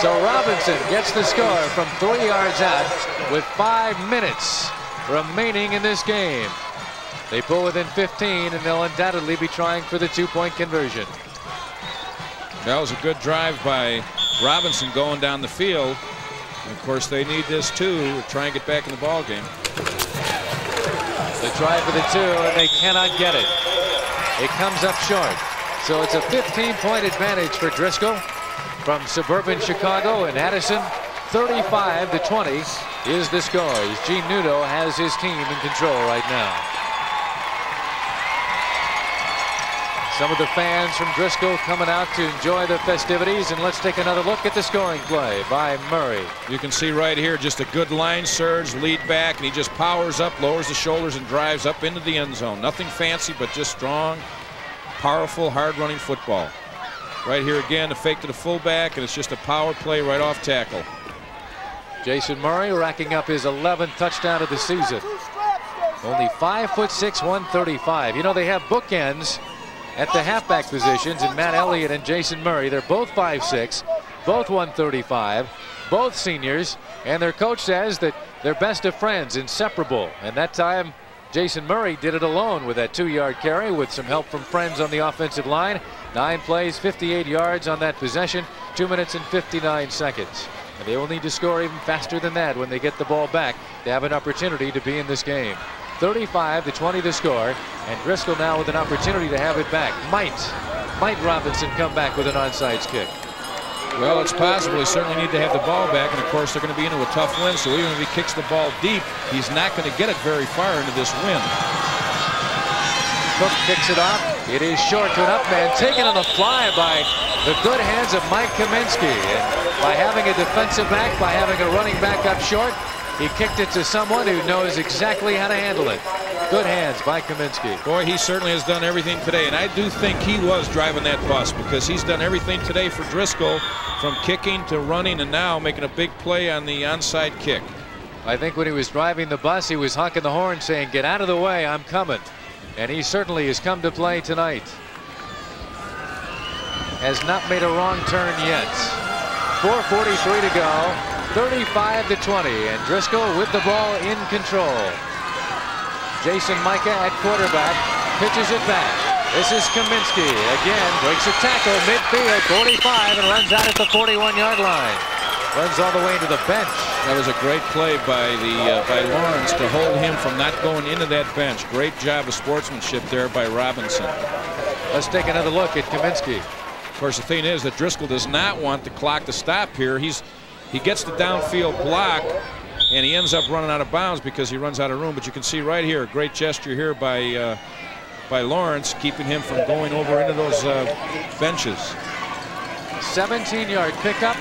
So Robinson gets the score from 3 yards out with 5 minutes remaining in this game. They pull within 15, and they'll undoubtedly be trying for the 2-point conversion. That was a good drive by Robinson going down the field. And of course, they need this too to try and get back in the ball game. They try for the 2, and they cannot get it. It comes up short. So it's a 15-point advantage for Driscoll from suburban Chicago, and Addison 35-20 is the score, as Gene Nudo has his team in control right now. Some of the fans from Driscoll coming out to enjoy the festivities, and let's take another look at the scoring play by Murray. You can see right here just a good line surge, lead back, and he just powers up, lowers the shoulders, and drives up into the end zone. Nothing fancy, but just strong, powerful, hard-running football. Right here again, a fake to the fullback, and it's just a power play right off tackle. Jason Murray racking up his 11th touchdown of the season. Only 5'6", 135. You know, they have bookends at the halfback positions, and Matt Elliott and Jason Murray, they're both 5'6", both 135, both seniors, and their coach says that they're best of friends, inseparable. And that time, Jason Murray did it alone with that 2-yard carry with some help from friends on the offensive line. 9 plays, 58 yards on that possession, 2 minutes and 59 seconds. And they will need to score even faster than that when they get the ball back to have an opportunity to be in this game. 35-20 the score, and Driscoll now with an opportunity to have it back. Might Robinson come back with an onside kick? Well, it's possible. He certainly need to have the ball back, and of course they're going to be into a tough wind, so even if he kicks the ball deep, he's not going to get it very far into this wind. Cook kicks it off. It is short to an up man, taken on the fly by The good hands of Mike Kamienski. And by having a defensive back, by having a running back up short, he kicked it to someone who knows exactly how to handle it. Good hands by Kamienski. Boy, he certainly has done everything today, and I do think he was driving that bus because he's done everything today for Driscoll, from kicking to running and now making a big play on the onside kick. I think when he was driving the bus, he was honking the horn saying, "Get out of the way, I'm coming." And he certainly has come to play tonight. Has not made a wrong turn yet. 4:43 to go, 35-20, and Driscoll with the ball in control. Jason MIKA at quarterback, pitches it back. This is Kamienski again, breaks a tackle midfield, 45, and runs out at the 41-yard line. Runs all the way into the bench. That was a great play by Lawrence to hold him from not going into that bench. Great job of sportsmanship there by Robinson. Let's take another look at Kamienski. Of course, the thing is that Driscoll does not want the clock to stop here. He gets the downfield block, and he ends up running out of bounds because he runs out of room. But you can see right here, a great gesture here by Lawrence, keeping him from going over into those benches. 17-yard pickup.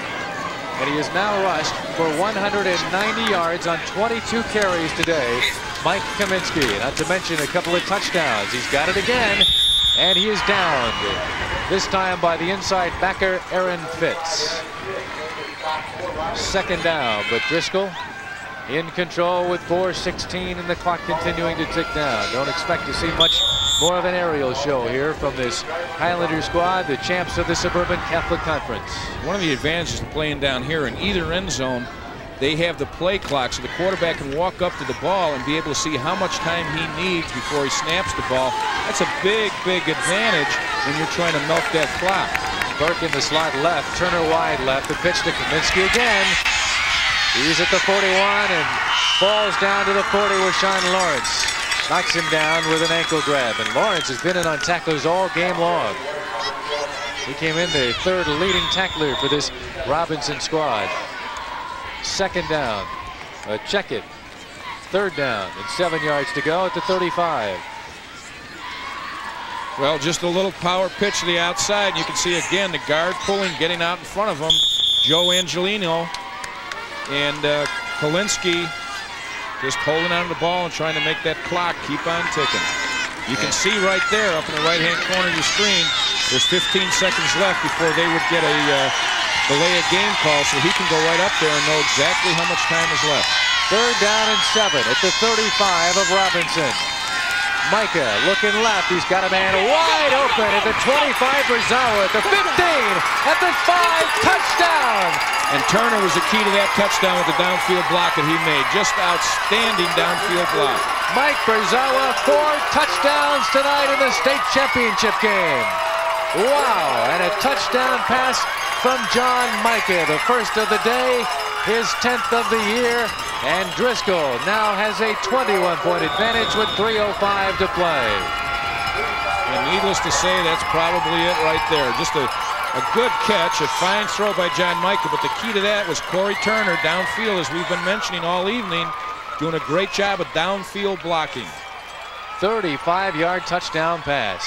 And he has now rushed for 190 yards on 22 carries today. Mike Kamienski, not to mention a couple of touchdowns. He's got it again, and he is downed. This time by the inside backer, Aaron Fitz. Second down, but Driscoll in control with 4:16 and the clock continuing to tick down. Don't expect to see much more of an aerial show here from this Highlander squad, the champs of the Suburban Catholic Conference. One of the advantages of playing down here in either end zone, they have the play clock, so the quarterback can walk up to the ball and be able to see how much time he needs before he snaps the ball. That's a big, big advantage when you're trying to milk that clock. Burke in the slot left, Turner wide left, the pitch to Kamienski again. He's at the 41 and falls down to the 40 with Sean Lawrence. Knocks him down with an ankle grab, and Lawrence has been in on tacklers all game long. He came in the third leading tackler for this Robinson squad. Second down, check it. Third down and 7 yards to go at the 35. Well, just a little power pitch to the outside. You can see again the guard pulling, getting out in front of him. Joe Angelino and Kamienski just holding on to the ball and trying to make that clock keep on ticking. You can see right there up in the right-hand corner of your screen, there's 15 seconds left before they would get a delay of game call, so he can go right up there and know exactly how much time is left. Third down and 7 at the 35 of Robinson. MIKA looking left. He's got a man wide open at the 25. BURZAWA at the 15, at the 5, touchdown. And Turner was the key to that touchdown with the downfield block that he made. Just outstanding downfield block. Mike BURZAWA, 4 touchdowns tonight in the state championship game. Wow, and a touchdown pass from John MIKA, the first of the day, his 10th of the year, and Driscoll now has a 21-point advantage with 3:05 to play. And needless to say, that's probably it right there. Just a good catch, a fine throw by John MIKA, but the key to that was Corey Turner downfield, as we've been mentioning all evening, doing a great job of downfield blocking. 35-yard touchdown pass.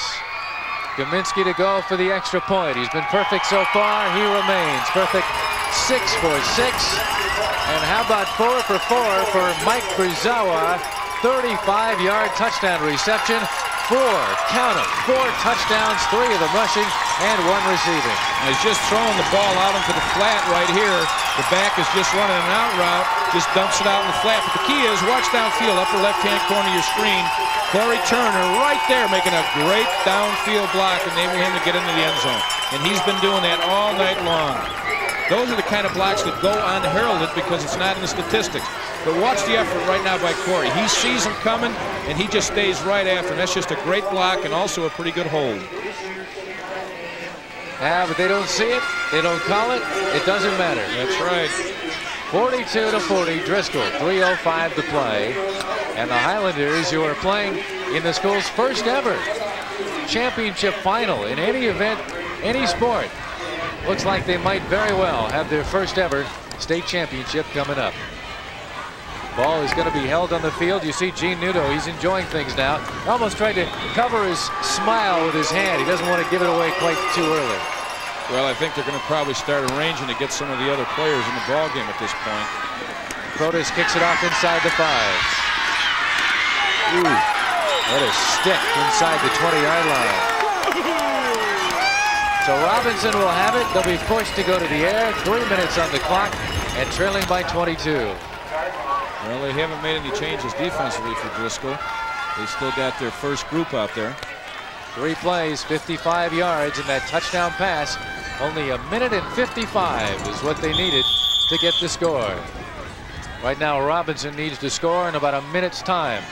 Kamienski to go for the extra point. He's been perfect so far. He remains perfect. 6 for 6. And how about 4 for 4 for Mike BURZAWA? 35-yard touchdown reception. 4, count them, 4 touchdowns, 3 of them rushing and 1 receiving. He's just throwing the ball out into the flat right here. The back is just running an out route, just dumps it out in the flat. But the key is watch downfield, upper left-hand corner of your screen. Corey Turner right there making a great downfield block, enabling him to get into the end zone. And he's been doing that all night long. Those are the kind of blocks that go unheralded because it's not in the statistics. But watch the effort right now by Corey. He sees him coming, and he just stays right after him. That's just a great block and also a pretty good hold. Yeah, but they don't see it. They don't call it. It doesn't matter. That's right. 42-40, Driscoll, 3:05 to play. And the Highlanders, who are playing in the school's first ever championship final in any event, any sport. Looks like they might very well have their first ever state championship coming up. Ball is going to be held on the field. You see Gene Nudo, he's enjoying things now. Almost tried to cover his smile with his hand. He doesn't want to give it away quite too early. Well, I think they're going to probably start arranging to get some of the other players in the ball game at this point. Protas kicks it off inside the 5. Ooh, what a stick inside the 20-yard line. So Robinson will have it. They'll be forced to go to the air. 3 minutes on the clock and trailing by 22. Well, they haven't made any changes defensively for Driscoll. They still got their first group out there. 3 plays, 55 yards, and that touchdown pass. Only a minute and 55 is what they needed to get the score. Right now, Robinson needs to score in about a minute's time.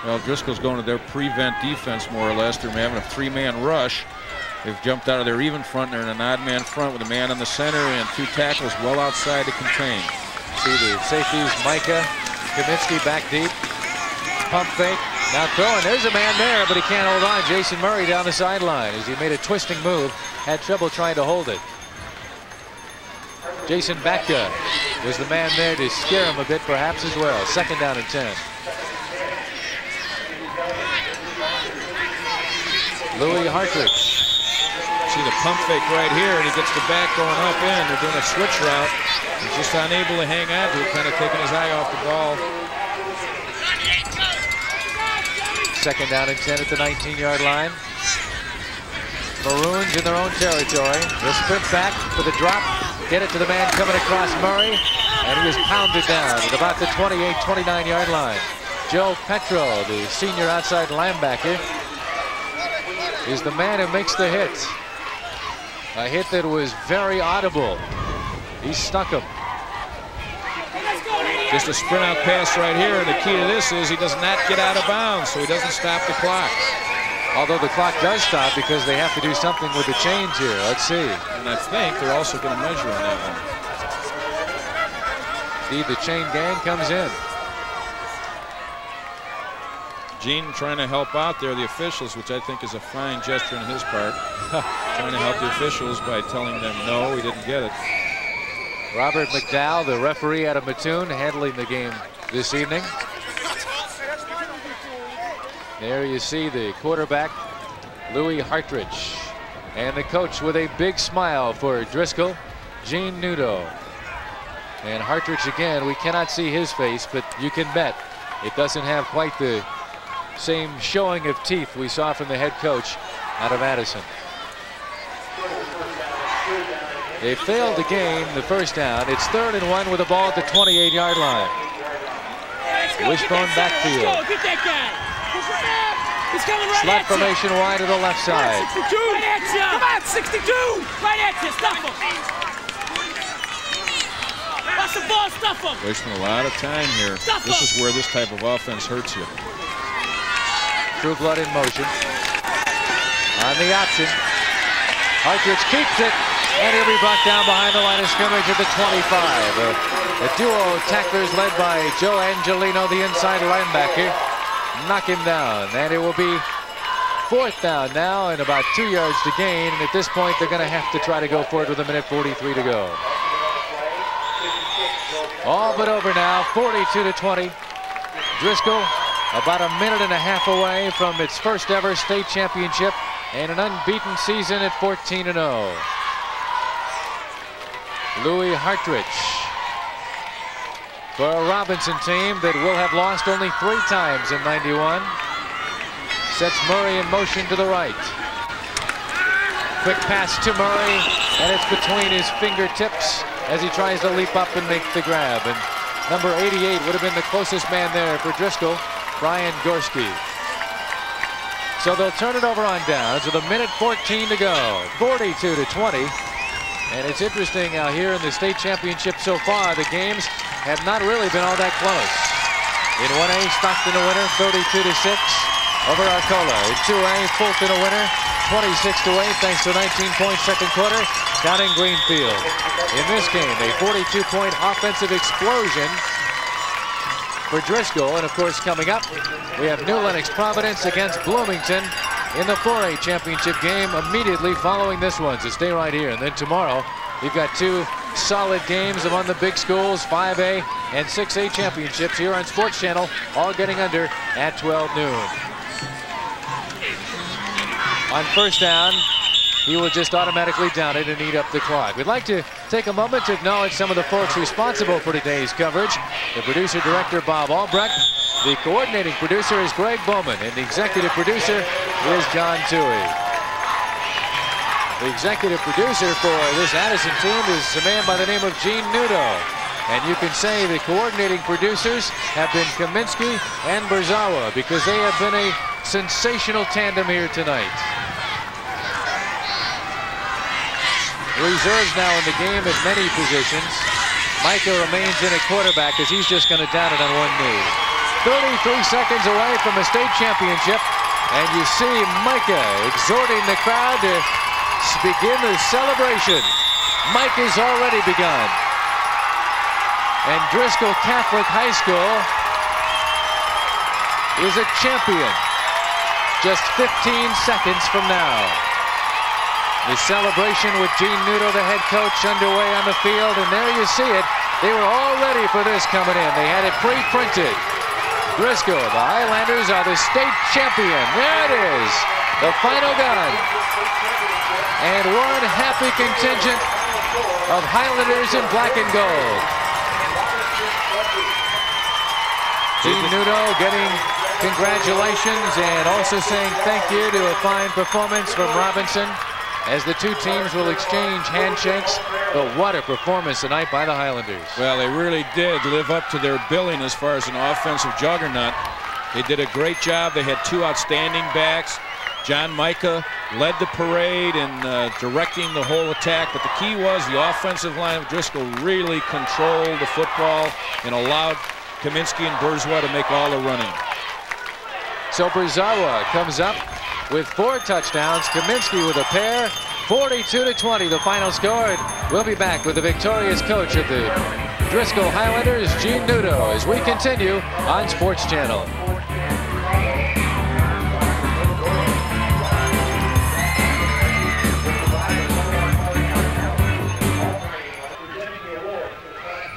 Well, Driscoll's going to their prevent defense more or less. They're having a 3-man rush. They've jumped out of their even front. They're in an odd man front with a man in the center and 2 tackles well outside to contain. See the safeties, MIKA, KAMIENSKI back deep. Pump fake. Now throwing. There's a man there, but he can't hold on. Jason Murray down the sideline as he made a twisting move. Had trouble trying to hold it. Jason Batka was the man there to scare him a bit, perhaps, as well. 2nd down and 10. Louis Hartridge. See the pump fake right here, and he gets the back going up in. They're doing a switch route. He's just unable to hang on to it, kind of taking his eye off the ball. 2nd down and 10 at the 19-yard line. Maroons in their own territory. They'll sprint back for the drop. Get it to the man coming across Murray. And he was pounded down at about the 28, 29-yard line. Joe Petro, the senior outside linebacker, is the man who makes the hit. A hit that was very audible. He stuck him. Just a sprint out pass right here, and the key to this is he does not get out of bounds, so he doesn't stop the clock. Although the clock does stop because they have to do something with the chains here. Let's see. And I think they're also going to measure on that one. See, the chain gang comes in. Gene trying to help out there the officials, which I think is a fine gesture on his part. Trying to help the officials by telling them no, he didn't get it. Robert McDowell, the referee out of Mattoon, handling the game this evening. There you see the quarterback, Louis Hartridge, and the coach with a big smile for Driscoll, Gene Nudo. And Hartridge again, we cannot see his face, but you can bet it doesn't have quite the same showing of teeth we saw from the head coach out of Addison. They failed to gain the 1st down. It's 3rd and 1 with the ball at the 28-yard line. Wishbone backfield. He's coming right Slot at you. formation wide to the left side. 62. Right at you. Come on, 62. Right at you. Stuff him. Watch the ball. Stuff him. Wasting a lot of time here. This is where this type of offense hurts you. True blood in motion. On the option. Hartridge keeps it. And he'll be brought down behind the line of scrimmage at the 25. The duo tacklers led by Joe Angelino, the inside linebacker, knock him down. And it will be 4th down now and about 2 yards to gain. And at this point, they're going to have to try to go for it with a minute 43 to go. All but over now, 42-20. Driscoll about a minute and a half away from its first ever state championship and an unbeaten season at 14-0. Louis Hartridge for a Robinson team that will have lost only 3 times in '91. Sets Murray in motion to the right. Quick pass to Murray, and it's between his fingertips as he tries to leap up and make the grab. And number 88 would have been the closest man there for Driscoll, Brian Gorski. So they'll turn it over on downs with a minute 14 to go, 42-20. And it's interesting how here in the state championship so far, the games have not really been all that close. In 1A, Stockton a winner, 32-6 over Arcola. In 2A, Fulton a winner, 26-8 thanks to a 19-point second quarter, counting Greenfield. In this game, a 42-point offensive explosion for Driscoll. And of course, coming up, we have New Lenox Providence against Bloomington in the 4A championship game immediately following this one. So stay right here. And then tomorrow, you've got 2 solid games among the big schools, 5A and 6A championships here on Sports Channel, all getting under at 12 noon. On 1st down, he will just automatically down it and eat up the clock. We'd like to take a moment to acknowledge some of the folks responsible for today's coverage. The producer-director, Bob Albrecht. The coordinating producer is Greg Bowman, and the executive producer is John Toohey. The executive producer for this Addison team is a man by the name of Gene Nudo. And you can say the coordinating producers have been Kamienski and BURZAWA, because they have been a sensational tandem here tonight. Reserves now in the game at many positions. MIKA remains in at quarterback as he's just going to down it on one knee. 33 seconds away from a state championship, and you see MIKA exhorting the crowd to begin the celebration. MIKA's already begun. And Driscoll Catholic High School is a champion just 15 seconds from now. The celebration with Gene Nudo, the head coach, underway on the field, and there you see it. They were all ready for this coming in. They had it pre-printed. Driscoll, the Highlanders are the state champion. There it is, the final gun. And one happy contingent of Highlanders in black and gold. Gene Nudo getting congratulations and also saying thank you to a fine performance from Robinson, as the two teams will exchange handshakes. But what a performance tonight by the Highlanders. Well, they really did live up to their billing as far as an offensive juggernaut. They did a great job. They had two outstanding backs. John MIKA led the parade in directing the whole attack, but the key was the offensive line of Driscoll really controlled the football and allowed Kamienski and BURZAWA to make all the running. So BURZAWA comes up with 4 touchdowns. Kamienski with a pair. 42-20 the final score. And we'll be back with the victorious coach of the Driscoll Highlanders, Gene Nudo, as we continue on Sports Channel.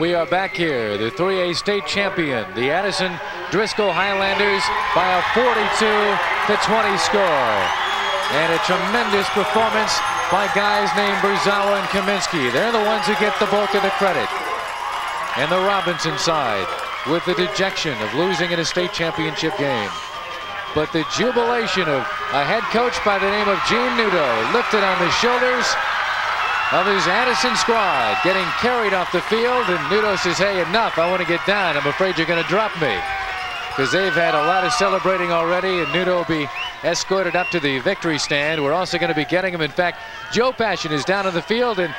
We are back here, the 3A state champion, the Addison Driscoll Highlanders, by a 42-20 score. And a tremendous performance by guys named BURZAWA and Kamienski. They're the ones who get the bulk of the credit. And the Robinson side with the dejection of losing in a state championship game. But the jubilation of a head coach by the name of Gene Nudo, lifted on the shoulders of his Addison squad, getting carried off the field, and Nudo says, hey, enough, I want to get down. I'm afraid you're going to drop me. Because they've had a lot of celebrating already, and Nudo will be escorted up to the victory stand. We're also going to be getting him. In fact, Joe Passion is down on the field, and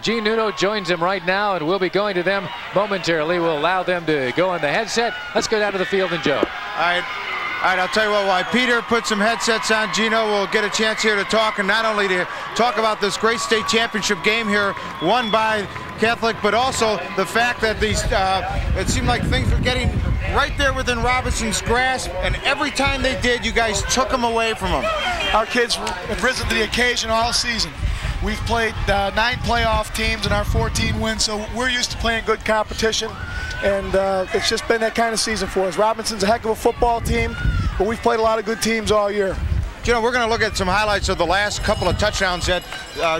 Gene Nudo joins him right now, and we'll be going to them momentarily. We'll allow them to go in the headset. Let's go down to the field and Joe. All right, I'll tell you what, while Peter puts some headsets on, Gino will get a chance here to talk, and not only to talk about this great state championship game here, won by Catholic, but also the fact that these, it seemed like things were getting right there within Robinson's grasp, and every time they did, you guys took them away from them. Our kids have risen to the occasion all season. We've played 9 playoff teams in our 14 wins, so we're used to playing good competition. And it's just been that kind of season for us. Robinson's a heck of a football team, but we've played a lot of good teams all year. You know, we're going to look at some highlights of the last couple of touchdowns that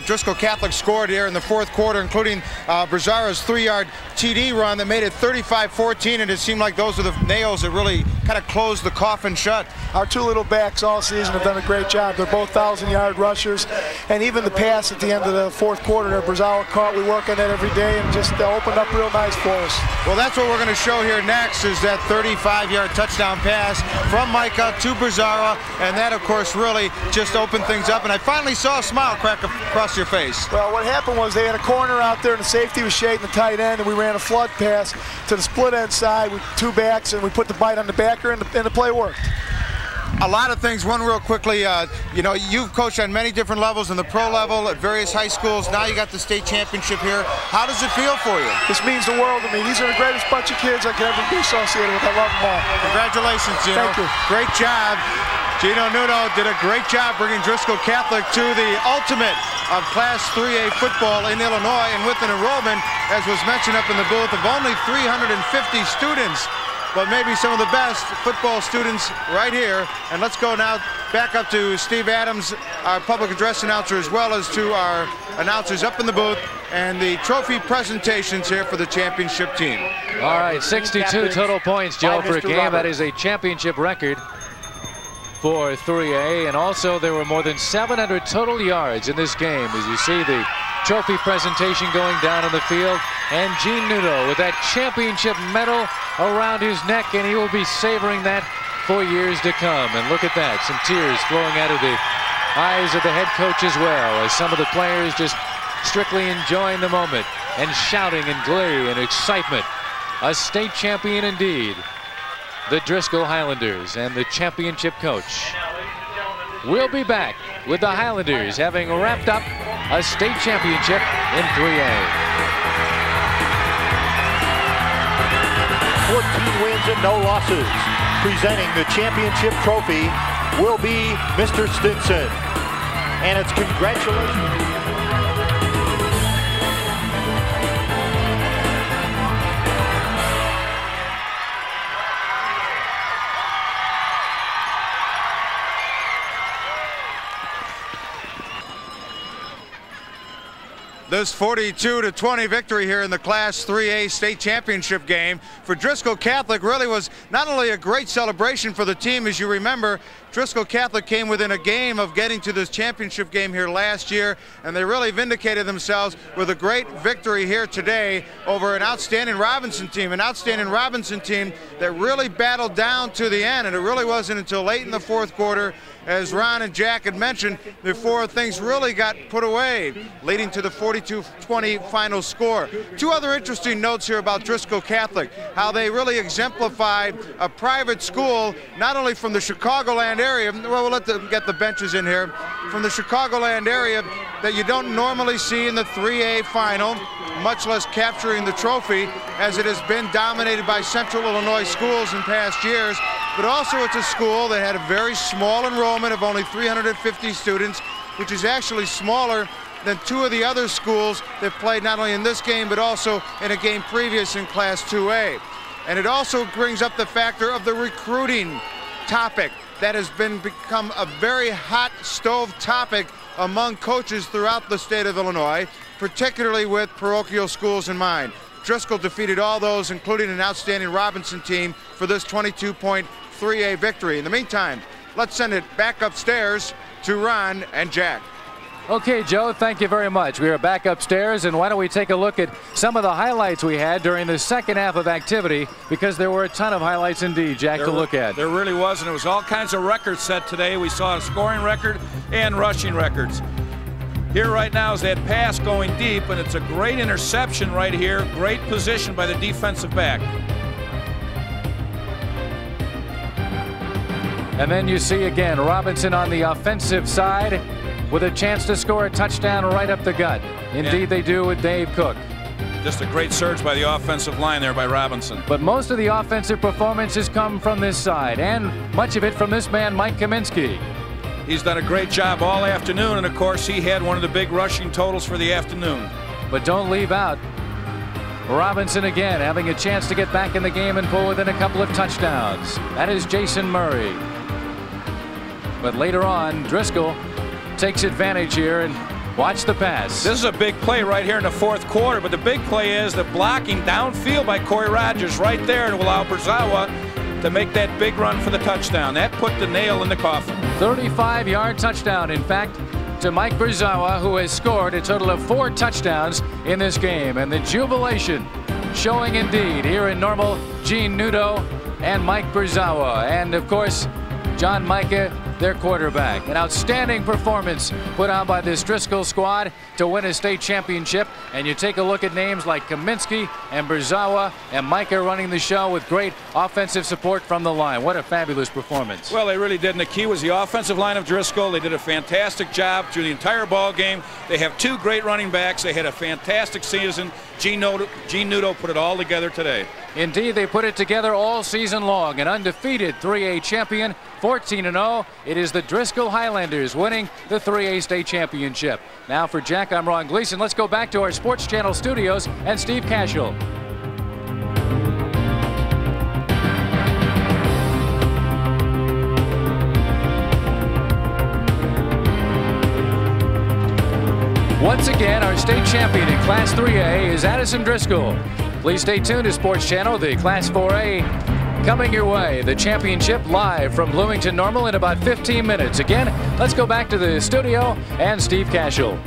Driscoll Catholic scored here in the 4th quarter, including BURZAWA's 3-yard TD run that made it 35-14, and it seemed like those are the nails that really kind of closed the coffin shut. Our 2 little backs all season have done a great job. They're both 1,000-yard rushers, and even the pass at the end of the 4th quarter that BURZAWA caught, we work on that every day, and just opened up real nice for us. Well, that's what we're going to show here next, is that 35-yard touchdown pass from MIKA to BURZAWA, and that, of course, really just opened things up, and I finally saw a smile crack across your face. Well, what happened was they had a corner out there, and the safety was shading the tight end, and we ran a flood pass to the split end side with 2 backs, and we put the bite on the backer, and the play worked. A lot of things. One real quickly, you know, you've coached on many different levels, in the pro level, at various high schools. Now you got the state championship here. How does it feel for you? This means the world to me. These are the greatest bunch of kids I could ever be associated with. I love them all. Congratulations, Gino. Thank you. Great job. Gino Nudo did a great job bringing Driscoll Catholic to the ultimate of Class 3A football in Illinois, and with an enrollment, as was mentioned up in the booth, of only 350 students. but maybe some of the best football students right here. And let's go now back up to Steve Adams, our public address announcer, as well as to our announcers up in the booth, and the trophy presentations here for the championship team. All right, 62 total points, Joe, for a game. That is a championship record for 3A, and also there were more than 700 total yards in this game, as you see the trophy presentation going down on the field, and Gene Nudo with that championship medal around his neck, and he will be savoring that for years to come. And look at that, some tears flowing out of the eyes of the head coach as well, as some of the players just strictly enjoying the moment and shouting in glee and excitement. A state champion indeed, the Driscoll Highlanders, and the championship coach. We'll be back with the Highlanders having wrapped up a state championship in 3A. 14 wins and no losses. Presenting the championship trophy will be Mr. Stinson. And it's congratulations. This 42-20 victory here in the Class 3A state championship game for Driscoll Catholic really was not only a great celebration for the team. As you remember, Driscoll Catholic came within a game of getting to this championship game here last year, and they really vindicated themselves with a great victory here today over an outstanding Robinson team, that really battled down to the end, and it really wasn't until late in the fourth quarter, as Ron and Jack had mentioned, before things really got put away, leading to the 42-20 final score. Two other interesting notes here about Driscoll Catholic, how they really exemplified a private school, not only from the Chicagoland area, well, we'll let them get the benches in here, from the Chicagoland area that you don't normally see in the 3A final, much less capturing the trophy, as it has been dominated by Central Illinois schools in past years. But also it's a school that had a very small enrollment of only 350 students, which is actually smaller than two of the other schools that played not only in this game but also in a game previous in Class 2A. And it also brings up the factor of the recruiting topic that has become a very hot stove topic among coaches throughout the state of Illinois, particularly with parochial schools in mind. Driscoll defeated all those, including an outstanding Robinson team, for this 22-point 3A victory. In the meantime, let's send it back upstairs to Ron and Jack. Okay, Joe, thank you very much. We are back upstairs, and why don't we take a look at some of the highlights we had during the second half of activity, because there were a ton of highlights indeed, Jack, to look at. There really was, and it was all kinds of records set today. We saw a scoring record and rushing records. Here right now is that pass going deep, and it's a great interception right here. Great position by the defensive back. And then you see again Robinson on the offensive side with a chance to score a touchdown right up the gut. Indeed, they do with Dave Cook. Just a great surge by the offensive line there by Robinson. But most of the offensive performances come from this side, and much of it from this man, Mike Kamienski. He's done a great job all afternoon, and of course he had one of the big rushing totals for the afternoon. But don't leave out Robinson again, having a chance to get back in the game and pull within a couple of touchdowns. That is Jason Murray. But later on, Driscoll takes advantage here, and watch the pass. This is a big play right here in the fourth quarter, but the big play is the blocking downfield by Corey Rogers right there to allow Burzawa to make that big run for the touchdown. That put the nail in the coffin. 35-yard touchdown, in fact, to Mike Burzawa, who has scored a total of 4 touchdowns in this game. And the jubilation showing indeed here in Normal, Gene Nudo and Mike Burzawa. And of course, John Mika, their quarterback. An outstanding performance put on by this Driscoll squad to win a state championship. And you take a look at names like Kamienski and Burzawa and Mika running the show with great offensive support from the line. What a fabulous performance. Well, they really did. And the key was the offensive line of Driscoll. They did a fantastic job through the entire ball game. They have 2 great running backs. They had a fantastic season. Gene Nudo put it all together today. Indeed, they put it together all season long. An undefeated 3A champion, 14-0. It is the Driscoll Highlanders winning the 3A state championship. Now for Jack, I'm Ron Gleason. Let's go back to our Sports Channel studios and Steve Cashel. Once again, our state champion in Class 3A is Addison Driscoll. Please stay tuned to Sports Channel, the Class 4A coming your way. The championship live from Bloomington Normal in about 15 minutes. Again, let's go back to the studio and Steve Cashel.